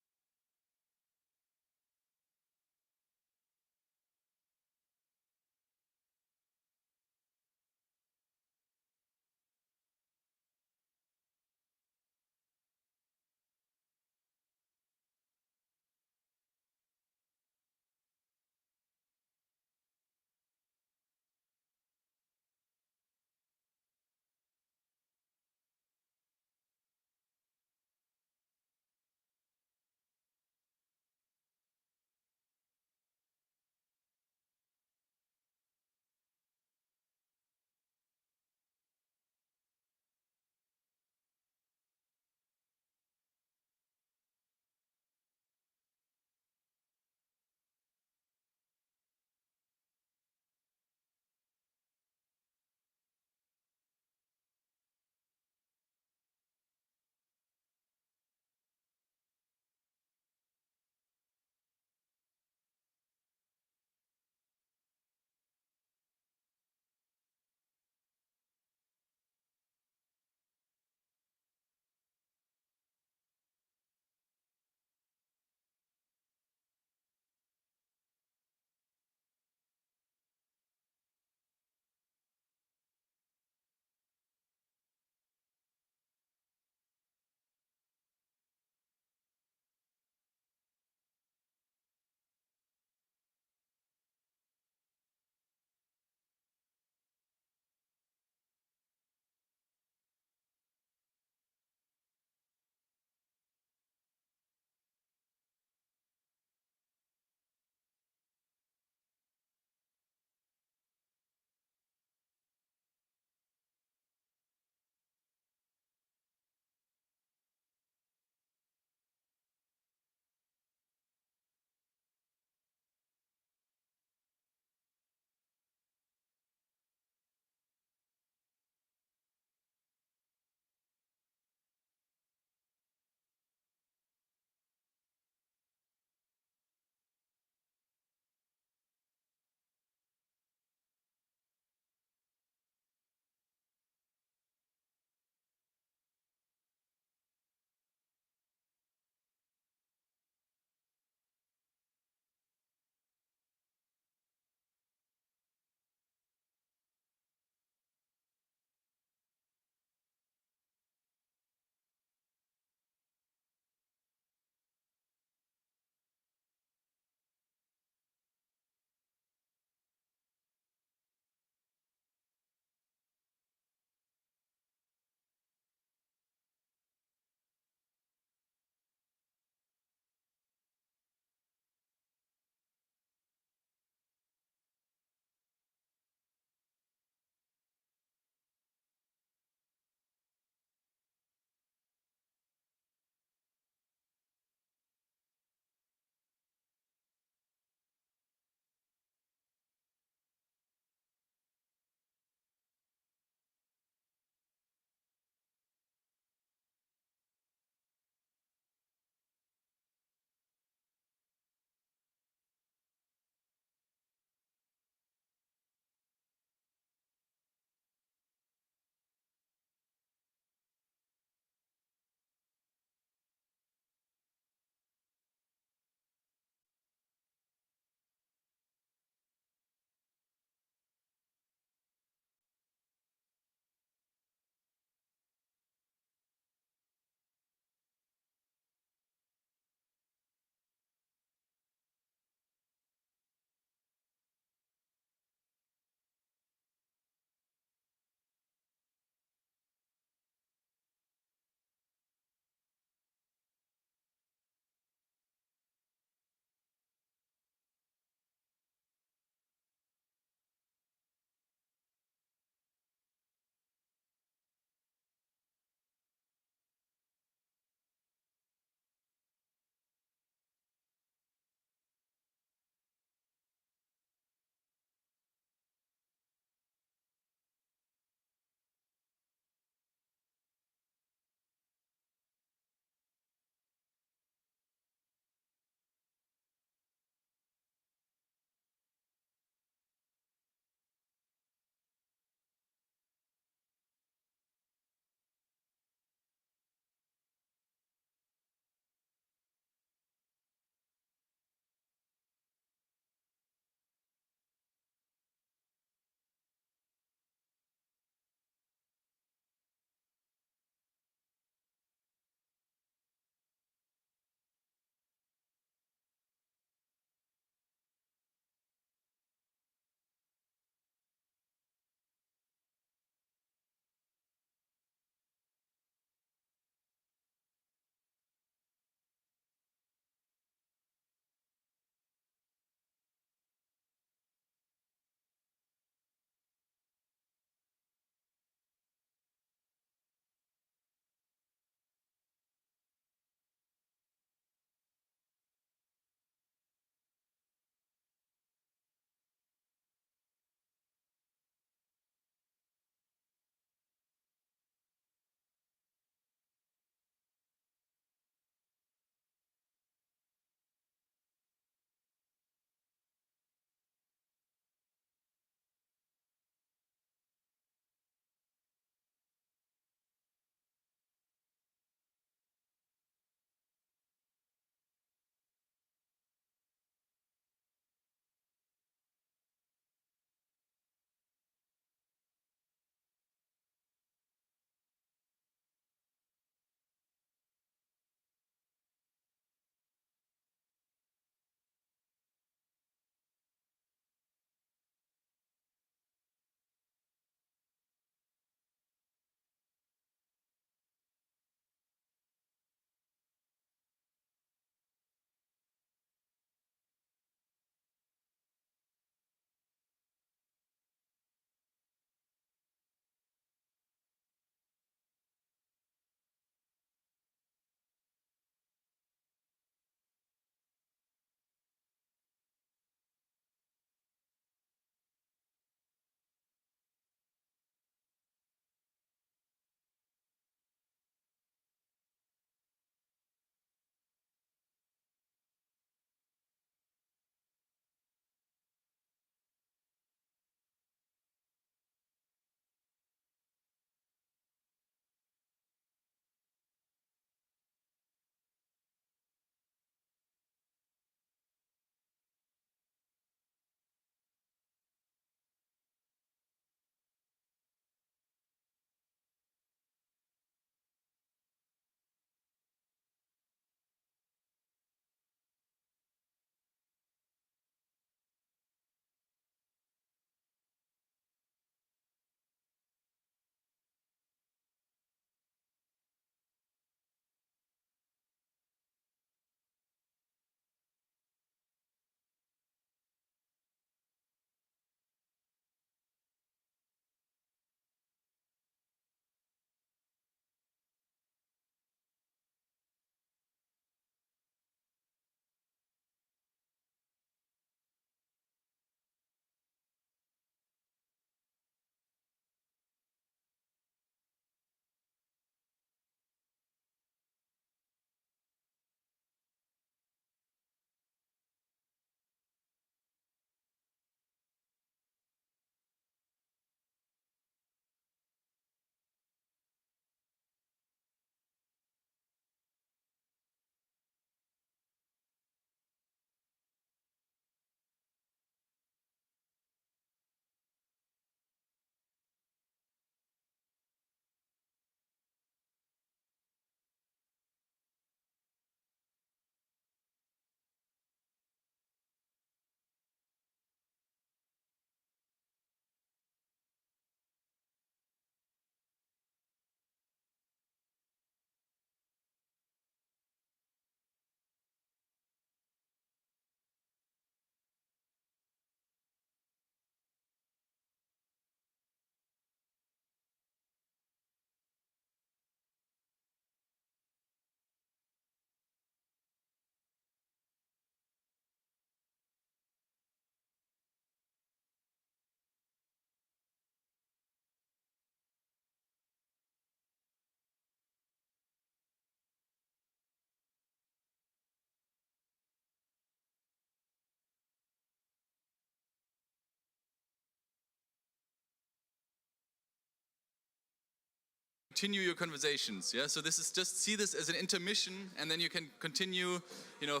continue your conversations. Yeah, so this is just see this as an intermission, and then you can continue. You know,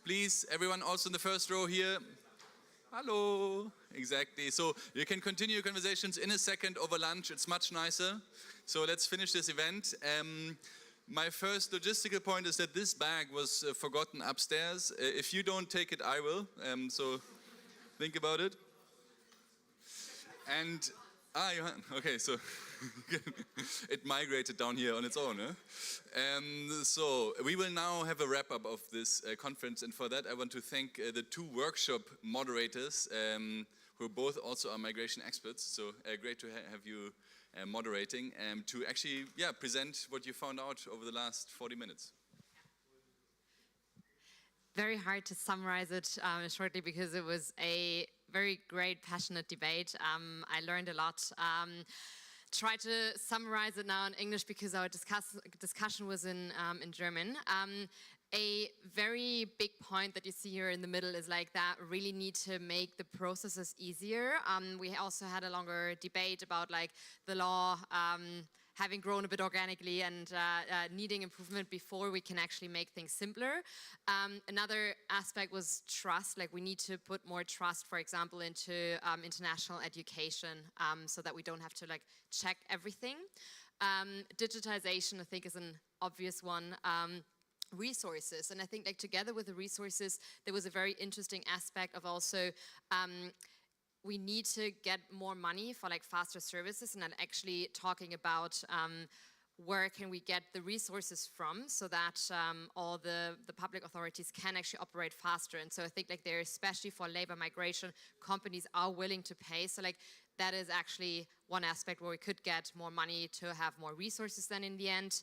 please, everyone also in the first row here. Hello. Exactly. So you can continue your conversations in a second over lunch. It's much nicer. So let's finish this event. My first logistical point is that this bag was forgotten upstairs. If you don't take it, I will. So think about it. And okay, so it migrated down here on its own. So we will now have a wrap up of this conference, and for that I want to thank the two workshop moderators who are both also are migration experts. So great to have you moderating to actually present what you found out over the last 40 minutes. Very hard to summarize it shortly because it was a very great, passionate debate. I learned a lot. Try to summarize it now in English because our discussion was in German. A very big point that you see here in the middle is like that really need to make the processes easier. We also had a longer debate about like the law having grown a bit organically and needing improvement before we can actually make things simpler. Another aspect was trust, like we need to put more trust, for example, into international education so that we don't have to like check everything. Digitization, I think, is an obvious one. Resources, and I think like together with the resources, there was a very interesting aspect of also we need to get more money for like faster services, and then actually talking about where can we get the resources from so that all the public authorities can actually operate faster. And so I think like there, especially for labor migration, companies are willing to pay. So like that is actually one aspect where we could get more money to have more resources then in the end.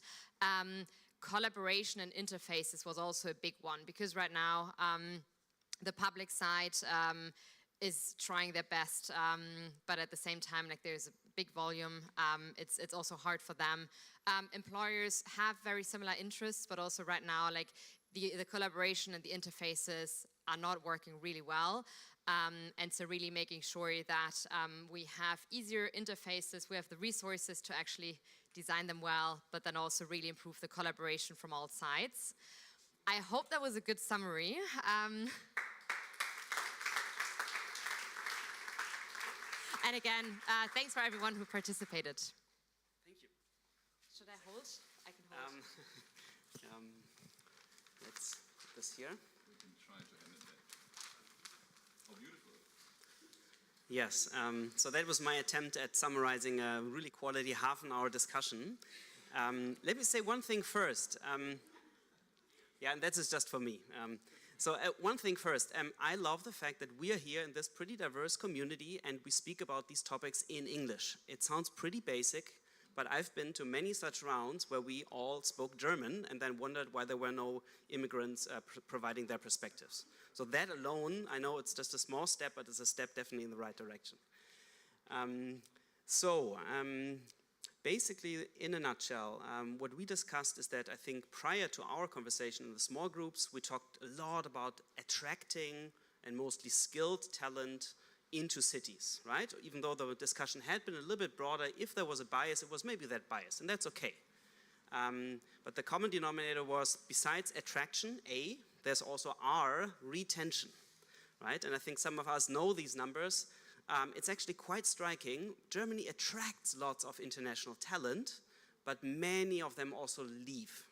Collaboration and interfaces was also a big one because right now the public side is trying their best, but at the same time, like there's a big volume. It's also hard for them. Employers have very similar interests, but also right now, like the collaboration and the interfaces are not working really well. And so really making sure that we have easier interfaces, we have the resources to actually design them well, but then also really improve the collaboration from all sides. I hope that was a good summary. And again, thanks for everyone who participated. Thank you. Should I hold? I can hold. Let's put this here. We can try to end it there. Oh, beautiful. Yes, so that was my attempt at summarizing a really quality half-an-hour discussion. Let me say one thing first. And that is just for me. So one thing first, I love the fact that we are here in this pretty diverse community and we speak about these topics in English. It sounds pretty basic, but I've been to many such rounds where we all spoke German and then wondered why there were no immigrants providing their perspectives. So that alone, I know it's just a small step, but it's a step definitely in the right direction. Basically, in a nutshell, what we discussed is that I think prior to our conversation in the small groups, we talked a lot about attracting and mostly skilled talent into cities, right? Even though the discussion had been a little bit broader, if there was a bias, it was maybe that bias, and that's okay. But the common denominator was, besides attraction, A, there's also R, retention, right? And I think some of us know these numbers. It's actually quite striking. Germany attracts lots of international talent, but many of them also leave,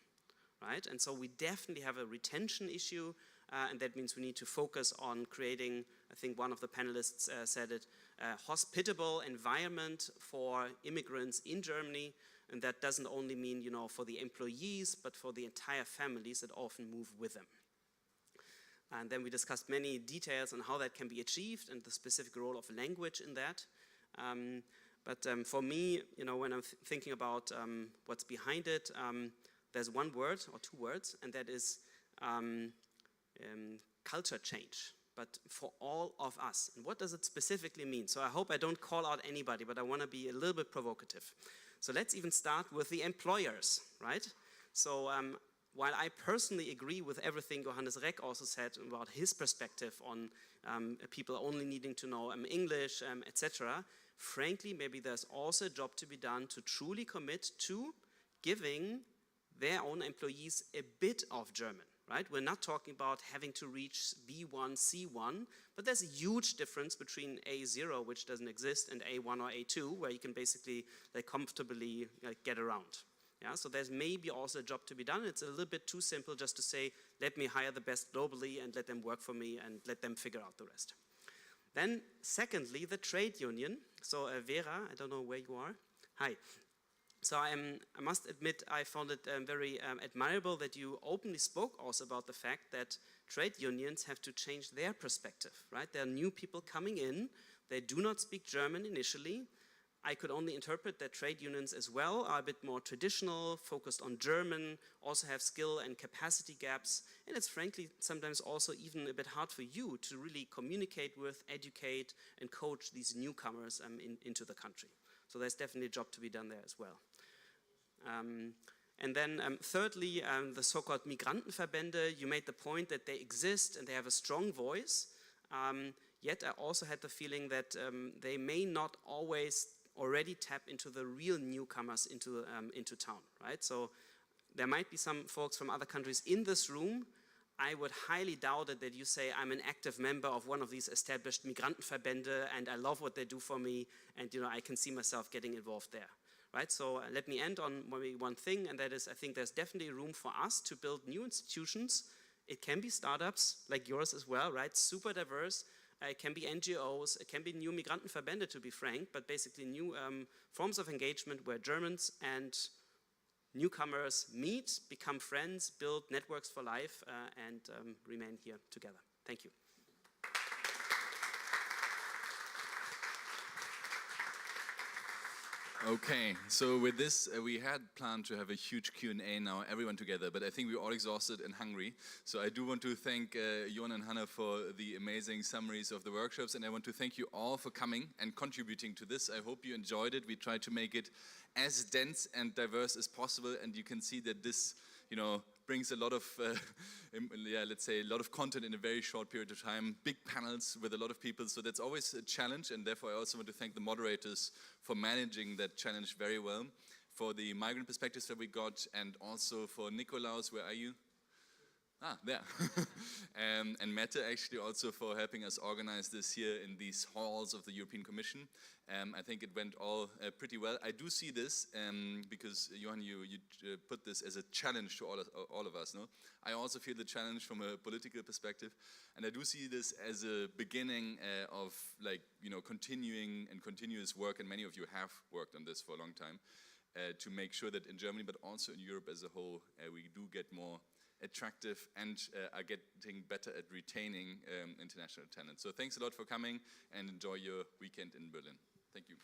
right? And so we definitely have a retention issue, and that means we need to focus on creating, I think one of the panelists said it, a hospitable environment for immigrants in Germany, and that doesn't only mean, for the employees, but for the entire families that often move with them. And then we discussed many details on how that can be achieved and the specific role of language in that. But for me, when I'm thinking about what's behind it, there's one word or two words, and that is culture change, but for all of us. And what does it specifically mean? So I hope I don't call out anybody, but I want to be a little bit provocative. So let's even start with the employers, right? So while I personally agree with everything Johannes Reck also said about his perspective on people only needing to know English, etc., frankly, maybe there's also a job to be done to truly commit to giving their own employees a bit of German, right? We're not talking about having to reach B1, C1, but there's a huge difference between A0, which doesn't exist, and A1 or A2, where you can basically comfortably get around. Yeah, so there's maybe also a job to be done. It's a little bit too simple just to say, let me hire the best globally and let them work for me and let them figure out the rest. Then, secondly, the trade union. So Vera, I don't know where you are. Hi. So I must admit, I found it very admirable that you openly spoke also about the fact that trade unions have to change their perspective, right? There are new people coming in. They do not speak German initially. I could only interpret that trade unions as well are a bit more traditional, focused on German, also have skill and capacity gaps, and it's frankly sometimes also even a bit hard for you to really communicate with, educate, and coach these newcomers into the country. So there's definitely a job to be done there as well. And then thirdly, the so-called Migrantenverbände, you made the point that they exist and they have a strong voice, yet I also had the feeling that they may not always already tap into the real newcomers into town, right? So there might be some folks from other countries in this room. I would highly doubt it that you say, I'm an active member of one of these established Migrantenverbände and I love what they do for me and I can see myself getting involved there, right? So let me end on maybe one thing, and that is I think there's definitely room for us to build new institutions. It can be startups like yours as well, right? Super diverse. It can be NGOs, it can be new Migrantenverbände, to be frank, but basically new forms of engagement where Germans and newcomers meet, become friends, build networks for life, and remain here together. Thank you. Okay, so with this, we had planned to have a huge Q&A now, everyone together, but I think we're all exhausted and hungry. So I do want to thank Jon and Hannah for the amazing summaries of the workshops, and I want to thank you all for coming and contributing to this. I hope you enjoyed it. We tried to make it as dense and diverse as possible, and you can see that this, brings a lot of, let's say, a lot of content in a very short period of time, big panels with a lot of people, so that's always a challenge, and therefore I also want to thank the moderators for managing that challenge very well, for the migrant perspectives that we got, and also for Nikolaus, where are you? Ah, there. And Mette actually also for helping us organize this here in these halls of the European Commission. I think it went all pretty well. I do see this because Johan, you put this as a challenge to all of us. No, I also feel the challenge from a political perspective, and I do see this as a beginning of continuing and continuous work. And many of you have worked on this for a long time to make sure that in Germany, but also in Europe as a whole, we do get more attractive and are getting better at retaining international talent. So thanks a lot for coming and enjoy your weekend in Berlin. Thank you.